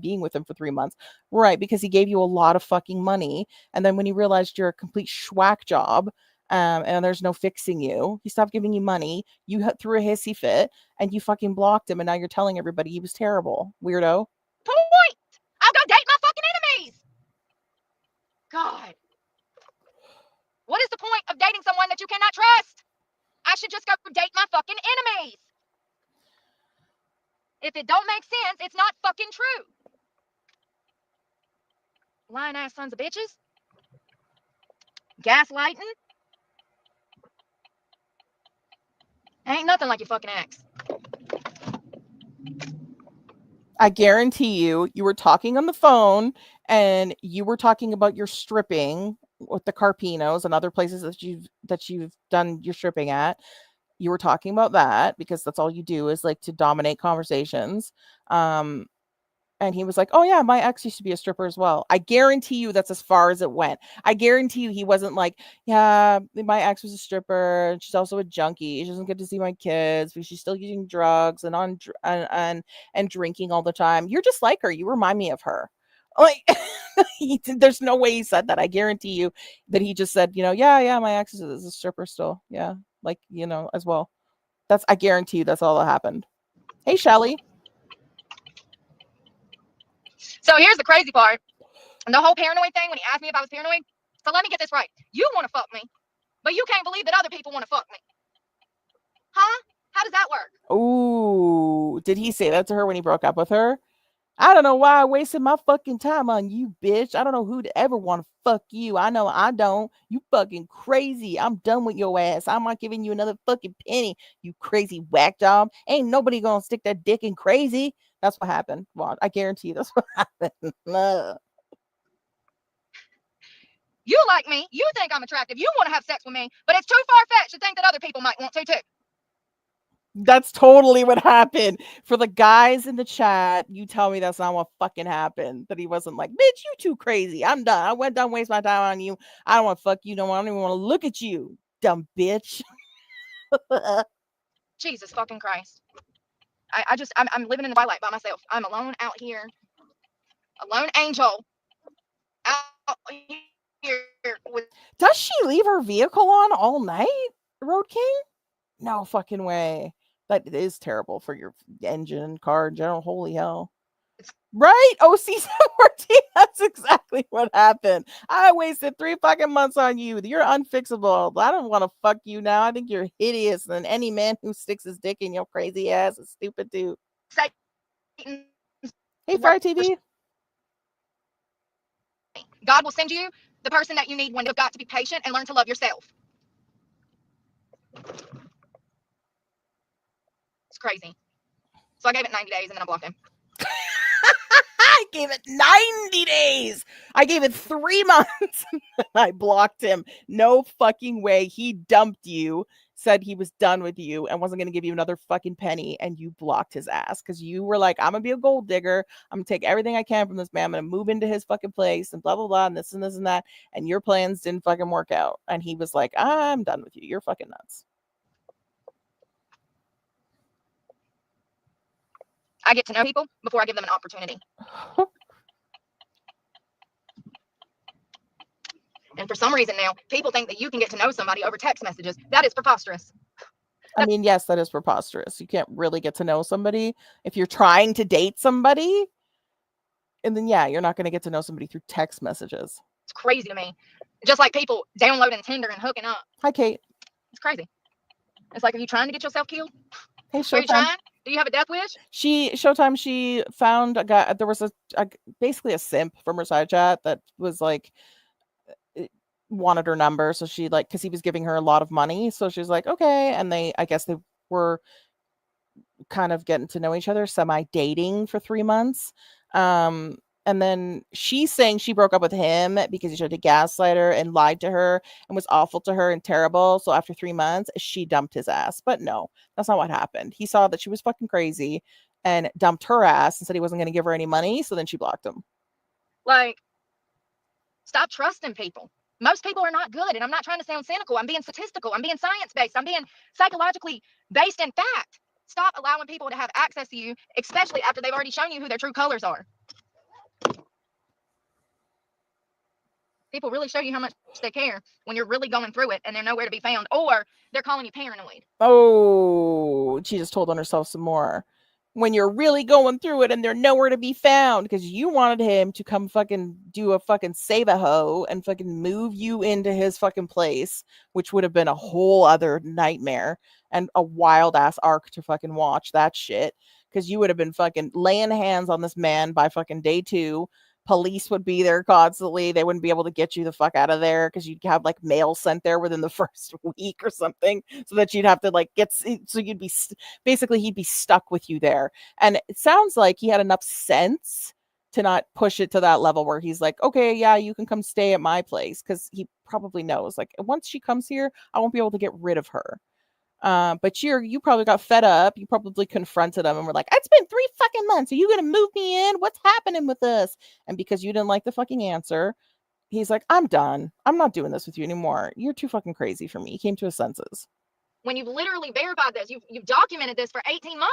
being with him for 3 months? Right, because he gave you a lot of fucking money. And then when he realized you're a complete schwack job, and there's no fixing you, he stopped giving you money. You threw a hissy fit and you fucking blocked him. And now you're telling everybody he was terrible. Weirdo. Point! I've got to date my fucking enemies! God. What is the point of dating someone that you cannot trust? I should just go date my fucking enemies. If it don't make sense, it's not fucking true. Lying ass sons of bitches. Gaslighting. Ain't nothing like your fucking ex. I guarantee you were talking on the phone and you were talking about your stripping with the Carpinos and other places that you've done your stripping at. You were talking about that because that's all you do is like to dominate conversations. And he was like, oh yeah, my ex used to be a stripper as well. I guarantee you that's as far as it went. I guarantee you he wasn't like, yeah, my ex was a stripper. She's also a junkie. She doesn't get to see my kids, but she's still using drugs and drinking all the time. You're just like her. You remind me of her. Like, there's no way he said that. I guarantee you that he just said, yeah, my ex is a stripper still. Yeah, like, as well. I guarantee you that's all that happened. Hey, Shelly. So here's the crazy part. The whole paranoid thing, when he asked me if I was paranoid. So let me get this right. You want to fuck me, but you can't believe that other people want to fuck me. Huh? How does that work? Ooh, did he say that to her when he broke up with her? I don't know why I wasted my fucking time on you, bitch. I don't know who'd ever want to fuck you. I know I don't. You fucking crazy. I'm done with your ass. I'm not giving you another fucking penny, you crazy whack job. Ain't nobody gonna stick that dick in crazy. That's what happened. Well, I guarantee you that's what happened. You like me. You think I'm attractive. You want to have sex with me, but it's too far-fetched to think that other people might want to too. That's totally what happened. For the guys in the chat, you tell me that's not what fucking happened. That he wasn't like, bitch, you too crazy. I'm done. I went done waste my time on you. I don't want to fuck you no more. I don't even want to look at you, dumb bitch. Jesus fucking Christ. I'm living in the twilight by myself. I'm alone out here. A lone angel out here Does she leave her vehicle on all night, Road King? No fucking way. That is terrible for your engine, car in general. Holy hell. Right? OC14. That's exactly what happened. I wasted 3 fucking months on you. You're unfixable. I don't want to fuck you now. I think you're hideous. And any man who sticks his dick in your crazy ass is stupid too. Hey, Fry TV. God will send you the person that you need when you've got to be patient and learn to love yourself. It's crazy. So I gave it 90 days and then I blocked him. I gave it 90 days. I gave it 3 months. I blocked him. No fucking way. He dumped you, said he was done with you and wasn't going to give you another fucking penny, and you blocked his ass because you were like, I'm going to be a gold digger. I'm going to take everything I can from this man. I'm going to move into his fucking place and blah, blah, blah, and this and this and that. And your plans didn't fucking work out. And he was like, I'm done with you. You're fucking nuts. I get to know people before I give them an opportunity. And for some reason now, people think that you can get to know somebody over text messages. That is preposterous. I mean, yes, that is preposterous. You can't really get to know somebody if you're trying to date somebody. And then, yeah, you're not going to get to know somebody through text messages. It's crazy to me. Just like people downloading Tinder and hooking up. Hi, Kate. It's crazy. It's like, are you trying to get yourself killed? Hey, Are you Showtime. trying? Do you have a death wish? Showtime, she found a guy. There was a basically a simp from her side chat that was like, wanted her number. So she like, because he was giving her a lot of money. So she's like, okay. And I guess they were kind of getting to know each other, semi-dating for 3 months. And then she's saying she broke up with him because he tried to gaslight her and lied to her and was awful to her and terrible. So after 3 months, she dumped his ass. But no, that's not what happened. He saw that she was fucking crazy and dumped her ass and said he wasn't going to give her any money. So then she blocked him. Like, stop trusting people. Most people are not good. And I'm not trying to sound cynical. I'm being statistical. I'm being science-based. I'm being psychologically based in fact. Stop allowing people to have access to you, especially after they've already shown you who their true colors are. People really show you how much they care when you're really going through it and they're nowhere to be found, or they're calling you paranoid. Oh, she just told on herself some more. When you're really going through it and they're nowhere to be found because you wanted him to come fucking do a fucking save a hoe and fucking move you into his fucking place, which would have been a whole other nightmare and a wild ass arc to fucking watch that shit. Because you would have been fucking laying hands on this man by fucking day 2. Police would be there constantly. They wouldn't be able to get you the fuck out of there because you'd have like mail sent there within the first week or something, so that you'd have to like so you'd be basically he'd be stuck with you there. And it sounds like he had enough sense to not push it to that level where he's like, okay, yeah, you can come stay at my place, because he probably knows like once she comes here, I won't be able to get rid of her. But you probably got fed up. You probably confronted him and were like, it's been 3 fucking months. Are you going to move me in? What's happening with this? And because you didn't like the fucking answer, he's like, I'm done. I'm not doing this with you anymore. You're too fucking crazy for me. He came to his senses. When you've literally verified this, you've documented this for 18 months.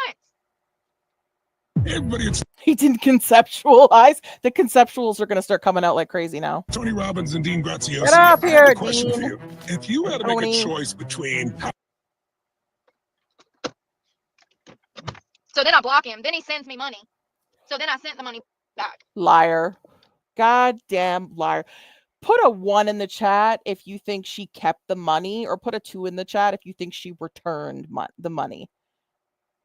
Everybody, it's He didn't conceptualize. The conceptuals are going to start coming out like crazy now. Tony Robbins and Dean Graziosi. Get off I have here, a question Dean. for you. If you had to make Tony. a choice between So then I block him. Then he sends me money. So then I sent the money back. Liar. Goddamn liar. Put a 1 in the chat if you think she kept the money, or put a 2 in the chat if you think she returned the money.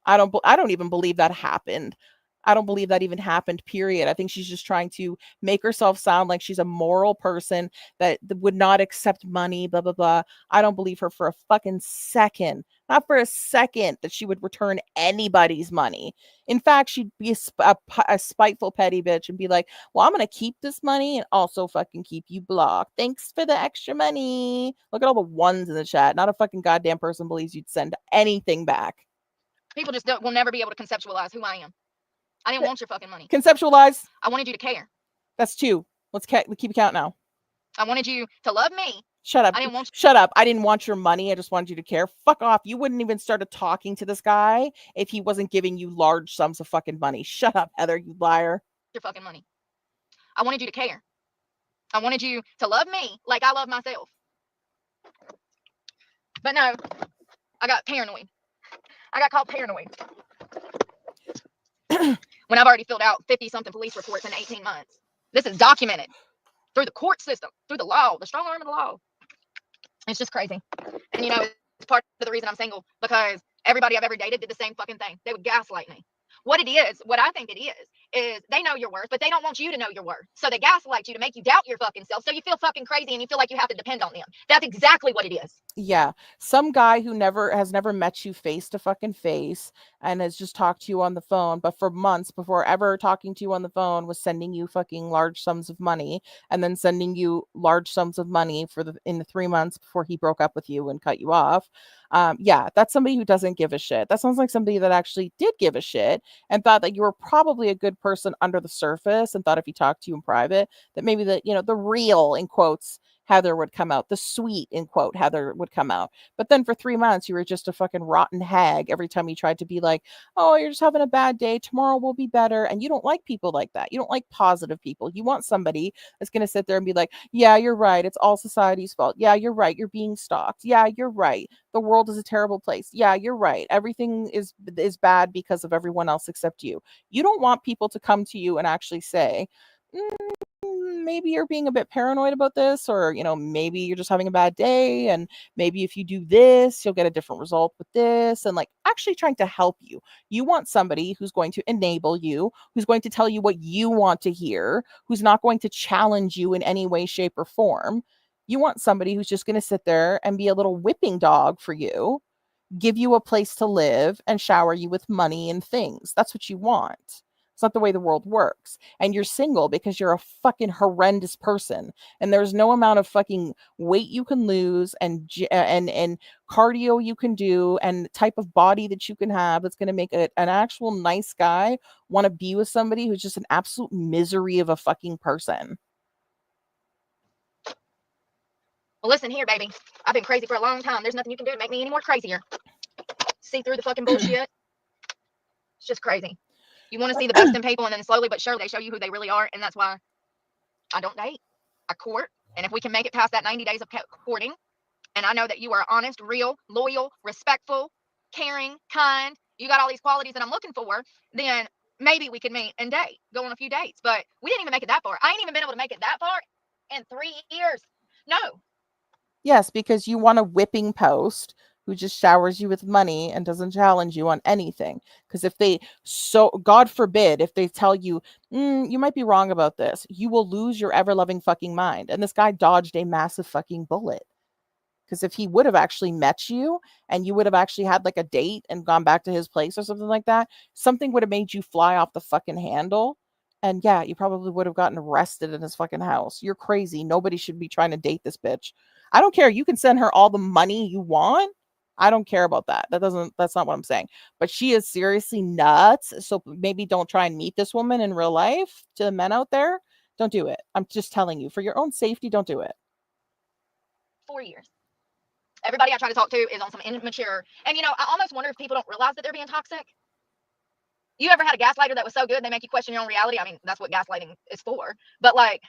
I don't even believe that happened. I don't believe that even happened, period. I think she's just trying to make herself sound like she's a moral person that would not accept money, blah, blah, blah. I don't believe her for a fucking second. Not for a second that she would return anybody's money. In fact, she'd be a spiteful, petty bitch and be like, well, I'm going to keep this money and also fucking keep you blocked. Thanks for the extra money. Look at all the 1s in the chat. Not a fucking goddamn person believes you'd send anything back. People just will never be able to conceptualize who I am. I didn't want your fucking money. Conceptualize. I wanted you to care. That's 2. Let's keep count now. I wanted you to love me. Shut up. I didn't want Shut up. I didn't want your money. I just wanted you to care. Fuck off. You wouldn't even start talking to this guy if he wasn't giving you large sums of fucking money. Shut up, Heather, you liar. your fucking money. I wanted you to care. I wanted you to love me like I love myself. But no, I got paranoid. I got called paranoid. When I've already filled out 50-something police reports in 18 months. This is documented through the court system, through the law, the strong arm of the law. It's just crazy. And you know, it's part of the reason I'm single, because everybody I've ever dated did the same fucking thing. They would gaslight me. What it is, what I think it is they know your worth, but they don't want you to know your worth. So they gaslight you to make you doubt your fucking self. So you feel fucking crazy and you feel like you have to depend on them. That's exactly what it is. Yeah. Some guy who has never met you face to fucking face and has just talked to you on the phone, but for months before ever talking to you on the phone was sending you fucking large sums of money, and then sending you large sums of money in the 3 months before he broke up with you and cut you off. Yeah, that's somebody who doesn't give a shit. That sounds like somebody that actually did give a shit and thought that you were probably a good person under the surface, and thought if he talked to you in private that maybe the real, in quotes, Heather would come out. The sweet, in quote, Heather would come out. But then for 3 months, you were just a fucking rotten hag every time you tried to be like, oh, you're just having a bad day. Tomorrow will be better. And you don't like people like that. You don't like positive people. You want somebody that's going to sit there and be like, yeah, you're right. It's all society's fault. Yeah, you're right. You're being stalked. Yeah, you're right. The world is a terrible place. Yeah, you're right. Everything is bad because of everyone else except you. You don't want people to come to you and actually say, maybe you're being a bit paranoid about this, or maybe you're just having a bad day, and maybe if you do this you'll get a different result with this, and like actually trying to help you. You want somebody who's going to enable you, who's going to tell you what you want to hear, who's not going to challenge you in any way, shape, or form. You want somebody who's just going to sit there and be a little whipping dog for you, give you a place to live, and shower you with money and things. That's what you want. It's not the way the world works. And you're single because you're a fucking horrendous person. And there's no amount of fucking weight you can lose, and cardio you can do, and type of body that you can have that's going to make an actual nice guy want to be with somebody who's just an absolute misery of a fucking person. Well, listen here, baby. I've been crazy for a long time. There's nothing you can do to make me any more crazier. See through the fucking bullshit. It's just crazy. You want to see the best in people, and then slowly but surely they show you who they really are. And that's why I don't date. I court. And if we can make it past that 90 days of courting, and I know that you are honest, real, loyal, respectful, caring, kind, you got all these qualities that I'm looking for, then maybe we can meet and date, go on a few dates. But we didn't even make it that far. I ain't even been able to make it that far in 3 years. No. Yes, because you want a whipping post who just showers you with money and doesn't challenge you on anything. Because God forbid, if they tell you, you might be wrong about this, you will lose your ever-loving fucking mind. And this guy dodged a massive fucking bullet. Because if he would have actually met you, and you would have actually had like a date and gone back to his place or something like that, something would have made you fly off the fucking handle. And yeah, you probably would have gotten arrested in his fucking house. You're crazy. Nobody should be trying to date this bitch. I don't care. You can send her all the money you want. I don't care about that. That's not what I'm saying. But she is seriously nuts. So maybe don't try and meet this woman in real life. To the men out there, don't do it. I'm just telling you, for your own safety, don't do it. 4 years. Everybody I try to talk to is on some immature. And I almost wonder if people don't realize that they're being toxic. You ever had a gaslighter that was so good they make you question your own reality? I mean, that's what gaslighting is for. But like,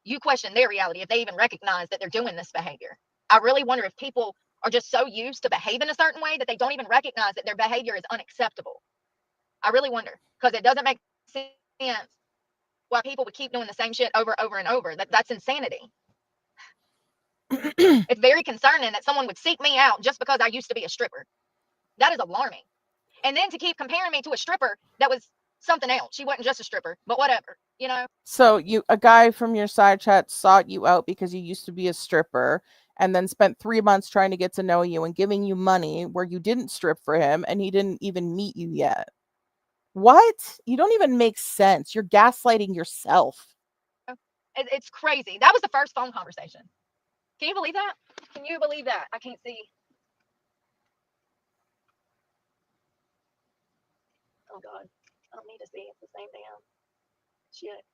you question their reality if they even recognize that they're doing this behavior. I really wonder if people are just so used to behaving a certain way that they don't even recognize that their behavior is unacceptable. I really wonder, because it doesn't make sense why people would keep doing the same shit over and over. That's insanity. It's very concerning that someone would seek me out just because I used to be a stripper. That is alarming. And then to keep comparing me to a stripper that was something else. She wasn't just a stripper, but whatever, So a guy from your side chat sought you out because you used to be a stripper, and then spent 3 months trying to get to know you and giving you money where you didn't strip for him, and he didn't even meet you yet. What? You don't even make sense. You're gaslighting yourself. It's crazy. That was the first phone conversation. Can you believe that? Can you believe that? I can't see. Oh, God. I don't need to see. It's the same damn shit.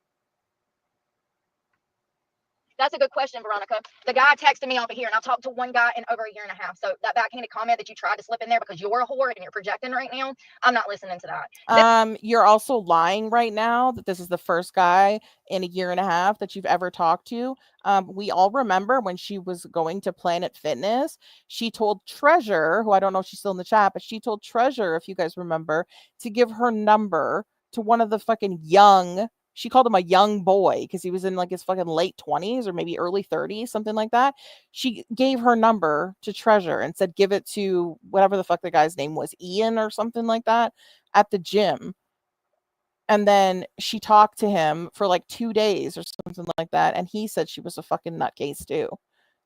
That's a good question, Veronica. The guy texted me over here, and I've talked to one guy in over a year and a half. So that backhanded comment that you tried to slip in there because you're a whore and you're projecting right now, I'm not listening to that. You're also lying right now that this is the first guy in a year and a half that you've ever talked to. We all remember when she was going to Planet Fitness, she told Treasure, who I don't know if she's still in the chat, but she told Treasure, if you guys remember, to give her number to one of the fucking young, she called him a young boy because he was in like his fucking late 20s or maybe early 30s, something like that. She gave her number to Treasure and said, give it to whatever the fuck the guy's name was, Ian or something like that, at the gym. And then she talked to him for like 2 days or something like that. And he said she was a fucking nutcase too.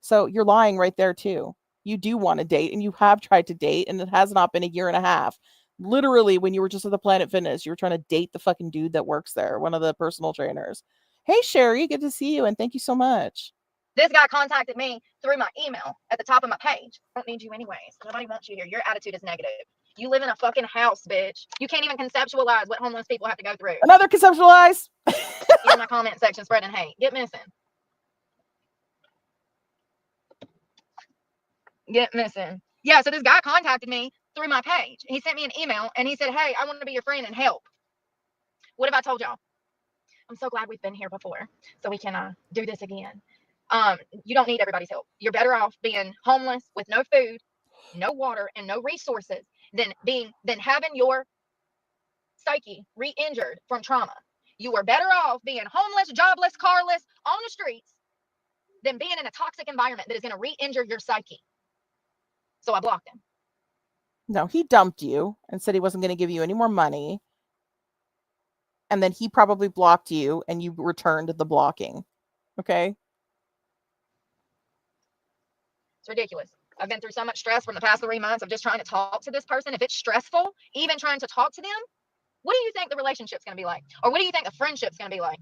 So you're lying right there too. You do want to date and you have tried to date and it has not been a year and a half. Literally, when you were just at the Planet Fitness, you were trying to date the fucking dude that works there, one of the personal trainers. Hey, Sherry, good to see you. And thank you so much. This guy contacted me through my email at the top of my page. I don't need you anyways. Nobody wants you here. Your attitude is negative. You live in a fucking house, bitch. You can't even conceptualize what homeless people have to go through. Another conceptualize. In my comment section spreading hate. Get missing. Get missing. Yeah, so this guy contacted me through my page. He sent me an email and he said, hey, I want to be your friend and help. What have I told y'all? I'm so glad we've been here before so we can do this again. You don't need everybody's help. You're better off being homeless with no food, no water, and no resources than having your psyche re-injured from trauma. You are better off being homeless, jobless, carless, on the streets than being in a toxic environment that is going to re-injure your psyche. So I blocked him. No, he dumped you and said he wasn't going to give you any more money. And then he probably blocked you and you returned the blocking. Okay? It's ridiculous. I've been through so much stress from the past 3 months of just trying to talk to this person. If it's stressful, even trying to talk to them, what do you think the relationship's going to be like? Or what do you think the friendship's going to be like?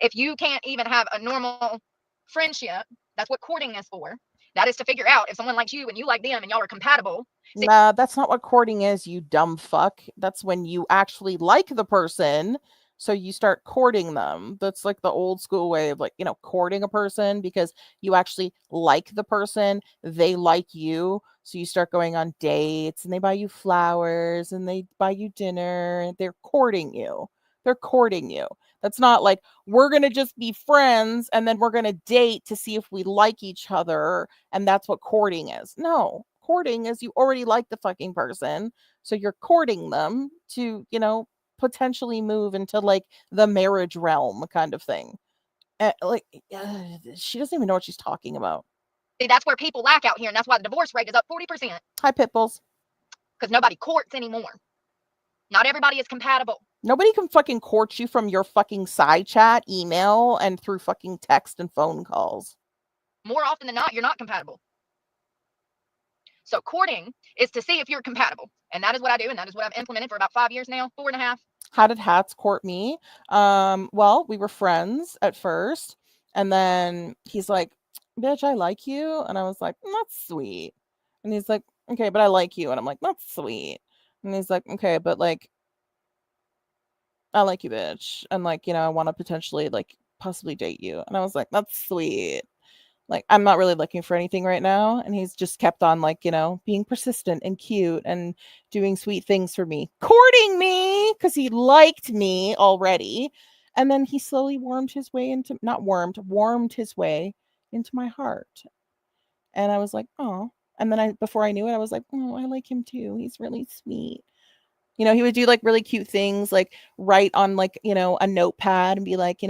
If you can't even have a normal friendship, that's what courting is for. That is to figure out if someone likes you and you like them and y'all are compatible. Nah, that's not what courting is, you dumb fuck. That's when you actually like the person, so you start courting them. That's like the old school way of like, courting a person because you actually like the person, they like you, so you start going on dates and they buy you flowers and they buy you dinner and they're courting you. They're courting you. That's not like we're going to just be friends and then we're going to date to see if we like each other and that's what courting is. No, courting is you already like the fucking person, so you're courting them to, potentially move into like the marriage realm kind of thing. She doesn't even know what she's talking about. See, that's where people lack out here, and that's why the divorce rate is up 40%. Hi, Pitbulls. Because nobody courts anymore. Not everybody is compatible. Nobody can fucking court you from your fucking side chat, email, and through fucking text and phone calls. More often than not, you're not compatible. So courting is to see if you're compatible. And that is what I do. And that is what I've implemented for about 5 years now, 4.5. How did Hats court me? Well, we were friends at first. And then he's like, bitch, I like you. And I was like, that's sweet. And he's like, okay, but I like you. And I'm like, that's sweet. And he's like, okay, but like, I like you, bitch. And like, I want to potentially like possibly date you. And I was like, that's sweet. Like, I'm not really looking for anything right now. And he's just kept on like, being persistent and cute and doing sweet things for me, courting me because he liked me already. And then he slowly warmed his way into my heart. And I was like, oh. And then before I knew it, I was like, oh, I like him too. He's really sweet. He would do like really cute things, like write on like, a notepad and be like,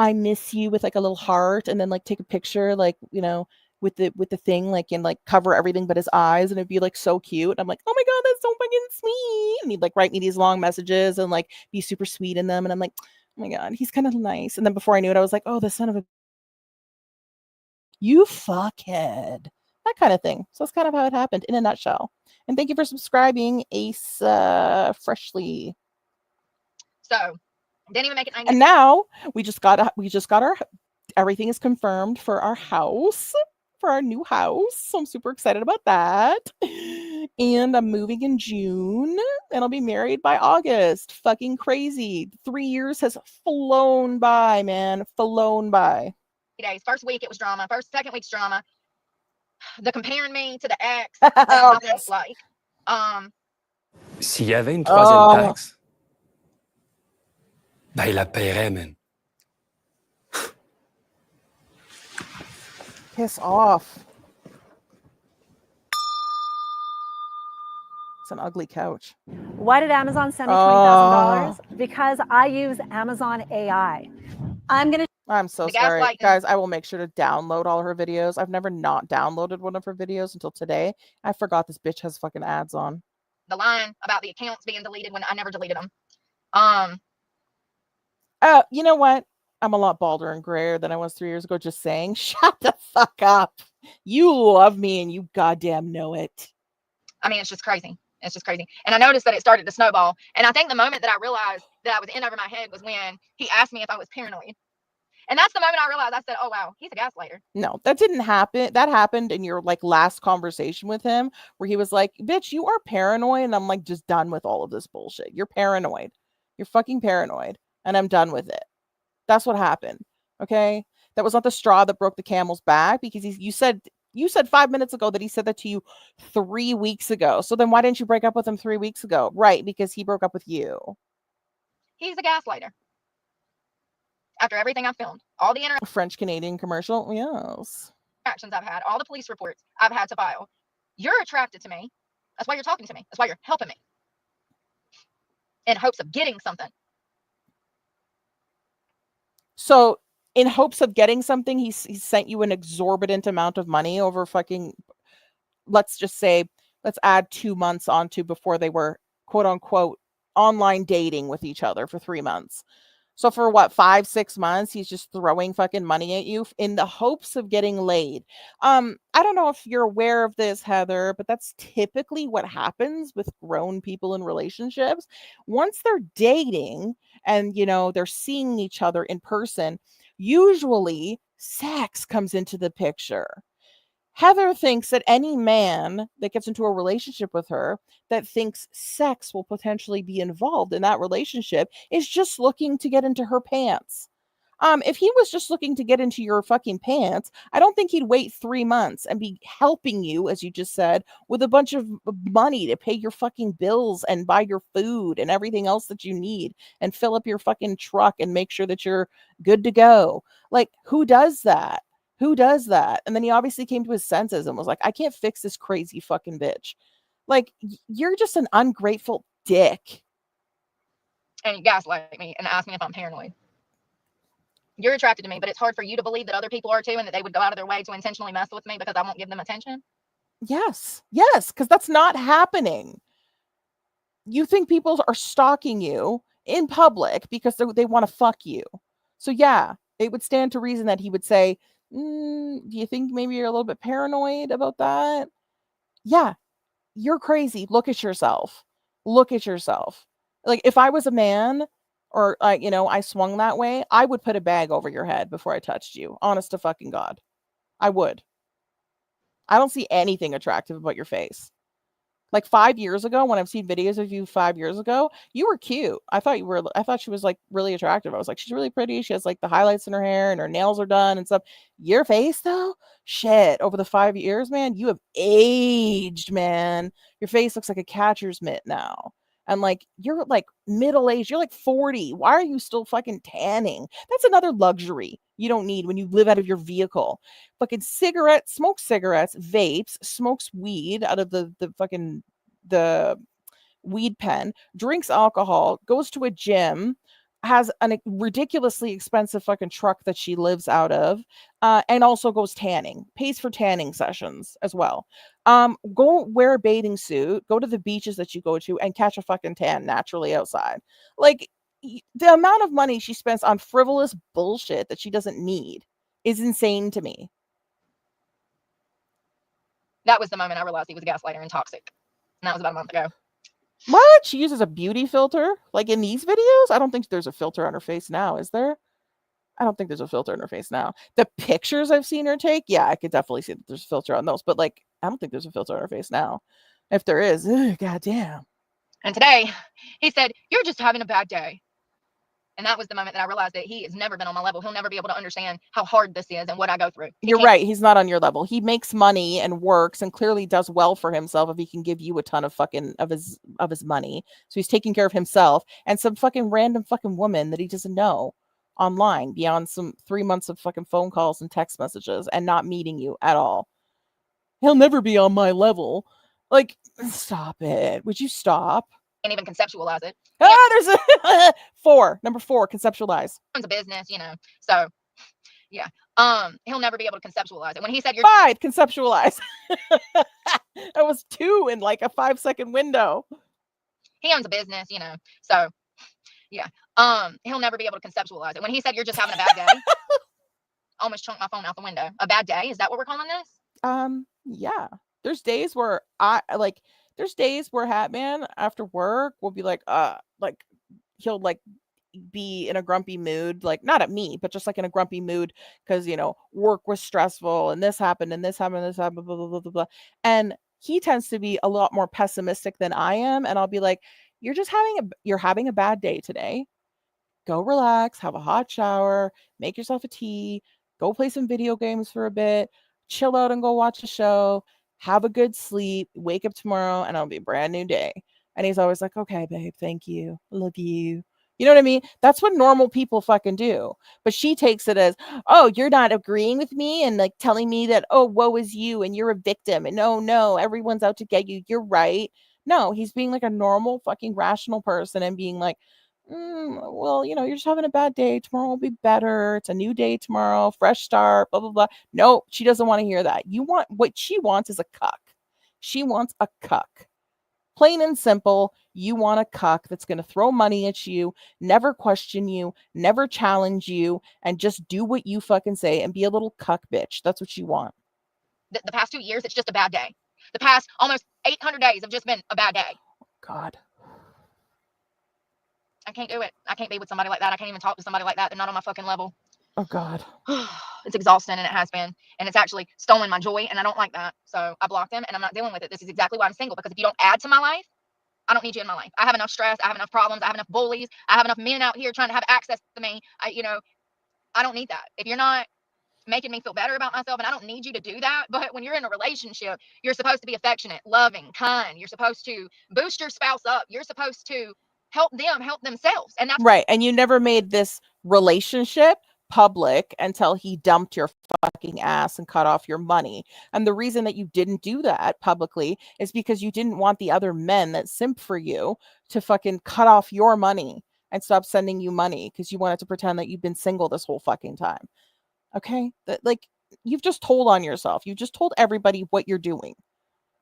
I miss you with like a little heart, and then like take a picture, like, with the thing, like, and like cover everything but his eyes, and it'd be like so cute. I'm like, oh my God, that's so fucking sweet. And he'd like write me these long messages and like be super sweet in them. And I'm like, oh my God, he's kind of nice. And then before I knew it, I was like, oh, the son of a, you fuckhead. That kind of thing. So that's kind of how it happened in a nutshell. And thank you for subscribing, Ace Freshly. So didn't even make it 90. And now we just got our, everything is confirmed for our house, for our new house. So I'm super excited about that. And I'm moving in June and I'll be married by August. Fucking crazy. 3 years has flown by, man. Flown by. days. First week it was drama. Second week's drama. The comparing me to the ex that I was like. S'il y avait une troisième taxe, ben il la paierait, man. Piss off. It's an ugly couch. Why did Amazon send me $20,000? Because I use Amazon AI. I'm so sorry. Guys, I will make sure to download all her videos. I've never not downloaded one of her videos until today. I forgot this bitch has fucking ads on. The line about the accounts being deleted when I never deleted them. You know what? I'm a lot balder and grayer than I was 3 years ago. Just saying, shut the fuck up. You love me and you goddamn know it. I mean, it's just crazy. It's just crazy. And I noticed that it started to snowball. And I think the moment that I realized that I was in over my head was when he asked me if I was paranoid. And that's the moment I realized, I said, oh, wow, he's a gaslighter. No, that didn't happen. That happened in your like last conversation with him where he was like, bitch, you are paranoid. And I'm like, just done with all of this bullshit. You're paranoid. You're fucking paranoid. And I'm done with it. That's what happened. Okay. That was not the straw that broke the camel's back because you said 5 minutes ago that he said that to you 3 weeks ago. So then why didn't you break up with him 3 weeks ago? Right. Because he broke up with you. He's a gaslighter. After everything I've filmed, all the French-Canadian commercial. Yes. Interactions I've had, all the police reports I've had to file. You're attracted to me. That's why you're talking to me. That's why you're helping me. In hopes of getting something. So in hopes of getting something, he sent you an exorbitant amount of money over fucking, let's just say, let's add 2 months onto before they were quote unquote online dating with each other for 3 months. So for what, 5-6 months, he's just throwing fucking money at you in the hopes of getting laid. I don't know if you're aware of this, Heather, but that's typically what happens with grown people in relationships. Once they're dating and, you know, they're seeing each other in person, usually sex comes into the picture. Heather thinks that any man that gets into a relationship with her that thinks sex will potentially be involved in that relationship is just looking to get into her pants. If he was just looking to get into your fucking pants, I don't think he'd wait 3 months and be helping you, as you just said, with a bunch of money to pay your fucking bills and buy your food and everything else that you need and fill up your fucking truck and make sure that you're good to go. Like, who does that? Who does that? And then he obviously came to his senses and was like, I can't fix this crazy fucking bitch. Like, you're just an ungrateful dick. And you gaslight me and ask me if I'm paranoid. You're attracted to me, but it's hard for you to believe that other people are too and that they would go out of their way to intentionally mess with me because I won't give them attention? Yes, because that's not happening. You think people are stalking you in public because they want to fuck you. So yeah, it would stand to reason that he would say, do you think maybe you're a little bit paranoid about that? Yeah, you're crazy. Look at yourself. Look at yourself. Like, if I was a man or, I swung that way, I would put a bag over your head before I touched you. Honest to fucking God. I would. I don't see anything attractive about your face. Like 5 years ago, when I've seen videos of you 5 years ago, you were cute. I thought she was like really attractive. I was like, she's really pretty. She has like the highlights in her hair and her nails are done and stuff. Your face though, shit, over the 5 years, man, you have aged, man. Your face looks like a catcher's mitt now. And like, you're like middle-aged, you're like 40. Why are you still fucking tanning? That's another luxury you don't need when you live out of your vehicle. Fucking smokes cigarettes, vapes, smokes weed out of the fucking the weed pen, drinks alcohol, goes to a gym, has a ridiculously expensive fucking truck that she lives out of, and also goes tanning, pays for tanning sessions as well. Go wear a bathing suit, go to the beaches that you go to and catch a fucking tan naturally outside. Like, the amount of money she spends on frivolous bullshit that she doesn't need is insane to me. That was the moment I realized he was a gaslighter and toxic. And that was about a month ago. What? She uses a beauty filter? Like in these videos? I don't think there's a filter on her face now, is there? I don't think there's a filter on her face now. The pictures I've seen her take, yeah, I could definitely see that there's a filter on those. But like, I don't think there's a filter on her face now. If there is, goddamn. And today, he said, you're just having a bad day. And that was the moment that I realized that he has never been on my level. He'll never be able to understand how hard this is and what I go through. You're right. He's not on your level. He makes money and works and clearly does well for himself if he can give you a ton of fucking of his money. So he's taking care of himself and some fucking random fucking woman that he doesn't know online beyond some 3 months of fucking phone calls and text messages and not meeting you at all. He'll never be on my level. Like, stop it. Would you stop? Can't even conceptualize it. There's a number 4, conceptualize. It's a business, so yeah. He'll never be able to conceptualize it. When he said you're 5, conceptualize. That was 2 in like a 5-second window. He owns a business, so yeah. He'll never be able to conceptualize it. When he said you're just having a bad day, almost chunked my phone out the window. A bad day? Is that what we're calling this? Yeah. There's days where Hatman after work will be like he'll like be in a grumpy mood, like not at me, but just like in a grumpy mood because work was stressful and this happened and this happened and this happened, blah, blah, blah, blah, blah. And he tends to be a lot more pessimistic than I am. And I'll be like, you're having a bad day today. Go relax, have a hot shower, make yourself a tea, go play some video games for a bit, chill out and go watch a show, have a good sleep, wake up tomorrow, and it'll be a brand new day. And he's always like, okay, babe, thank you. Love you. You know what I mean? That's what normal people fucking do. But she takes it as, oh, you're not agreeing with me and like telling me that, oh, woe is you and you're a victim. And no, everyone's out to get you. You're right. No, he's being like a normal fucking rational person and being like, well, you're just having a bad day. Tomorrow will be better. It's a new day tomorrow, fresh start, blah, blah, blah. No, she doesn't want to hear that. What she wants is a cuck. She wants a cuck. Plain and simple, you want a cuck that's going to throw money at you, never question you, never challenge you, and just do what you fucking say and be a little cuck bitch. That's what you want. The past 2 years, it's just a bad day. The past almost 800 days have just been a bad day. God. I can't do it. I can't be with somebody like that. I can't even talk to somebody like that. They're not on my fucking level. Oh, God. It's exhausting, and it has been. And it's actually stolen my joy, and I don't like that. So I blocked them, and I'm not dealing with it. This is exactly why I'm single, because if you don't add to my life, I don't need you in my life. I have enough stress. I have enough problems. I have enough bullies. I have enough men out here trying to have access to me. I don't need that. If you're not making me feel better about myself, and I don't need you to do that. But when you're in a relationship, you're supposed to be affectionate, loving, kind. You're supposed to boost your spouse up. You're supposed to help them help themselves. And that's right. And you never made this relationship public until he dumped your fucking ass and cut off your money. And the reason that you didn't do that publicly is because you didn't want the other men that simp for you to fucking cut off your money and stop sending you money because you wanted to pretend that you've been single this whole fucking time. Okay? You've just told on yourself. You just told everybody what you're doing.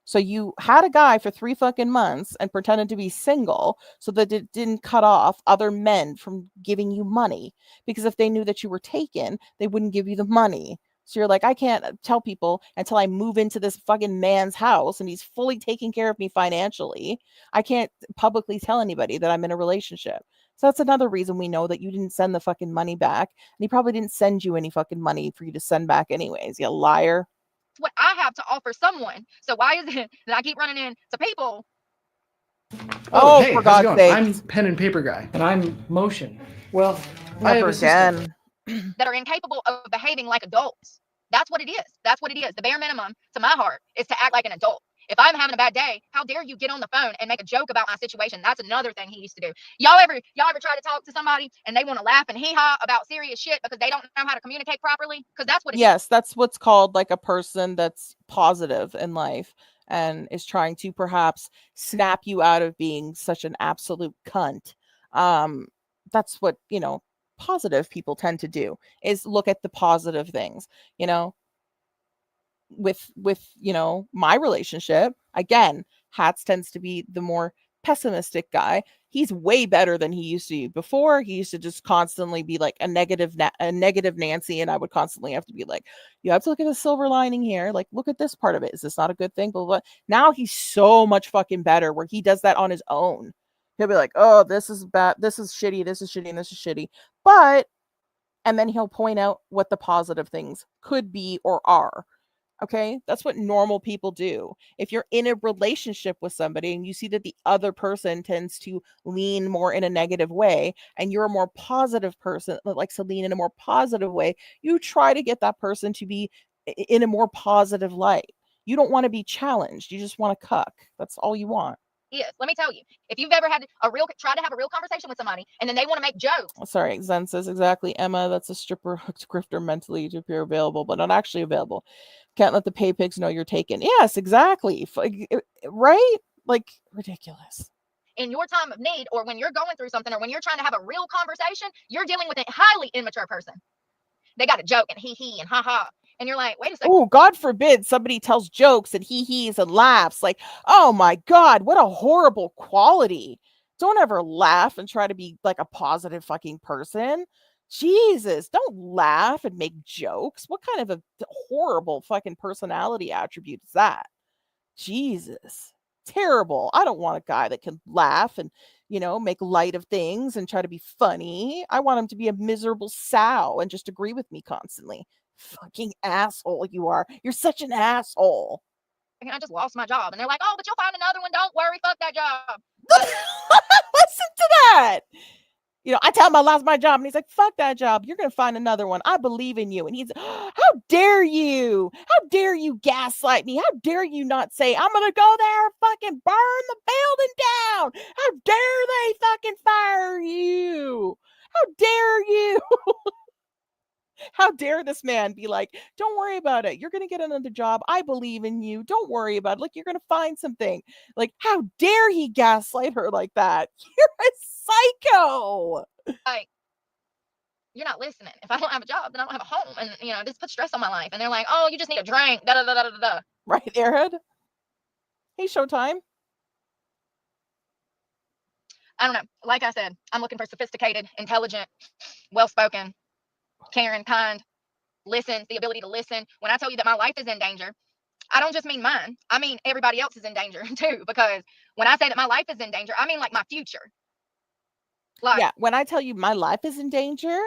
So you had a guy for 3 fucking months and pretended to be single so that it didn't cut off other men from giving you money. Because if they knew that you were taken, they wouldn't give you the money. So you're like, I can't tell people until I move into this fucking man's house and he's fully taking care of me financially. I can't publicly tell anybody that I'm in a relationship. So that's another reason we know that you didn't send the fucking money back. And he probably didn't send you any fucking money for you to send back anyways, you liar. What I have to offer someone. So why is it that I keep running into people? Oh, hey, for God's sake. I'm pen and paper guy. And I'm motion. Well, never again. That are incapable of behaving like adults. That's what it is. That's what it is. The bare minimum to my heart is to act like an adult. If I'm having a bad day, how dare you get on the phone and make a joke about my situation? That's another thing he used to do. Y'all ever try to talk to somebody and they want to laugh and hee-haw about serious shit because they don't know how to communicate properly? Because that's what it is. Yes, that's what's called like a person that's positive in life and is trying to perhaps snap you out of being such an absolute cunt. That's what, positive people tend to do is look at the positive things, with my relationship. Again, Hats tends to be the more pessimistic guy. He's way better than he used to be before. He used to just constantly be like a negative Nancy, and I would constantly have to be like, you have to look at the silver lining here, like look at this part of it, is this not a good thing, blah, blah, blah. Now he's so much fucking better where he does that on his own. He'll be like, oh, this is bad, this is shitty, this is shitty, and this is shitty, and then he'll point out what the positive things could be or are. Okay, that's what normal people do. If you're in a relationship with somebody and you see that the other person tends to lean more in a negative way, and you're a more positive person that likes to lean in a more positive way, you try to get that person to be in a more positive light. You don't want to be challenged. You just want to cuck. That's all you want. Yes, let me tell you, if you've ever had tried to have a real conversation with somebody and then they want to make jokes. Sorry, Zen says exactly, Emma. That's a stripper hooked grifter mentally to appear available, but not actually available. Can't let the pay pigs know you're taken. Yes, exactly. Right? Like, ridiculous. In your time of need, or when you're going through something, or when you're trying to have a real conversation, you're dealing with a highly immature person. They got a joke and he and ha ha. And you're like, wait a second. Oh, God forbid somebody tells jokes and he-he's and laughs. Like, oh my God, what a horrible quality. Don't ever laugh and try to be like a positive fucking person. Jesus, don't laugh and make jokes. What kind of a horrible fucking personality attribute is that? Jesus, terrible. I don't want a guy that can laugh and, make light of things and try to be funny. I want him to be a miserable sow and just agree with me constantly. Fucking asshole you are. You're such an asshole. And I just lost my job. And they're like, oh, but you'll find another one. Don't worry. Fuck that job. Listen to that. I tell him I lost my job and he's like, fuck that job. You're going to find another one. I believe in you. And he's, how dare you? How dare you gaslight me? How dare you not say, I'm going to go there and fucking burn the building down? How dare they fucking fire you? How dare you? How dare this man be like, don't worry about it. You're going to get another job. I believe in you. Don't worry about it. Like, you're going to find something. Like, how dare he gaslight her like that? You're a psycho. Like, you're not listening. If I don't have a job, then I don't have a home. And, this puts stress on my life. And they're like, oh, you just need a drink. Da da da da da da. Right, Airhead? Hey, Showtime. I don't know. Like I said, I'm looking for sophisticated, intelligent, well-spoken, caring, kind, the ability to listen. When I tell you that my life is in danger, I don't just mean mine. I mean everybody else is in danger too. Because when I say that my life is in danger, I mean like my future. Yeah, when I tell you my life is in danger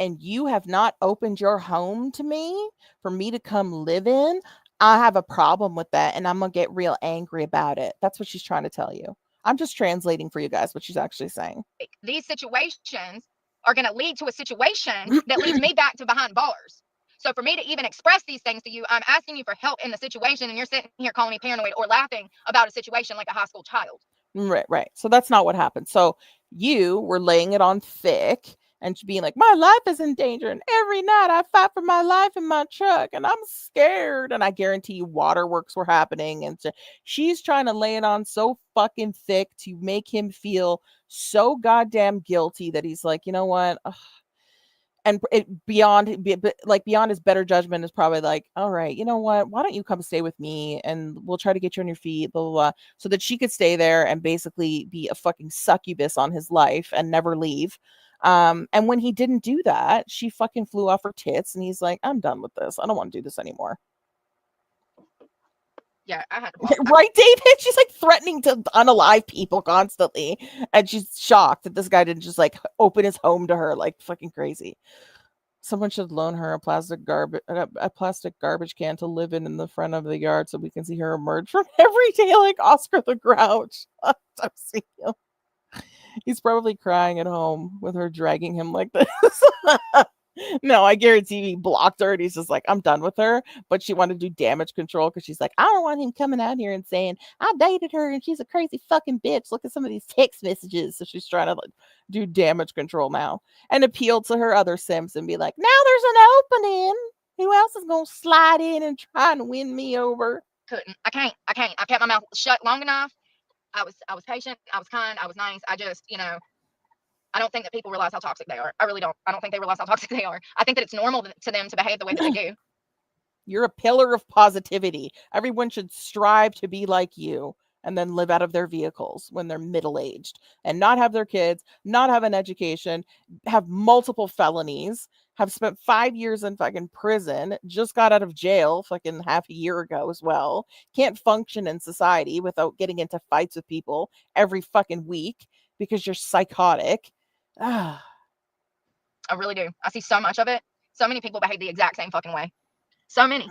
and you have not opened your home to me for me to come live in, I have a problem with that and I'm going to get real angry about it. That's what she's trying to tell you. I'm just translating for you guys what she's actually saying. These situations are going to lead to a situation that leads me back to behind bars. So for me to even express these things to you, I'm asking you for help in the situation, and you're sitting here calling me paranoid or laughing about a situation like a high school child. Right. So that's not what happened. So you were laying it on thick and being like, my life is in danger. And every night I fight for my life in my truck and I'm scared. And I guarantee you waterworks were happening. And so she's trying to lay it on so fucking thick to make him feel so goddamn guilty that he's like, you know what? Ugh. And beyond his better judgment is probably like, all right, you know what? Why don't you come stay with me and we'll try to get you on your feet, blah, blah, blah, so that she could stay there and basically be a fucking succubus on his life and never leave. And when he didn't do that, she fucking flew off her tits and he's like, I'm done with this. I don't want to do this anymore. Yeah, I had to right, David? She's like threatening to unalive people constantly. And she's shocked that this guy didn't just like open his home to her like fucking crazy. Someone should loan her a plastic garbage can to live in the front of the yard so we can see her emerge from every day like Oscar the Grouch. I've seen him. He's probably crying at home with her dragging him like this. No, I guarantee he blocked her and he's just like, I'm done with her. But she wanted to do damage control because she's like, I don't want him coming out here and saying I dated her and she's a crazy fucking bitch. Look at some of these text messages. So she's trying to like do damage control now and appeal to her other Sims and be like, now there's an opening. Who else is gonna slide in and try and win me over? I can't. I kept my mouth shut long enough. I was patient. I was kind. I was nice. I just, I don't think that people realize how toxic they are. I really don't. I don't think they realize how toxic they are. I think that it's normal to them to behave the way that they do. You're a pillar of positivity. Everyone should strive to be like you and then live out of their vehicles when they're middle-aged and not have their kids, not have an education, have multiple felonies, have spent 5 years in fucking prison, just got out of jail fucking half a year ago as well, can't function in society without getting into fights with people every fucking week because you're psychotic. I really do. I see so much of it. So many people behave the exact same fucking way. So many.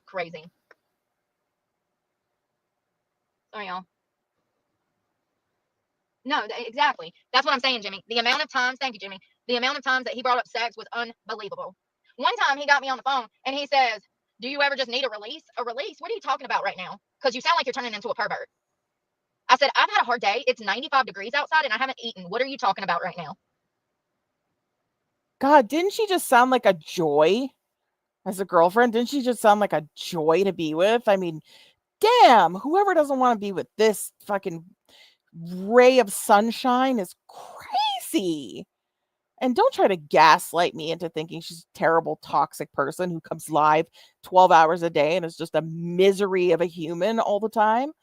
Crazy. Sorry, y'all. No, exactly. That's what I'm saying, Jimmy. The amount of times, thank you, Jimmy. The amount of times that he brought up sex was unbelievable. One time he got me on the phone and he says, "Do you ever just need a release? A release? What are you talking about right now? Because you sound like you're turning into a pervert." I said, "I've had a hard day. It's 95 degrees outside and I haven't eaten. What are you talking about right now?" God, didn't she just sound like a joy as a girlfriend? Didn't she just sound like a joy to be with? I mean, damn, whoever doesn't want to be with this fucking ray of sunshine is crazy. And don't try to gaslight me into thinking she's a terrible, toxic person who comes live 12 hours a day and is just a misery of a human all the time.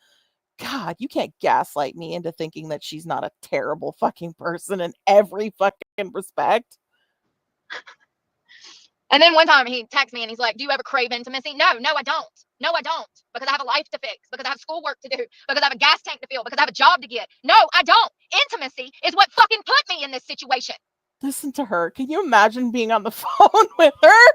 God, you can't gaslight me into thinking that she's not a terrible fucking person in every fucking respect. And then one time he texts me and he's like, "Do you ever crave intimacy?" No, I don't. No, I don't. Because I have a life to fix, because I have schoolwork to do, because I have a gas tank to fill, because I have a job to get. No, I don't. Intimacy is what fucking put me in this situation. Listen to her. Can you imagine being on the phone with her?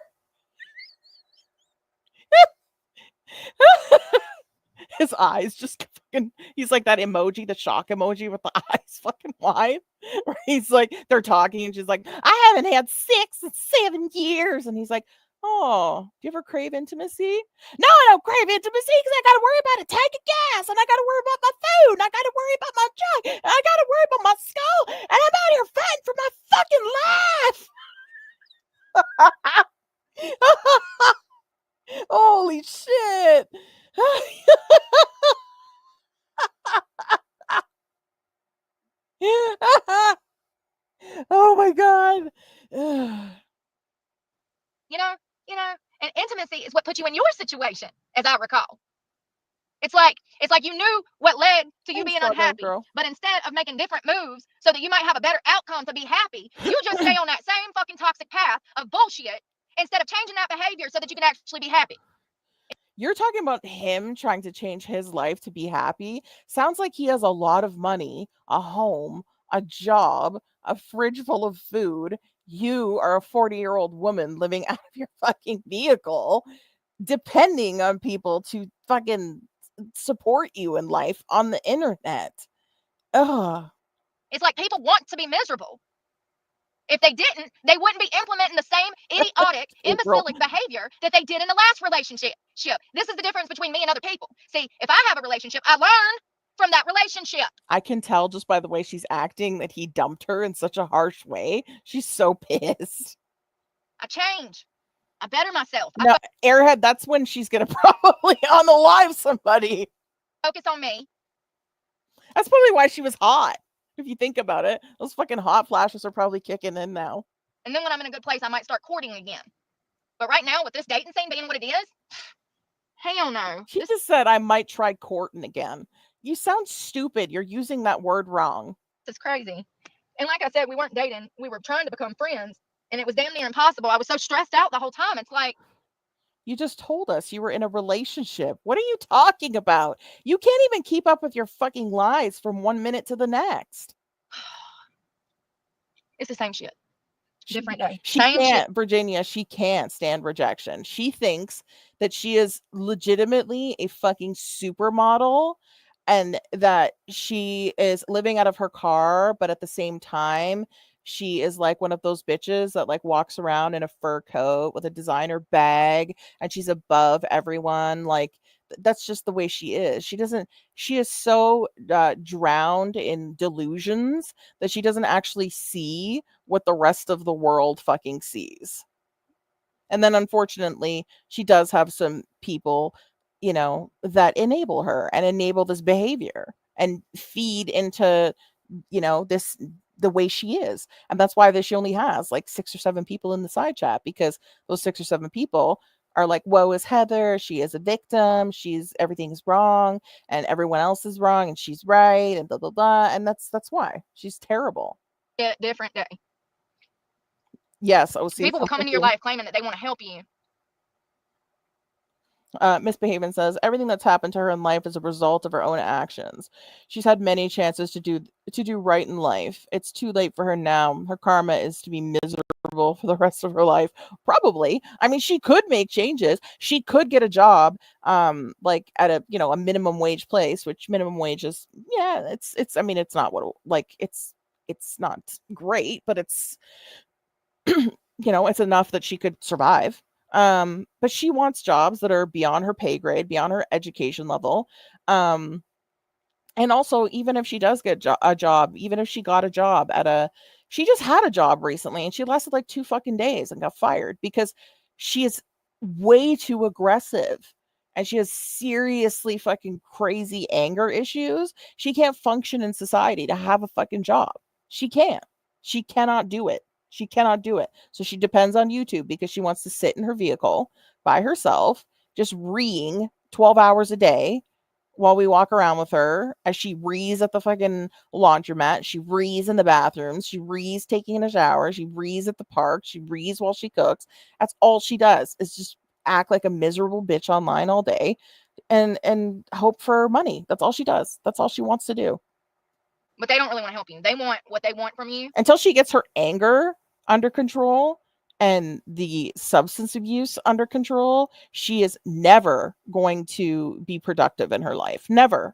His eyes just fucking, he's like that emoji, the shock emoji with the eyes fucking wide. Where he's like, they're talking and she's like, "I haven't had sex in 7 years." And he's like, "Oh, do you ever crave intimacy?" "No, I don't crave intimacy because I got to worry about a tank of gas and I got to worry about my food and I got to worry about my job and I got to worry about my skull and I'm out here fighting for my fucking life." Holy shit. Oh my god. You know, and intimacy is what put you in your situation, as I recall. It's like you knew what led to you being unhappy, but instead of making different moves so that you might have a better outcome to be happy, you just stay on that same fucking toxic path of bullshit instead of changing that behavior so that you can actually be happy. You're talking about him trying to change his life to be happy. Sounds like he has a lot of money, a home, a job, a fridge full of food. You are a 40-year-old woman living out of your fucking vehicle, depending on people to fucking support you in life on the internet. Ugh. It's like people want to be miserable. If they didn't, they wouldn't be implementing the same idiotic, imbecilic behavior that they did in the last relationship. This is the difference between me and other people. See, if I have a relationship, I learn from that relationship. I can tell just by the way she's acting that he dumped her in such a harsh way. She's so pissed. I change. I better myself. No, Airhead, that's when she's going to probably unalive somebody. Focus on me. That's probably why she was hot. If you think about it, those fucking hot flashes are probably kicking in now. And then when I'm in a good place, I might start courting again. But right now, with this dating scene being what it is, hell no. She just said I might try courting again. You sound stupid. You're using that word wrong. This is crazy. And like I said, we weren't dating. We were trying to become friends. And it was damn near impossible. I was so stressed out the whole time. It's like, you just told us you were in a relationship. What are you talking about? You can't even keep up with your fucking lies from 1 minute to the next. It's the same shit. Different day. She can't, Virginia, she can't stand rejection. She thinks that she is legitimately a fucking supermodel and that she is living out of her car, but at the same time, she is like one of those bitches that like walks around in a fur coat with a designer bag and she's above everyone. Like that's just the way she is. She is so drowned in delusions that she doesn't actually see what the rest of the world fucking sees. And then unfortunately, she does have some people, you know, that enable her and enable this behavior and feed into, you know, the way she is. And that's why she only has like 6 or 7 people in the side chat, because those 6 or 7 people are like, woe is Heather, she is a victim, everything's wrong and everyone else is wrong and she's right and blah blah blah. And that's why she's terrible. Yeah, different day. Yes, people will come into your life claiming that they want to help you. Misbehaving says everything that's happened to her in life is a result of her own actions. She's had many chances to do right in life. It's too late for her now. Her karma is to be miserable for the rest of her life. Probably. I mean, she could make changes. She could get a job, like at a a minimum wage place, which minimum wage is it's. I mean, it's not what like it's not great, but it's it's enough that she could survive. But she wants jobs that are beyond her pay grade, beyond her education level. Um, and also, even if she does get a job, even if she got a job she just had a job recently and she lasted like 2 fucking days and got fired because she is way too aggressive and she has seriously fucking crazy anger issues. She can't function in society to have a fucking job. She can't. She cannot do it. She cannot do it. So she depends on YouTube because she wants to sit in her vehicle by herself, just reeing 12 hours a day while we walk around with her as she rees at the fucking laundromat. She rees in the bathrooms. She rees taking a shower. She rees at the park. She rees while she cooks. That's all she does is just act like a miserable bitch online all day and hope for money. That's all she does. That's all she wants to do. But they don't really want to help you. They want what they want from you. Until she gets her anger under control and the substance abuse under control, she is never going to be productive in her life. Never.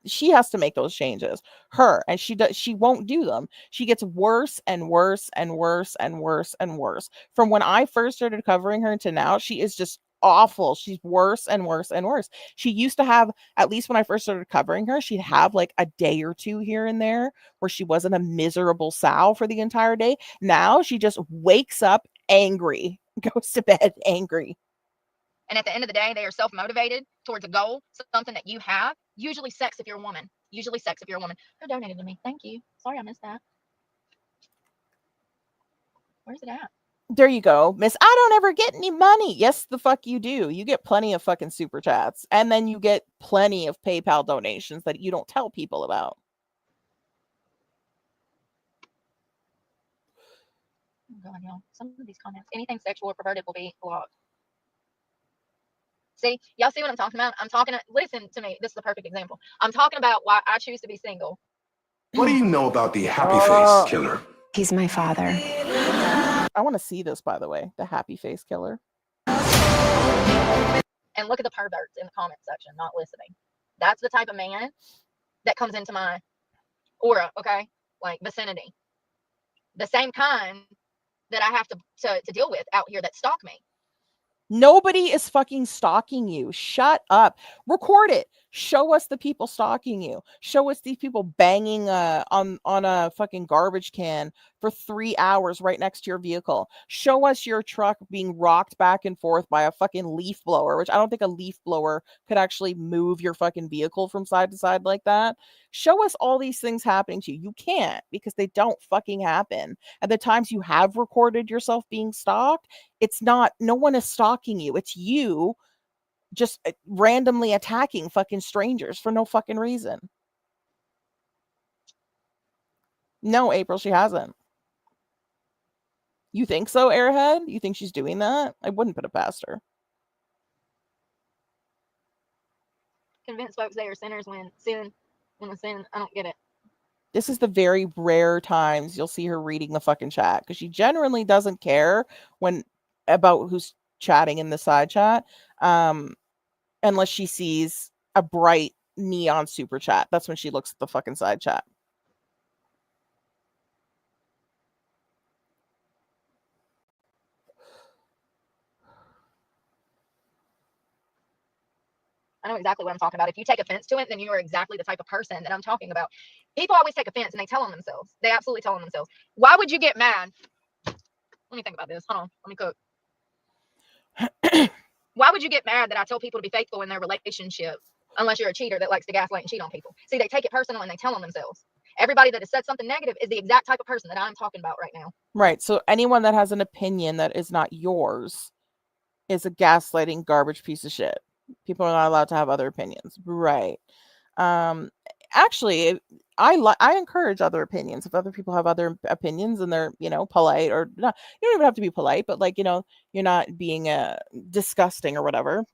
She has to make those changes. And she won't do them. She gets worse and worse and worse and worse and worse. From when I first started covering her to now, she is just awful. She's worse and worse and worse. She used to have, at least when I first started covering her, she'd have like a day or two here and there where she wasn't a miserable sow for the entire day. Now she just wakes up angry, goes to bed angry. And at the end of the day, they are self-motivated towards a goal, something that you have. Usually sex if you're a woman. Who donated to me? Thank you. Sorry I missed that. Where's it at? There you go, Miss. I don't ever get any money. Yes, the fuck you do. You get plenty of fucking super chats. And then you get plenty of PayPal donations that you don't tell people about. Oh God, y'all. Some of these comments, anything sexual or perverted will be blocked. See, y'all see what I'm talking about? Listen to me. This is the perfect example. I'm talking about why I choose to be single. What do you know about the happy face killer? He's my father. I want to see this, by the way, the happy face killer. And look at the perverts in the comment section, not listening. That's the type of man that comes into my aura, okay? Like vicinity. The same kind that I have to deal with out here that stalk me. Nobody is fucking stalking you. Shut up. Record it. Show us the people stalking you. Show us these people banging on a fucking garbage can for 3 hours right next to your vehicle. Show us your truck being rocked back and forth by a fucking leaf blower, which I don't think a leaf blower could actually move your fucking vehicle from side to side like that. Show us all these things happening to you. You can't, because they don't fucking happen. And the times you have recorded yourself being stalked, no one is stalking you. It's you just randomly attacking fucking strangers for no fucking reason. No, April, she hasn't. You think so, Airhead? You think she's doing that? I wouldn't put it past her. Convince folks they are sinners when sin, I don't get it. This is the very rare times you'll see her reading the fucking chat, because she generally doesn't care about who's chatting in the side chat, unless she sees a bright neon super chat. That's when she looks at the fucking side chat. I know exactly what I'm talking about. If you take offense to it, then you are exactly the type of person that I'm talking about. People always take offense and they tell on themselves. They absolutely tell on themselves. Why would you get mad? Let me think about this. Hold on. Let me cook. Why would you get mad that I tell people to be faithful in their relationship unless you're a cheater that likes to gaslight and cheat on people? See, they take it personal and they tell on themselves. Everybody that has said something negative is the exact type of person that I'm talking about right now. Right. So anyone that has an opinion that is not yours is a gaslighting garbage piece of shit. People are not allowed to have other opinions. Right. Actually, I encourage other opinions. If other people have other opinions and they're, polite, or not, you don't even have to be polite, but you're not being disgusting or whatever.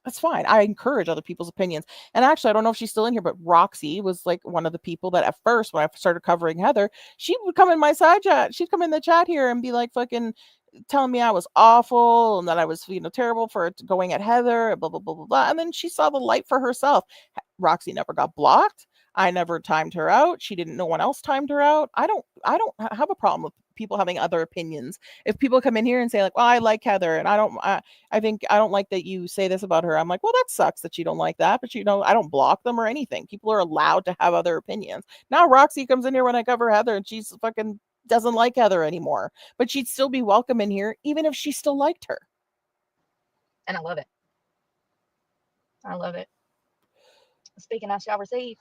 that's fine. I encourage other people's opinions. And actually, I don't know if she's still in here, but Roxy was like one of the people that at first, when I started covering Heather, she would come in my side chat. She'd come in the chat here and be like fucking telling me I was awful and that I was, terrible for going at Heather, blah, blah, blah, blah, blah. And then she saw the light for herself. Roxy never got blocked. I never timed her out. She didn't. No one else timed her out. I don't have a problem with people having other opinions. If people come in here and say like, well, I like Heather and I think I don't like that you say this about her. I'm like, well, that sucks that you don't like that. But I don't block them or anything. People are allowed to have other opinions. Now Roxy comes in here when I cover Heather and she's fucking doesn't like Heather anymore, but she'd still be welcome in here even if she still liked her. And I love it. I love it. Speaking, I shall receive.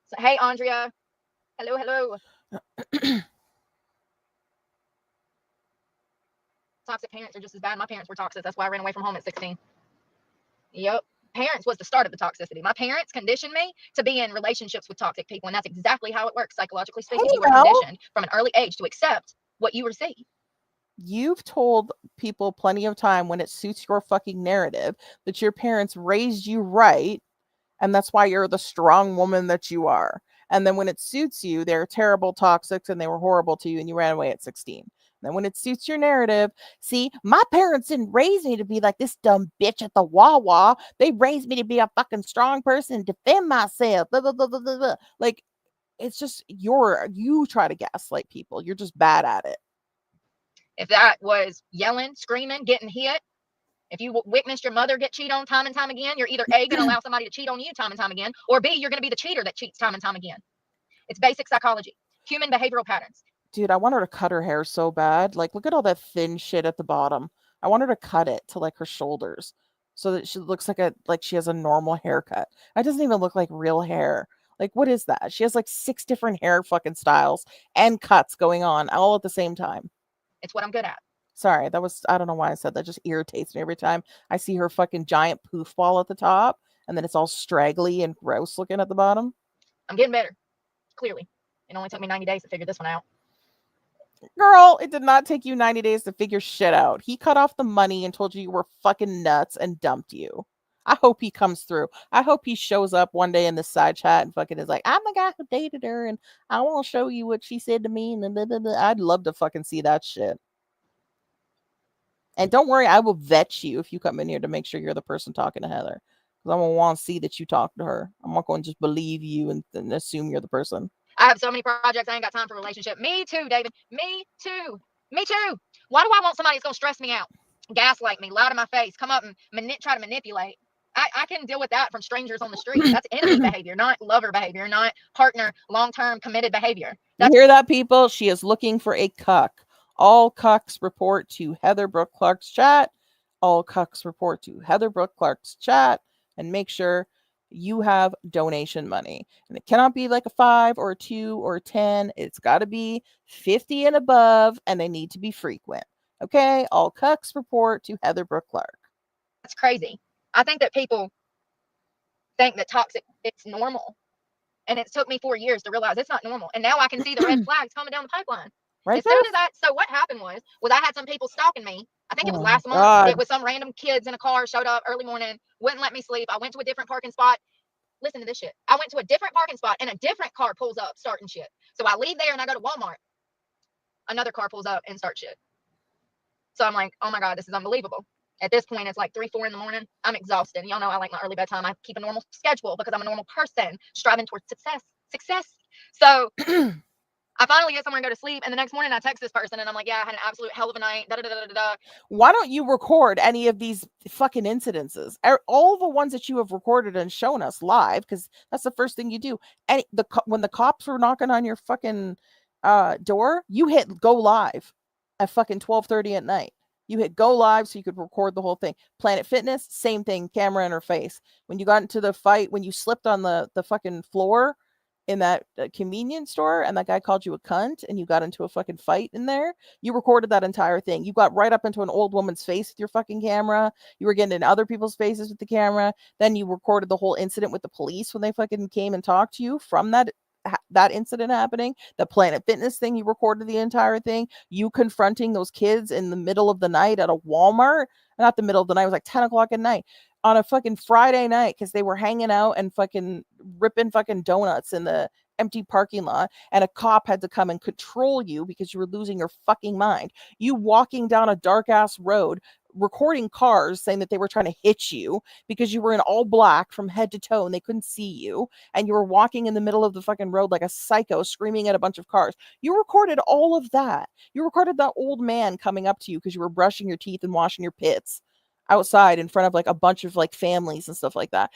So, hey, Andrea. Hello, hello. Toxic parents are just as bad. My parents were toxic. That's why I ran away from home at 16. Yep. Parents was the start of the toxicity. My parents conditioned me to be in relationships with toxic people, and that's exactly how it works. Psychologically speaking, you were conditioned from an early age to accept what you receive. You've told people plenty of time when it suits your fucking narrative that your parents raised you right, and that's why you're the strong woman that you are. And then when it suits you, they're terrible toxics and they were horrible to you and you ran away at 16. And then when it suits your narrative, see, my parents didn't raise me to be like this dumb bitch at the Wawa. They raised me to be a fucking strong person, defend myself, blah, blah, blah, blah, blah, blah. Like, it's just you try to gaslight people. You're just bad at it. If that was yelling, screaming, getting hit, if you witnessed your mother get cheated on time and time again, you're either A, going to allow somebody to cheat on you time and time again, or B, you're going to be the cheater that cheats time and time again. It's basic psychology, human behavioral patterns. Dude, I want her to cut her hair so bad. Like, look at all that thin shit at the bottom. I want her to cut it to like her shoulders so that she looks like she has a normal haircut. That doesn't even look like real hair. Like, what is that? She has like 6 different hair fucking styles and cuts going on all at the same time. It's what I'm good at. Sorry, I don't know why I said that. Just irritates me every time I see her fucking giant poof ball at the top and then it's all straggly and gross looking at the bottom. I'm getting better. Clearly. It only took me 90 days to figure this one out. Girl, it did not take you 90 days to figure shit out. He cut off the money and told you were fucking nuts and dumped you. I hope he comes through. I hope he shows up one day in the side chat and fucking is like, I'm the guy who dated her and I want to show you what she said to me. And blah, blah, blah. I'd love to fucking see that shit. And don't worry, I will vet you if you come in here to make sure you're the person talking to Heather. Because I'm going to want to see that you talk to her. I'm not going to just believe you and assume you're the person. I have so many projects. I ain't got time for a relationship. Me too, David. Me too. Me too. Why do I want somebody that's going to stress me out? Gaslight me, lie to my face, come up and try to manipulate. I can deal with that from strangers on the street. That's enemy behavior, not lover behavior, not partner, long-term committed behavior. You hear that, people? She is looking for a cuck. All cucks report to Heather Brooke Clarke's chat. All cucks report to Heather Brooke Clarke's chat and make sure you have donation money. And it cannot be like a 5 or a 2 or a 10. It's got to be 50 and above, and they need to be frequent. Okay? All cucks report to Heather Brooke Clarke. That's crazy. I think that people think that toxic, it's normal. And it took me 4 years to realize it's not normal. And now I can see the red flags coming down the pipeline. Right as soon as so what happened was I had some people stalking me. I think it was last month. God. It was some random kids in a car, showed up early morning, wouldn't let me sleep. I went to a different parking spot. Listen to this shit. I went to a different parking spot and a different car pulls up starting shit. So I leave there and I go to Walmart. Another car pulls up and starts shit. So I'm like, oh my God, this is unbelievable. At this point, it's like 3, 4 in the morning. I'm exhausted. Y'all know I like my early bedtime. I keep a normal schedule because I'm a normal person striving towards success. So I finally get somewhere and go to sleep. And the next morning I text this person and I'm like, yeah, I had an absolute hell of a night. Da, da, da, da, da. Why don't you record any of these fucking incidences? All the ones that you have recorded and shown us live, because that's the first thing you do. And when the cops were knocking on your fucking door, you hit go live at fucking 12:30 at night. You hit go live so you could record the whole thing. Planet Fitness, same thing, camera in her face. When you got into the fight, when you slipped on the fucking floor in that convenience store and that guy called you a cunt and you got into a fucking fight in there, you recorded that entire thing. You got right up into an old woman's face with your fucking camera. You were getting in other people's faces with the camera. Then you recorded the whole incident with the police when they fucking came and talked to you from that that incident happening, the Planet Fitness thing, you recorded the entire thing, you confronting those kids in the middle of the night at a Walmart, not the middle of the night, it was like 10 o'clock at night on a fucking Friday night because they were hanging out and fucking ripping fucking donuts in the empty parking lot, and a cop had to come and control you because you were losing your fucking mind. You walking down a dark ass road recording cars saying that they were trying to hit you because you were in all black from head to toe and they couldn't see you, and you were walking in the middle of the fucking road like a psycho screaming at a bunch of cars. You recorded all of that. You recorded that old man coming up to you because you were brushing your teeth and washing your pits outside in front of like a bunch of like families and stuff like that.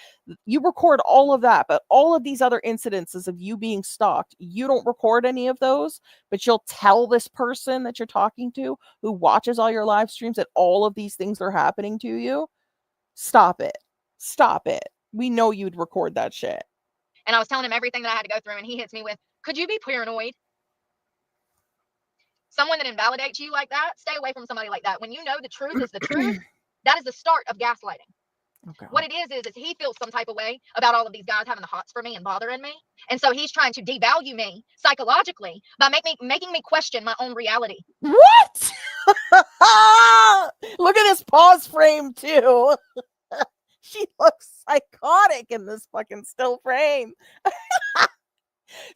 You record all of that, but all of these other incidences of you being stalked, you don't record any of those, but you'll tell this person that you're talking to who watches all your live streams that all of these things are happening to you. Stop it. Stop it. We know you'd record that shit. And I was telling him everything that I had to go through, and he hits me with, could you be paranoid? Someone that invalidates you like that, stay away from somebody like that. When you know the truth is the truth, that is the start of gaslighting. Okay. What it is he feels some type of way about all of these guys having the hots for me and bothering me. And so he's trying to devalue me psychologically by making me question my own reality. What? Look at this pause frame too. She looks psychotic in this fucking still frame.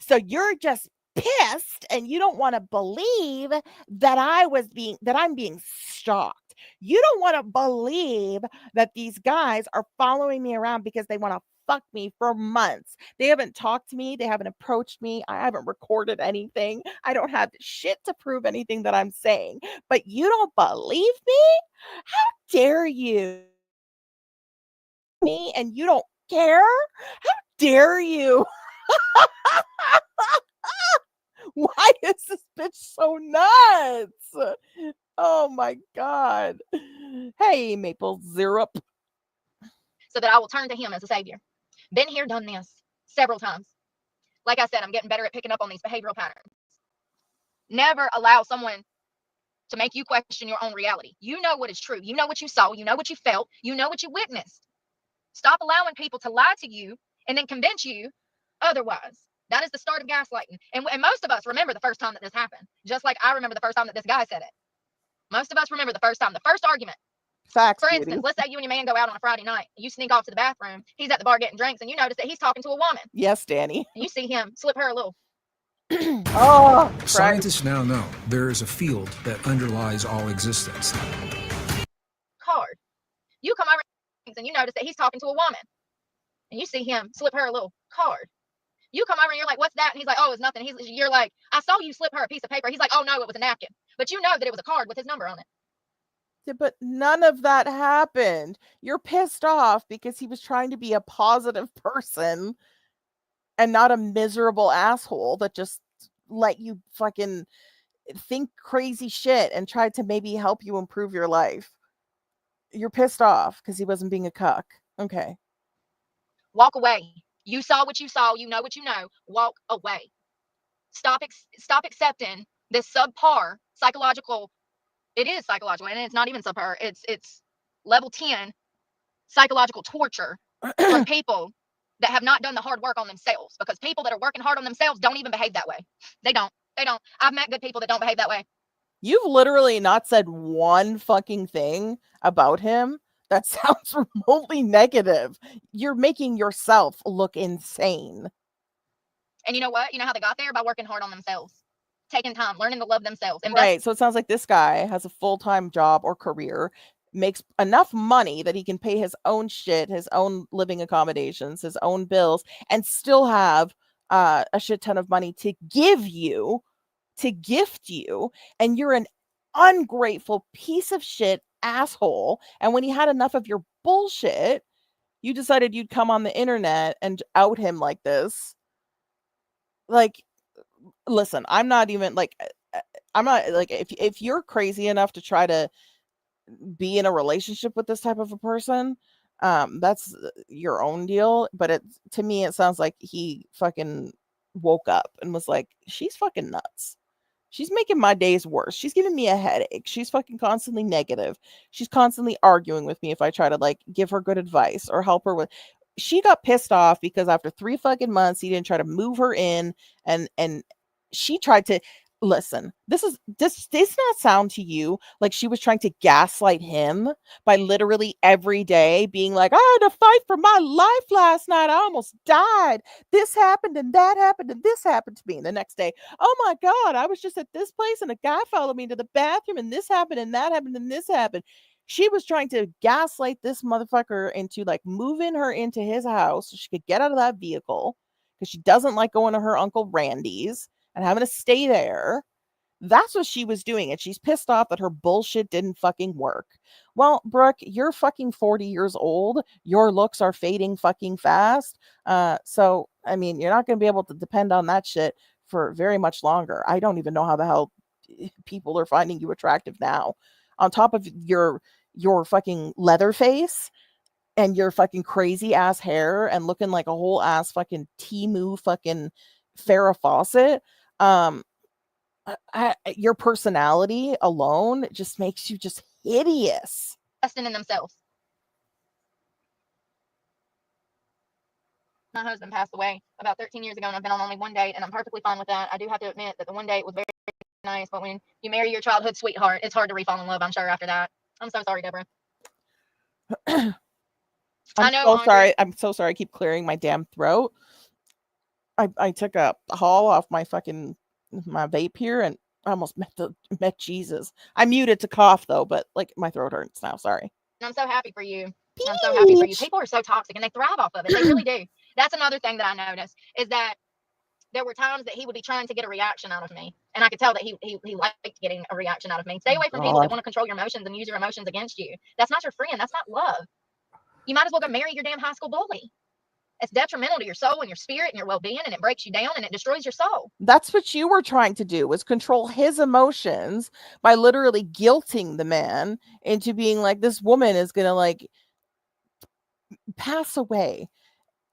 So you're just pissed and you don't want to believe that I'm being stalked. You don't want to believe that these guys are following me around because they want to fuck me for months. They haven't talked to me. They haven't approached me. I haven't recorded anything. I don't have shit to prove anything that I'm saying. But you don't believe me? How dare you? Me and you don't care? How dare you? Why is this bitch so nuts? Oh my God. Hey, maple syrup. So that I will turn to him as a savior. Been here, done this several times. Like I said, I'm getting better at picking up on these behavioral patterns. Never allow someone to make you question your own reality. You know what is true. You know what you saw. You know what you felt. You know what you witnessed. Stop allowing people to lie to you and then convince you otherwise. That is the start of gaslighting. And most of us remember the first time that this happened. Just like I remember the first time that this guy said it. Most of us remember the first time, the first argument. Facts. For instance, let's say you and your man go out on a Friday night. You sneak off to the bathroom. He's at the bar getting drinks, and you notice that he's talking to a woman. Yes, Danny. And you see him slip her a little. Oh, scientists now know there is a field that underlies all existence. Card. You come over and you notice that he's talking to a woman. And you see him slip her a little card. You come over and you're like, what's that? And he's like, oh, it's nothing. You're like, I saw you slip her a piece of paper. He's like, oh, no, it was a napkin. But you know that it was a card with his number on it. Yeah, but none of that happened. You're pissed off because he was trying to be a positive person and not a miserable asshole that just let you fucking think crazy shit and tried to maybe help you improve your life. You're pissed off because he wasn't being a cuck. Okay. Walk away. You saw what you saw. You know what you know. Walk away. Stop accepting this subpar psychological. It is psychological, and it's not even subpar. It's level 10 psychological torture from people that have not done the hard work on themselves. Because people that are working hard on themselves don't even behave that way. They don't. I've met good people that don't behave that way. You've literally not said one fucking thing about him that sounds remotely negative. You're making yourself look insane. And you know what? You know how they got there? By working hard on themselves. Taking time, learning to love themselves. Right. So it sounds like this guy has a full-time job or career, makes enough money that he can pay his own shit, his own living accommodations, his own bills, and still have a shit ton of money to give you, to gift you, and you're an ungrateful piece of shit asshole. And when he had enough of your bullshit, you decided you'd come on the internet and out him like this. Like, listen, I'm not like if you're crazy enough to try to be in a relationship with this type of a person, that's your own deal. But to me, it sounds like he fucking woke up and was like, she's fucking nuts. She's making my days worse. She's giving me a headache. She's fucking constantly negative. She's constantly arguing with me if I try to like give her good advice or help her with. she got pissed off because after 3 fucking months, he didn't try to move her in, and she tried to listen. This not sound to you like she was trying to gaslight him by literally every day being like, I had to fight for my life last night. I almost died. This happened and that happened and this happened to me. And the next day, oh my God, I was just at this place and a guy followed me to the bathroom and this happened and that happened and this happened. She was trying to gaslight this motherfucker into like moving her into his house so she could get out of that vehicle because she doesn't like going to her Uncle Randy's and having to stay there. That's what she was doing. And she's pissed off that her bullshit didn't fucking work. Well, Brooke, you're fucking 40 years old. Your looks are fading fucking fast. So, I mean, you're not going to be able to depend on that shit for very much longer. I don't even know how the hell people are finding you attractive now. On top of your fucking leather face and your fucking crazy ass hair and looking like a whole ass fucking Temu fucking Farrah Fawcett, your personality alone just makes you just hideous. Investing in themselves. My husband passed away about 13 years ago, and I've been on only one date, and I'm perfectly fine with that. I do have to admit that the one date was very nice, but when you marry your childhood sweetheart, it's hard to re-fall in love, I'm sure, after that. I'm so sorry, Deborah. I'm so sorry. I keep clearing my damn throat. I took a haul off my vape here and I almost met Jesus. I muted to cough though, but like my throat hurts now. Sorry. I'm so happy for you. I'm so happy for you. People are so toxic and they thrive off of it. They really do. That's another thing that I noticed is that there were times that he would be trying to get a reaction out of me. And I could tell that he liked getting a reaction out of me. Stay away from people that want to control your emotions and use your emotions against you. That's not your friend. That's not love. You might as well go marry your damn high school bully. It's detrimental to your soul and your spirit and your well-being, and it breaks you down and it destroys your soul. That's what you were trying to do, was control his emotions by literally guilting the man into being like, this woman is gonna like pass away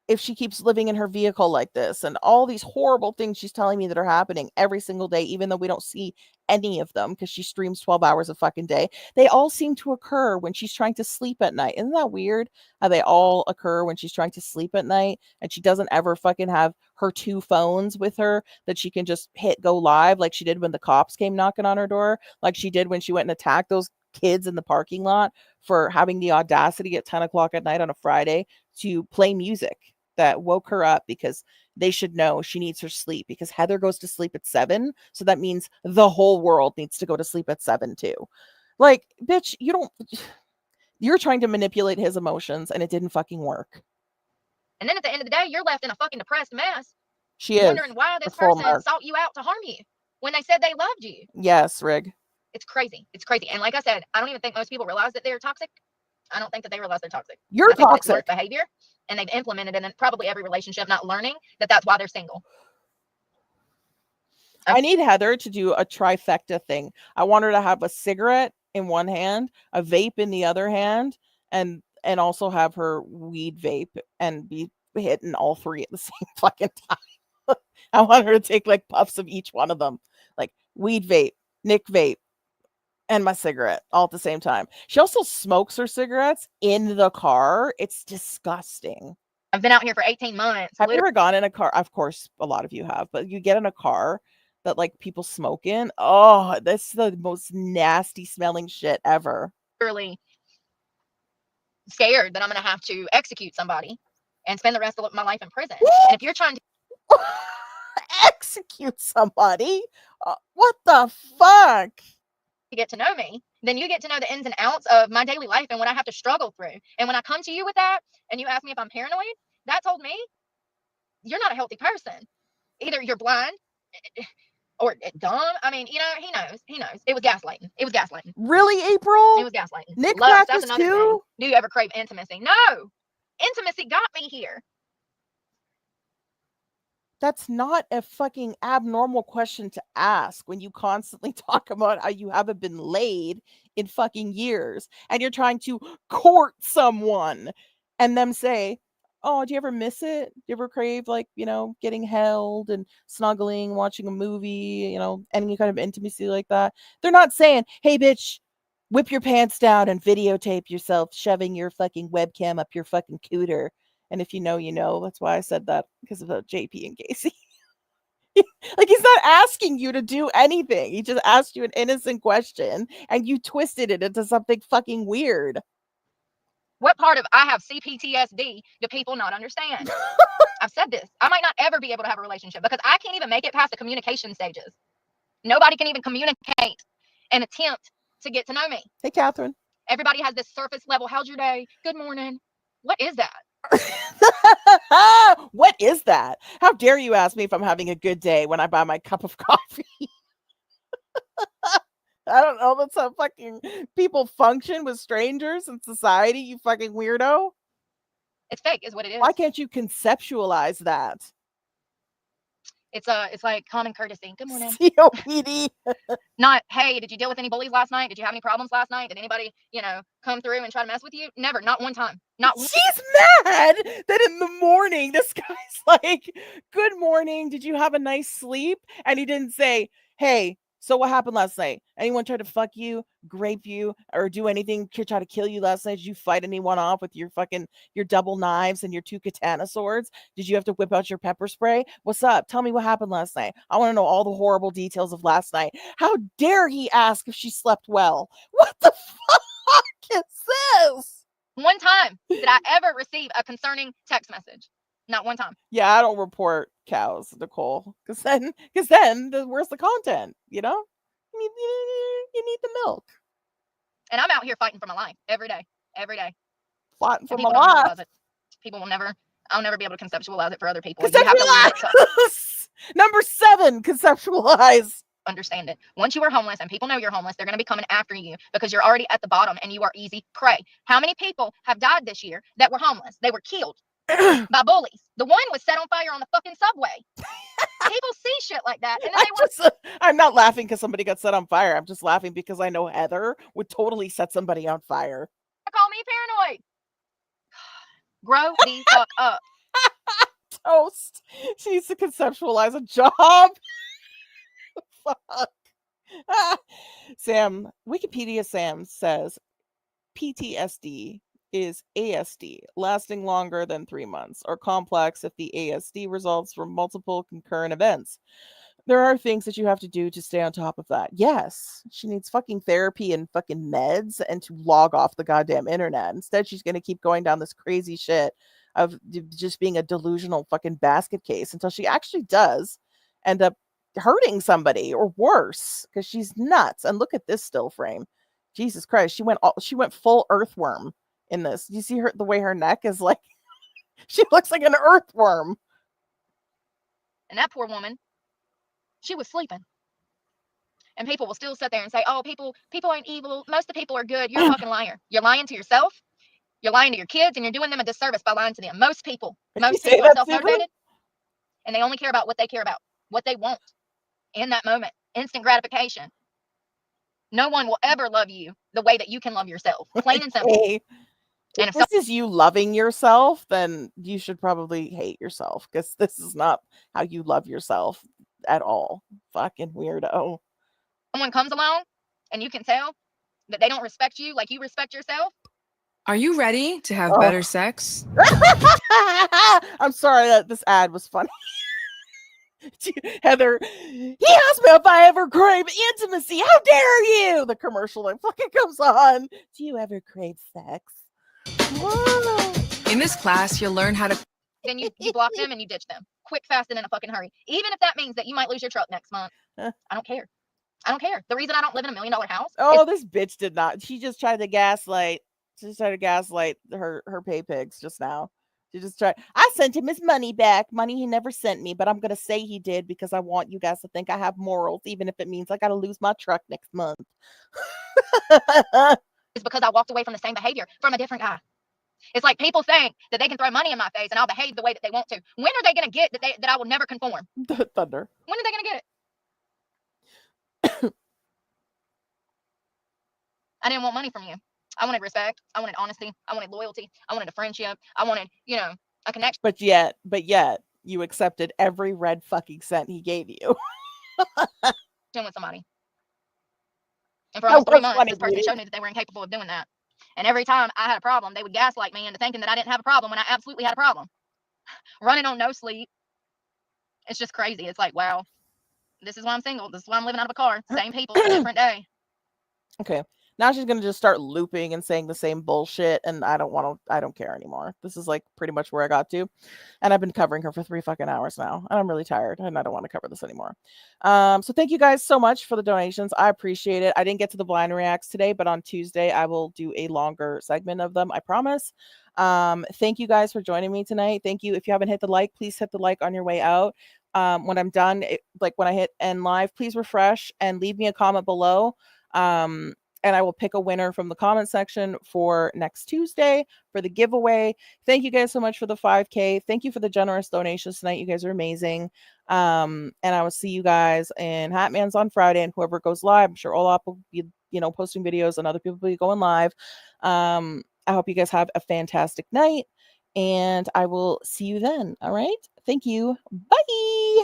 if she keeps living in her vehicle like this, and all these horrible things she's telling me that are happening every single day, even though we don't see any of them because she streams 12 hours a fucking day. They all seem to occur when she's trying to sleep at night. Isn't that weird how they all occur when she's trying to sleep at night and she doesn't ever fucking have her 2 phones with her that she can just hit go live like she did when the cops came knocking on her door, like she did when she went and attacked those kids in the parking lot for having the audacity at 10 o'clock at night on a Friday to play music that woke her up, because they should know she needs her sleep, because Heather goes to sleep at 7. So that means the whole world needs to go to sleep at 7 too. Like, bitch, you're trying to manipulate his emotions and it didn't fucking work. And then at the end of the day, you're left in a fucking depressed mess. She is wondering why this person sought you out to harm you when they said they loved you. Yes, Rig. It's crazy. It's crazy. And like I said, I don't even think most people realize that they're toxic. I don't think that they realize they're toxic. You're toxic. It's behavior, and they've implemented it in probably every relationship, not learning that that's why they're single. I need Heather to do a trifecta thing. I want her to have a cigarette in one hand, a vape in the other hand, and also have her weed vape and be hitting all 3 at the same fucking time. I want her to take like puffs of each one of them, like weed vape, Nick vape, and my cigarette all at the same time. She also smokes her cigarettes in the car. It's disgusting. I've been out here for 18 months. Have you ever gone in a car? Of course, a lot of you have, but you get in a car that like people smoke in. Oh, that's the most nasty smelling shit ever. Really scared that I'm going to have to execute somebody and spend the rest of my life in prison. And if you're trying to execute somebody, what the fuck? To get to know me, then you get to know the ins and outs of my daily life and what I have to struggle through. And when I come to you with that and you ask me if I'm paranoid, that told me you're not a healthy person. Either you're blind or dumb. I mean, he knows. It was gaslighting. Really, April? It was gaslighting. Nick practiced too? Thing. Do you ever crave intimacy? No. Intimacy got me here. That's not a fucking abnormal question to ask when you constantly talk about how you haven't been laid in fucking years and you're trying to court someone and them say, oh, do you ever miss it? Do you ever crave like, getting held and snuggling, watching a movie, any kind of intimacy like that? They're not saying, hey, bitch, whip your pants down and videotape yourself shoving your fucking webcam up your fucking cooter And if you know, you know. That's why I said that, because of JP and Casey. Like, he's not asking you to do anything. He just asked you an innocent question and you twisted it into something fucking weird. What part of I have CPTSD do people not understand? I've said this. I might not ever be able to have a relationship because I can't even make it past the communication stages. Nobody can even communicate and attempt to get to know me. Hey, Catherine. Everybody has this surface level. How's your day? Good morning. What is that? What is that? How dare you ask me if I'm having a good day when I buy my cup of coffee? I don't know. That's how fucking people function with strangers in society, you fucking weirdo. It's fake, is what it is. Why can't you conceptualize that? It's like common courtesy. Good morning. COPD. Not, hey, did you deal with any bullies last night? Did you have any problems last night? Did anybody, come through and try to mess with you? Never, not one time. Not one. She's mad that in the morning this guy's like, good morning, did you have a nice sleep? And he didn't say, hey, so what happened last night? Anyone try to fuck you, grape you, or do anything to try to kill you last night? Did you fight anyone off with your double knives and your 2 katana swords? Did you have to whip out your pepper spray? What's up? Tell me what happened last night. I want to know all the horrible details of last night. How dare he ask if she slept well? What the fuck is this? One time did I ever receive a concerning text message. Not one time. Yeah, I don't report cows, Nicole, because then where's the content? You know, you need the milk. And I'm out here fighting for my life every day, Fighting for my people don't life. realize it. People will never. I'll never be able to conceptualize it for other people. Conceptualize. Number 7, conceptualize. Understand it. Once you are homeless and people know you're homeless, they're going to be coming after you because you're already at the bottom and you are easy prey. How many people have died this year that were homeless? They were killed by bullies. The one was set on fire on the fucking subway. People see shit like that, and then I'm not laughing because somebody got set on fire. I'm just laughing because I know Heather would totally set somebody on fire. Call me paranoid. Grow the fuck up. Toast. She needs to conceptualize a job. Fuck. Wikipedia Sam says PTSD is ASD, lasting longer than 3 months, or complex if the ASD results from multiple concurrent events. There are things that you have to do to stay on top of that. Yes, she needs fucking therapy and fucking meds and to log off the goddamn internet. Instead, she's going to keep going down this crazy shit of just being a delusional fucking basket case until she actually does end up hurting somebody or worse, because she's nuts. And look at this still frame. Jesus Christ, she went full earthworm in this. You see the way her neck is like, she looks like an earthworm. And that poor woman, she was sleeping. And people will still sit there and say, oh, people ain't evil. Most of the people are good. You're a fucking liar. You're lying to yourself. You're lying to your kids, and you're doing them a disservice by lying to them. Most people are self-motivated, and they only care about what they care about, what they want in that moment. Instant gratification. No one will ever love you the way that you can love yourself. Plain and simple. Hey, if this is you loving yourself, then you should probably hate yourself, because this is not how you love yourself at all. Fucking weirdo. Someone comes along and you can tell that they don't respect you like you respect yourself. Are you ready to have better sex? I'm sorry that this ad was funny. Heather, he asked me if I ever crave intimacy. How dare you? The commercial that fucking comes on. Do you ever crave sex? Whoa. In this class, you'll learn how to. Then you block them and you ditch them. Quick, fast, and in a fucking hurry. Even if that means that you might lose your truck next month. I don't care. I don't care. The reason I don't live in $1 million house. Oh, this bitch did not. She just tried to gaslight. She just tried to gaslight her pay pigs just now. She just tried. I sent him his money back. Money he never sent me, but I'm gonna say he did because I want you guys to think I have morals, even if it means I gotta lose my truck next month. It's because I walked away from the same behavior from a different guy. It's like people think that they can throw money in my face and I'll behave the way that they want to. When are they gonna get that I will never conform? Thunder. When are they gonna get it? I didn't want money from you. I wanted respect. I wanted honesty. I wanted loyalty. I wanted a friendship. I wanted, a connection. But yet, you accepted every red fucking cent he gave you. With somebody. And for almost 3 months, this person showed me that they were incapable of doing that. And every time I had a problem, they would gaslight me into thinking that I didn't have a problem when I absolutely had a problem. Running on no sleep. It's just crazy. It's like, wow, this is why I'm single. This is why I'm living out of a car. Same people, different day. Okay. Now she's gonna just start looping and saying the same bullshit, and I don't care anymore. This is like pretty much where I got to. And I've been covering her for 3 fucking hours now. And I'm really tired and I don't want to cover this anymore. So thank you guys so much for the donations. I appreciate it. I didn't get to the blind reacts today, but on Tuesday I will do a longer segment of them. I promise. Thank you guys for joining me tonight. Thank you. If you haven't hit the like, please hit the like on your way out. When I'm done, like when I hit end live, please refresh and leave me a comment below. And I will pick a winner from the comment section for next Tuesday for the giveaway. Thank you guys so much for the 5K. Thank you for the generous donations tonight. You guys are amazing. And I will see you guys in Hatman's on Friday, and whoever goes live, I'm sure Olaf will be, posting videos and other people will be going live. I hope you guys have a fantastic night, and I will see you then. All right. Thank you. Bye.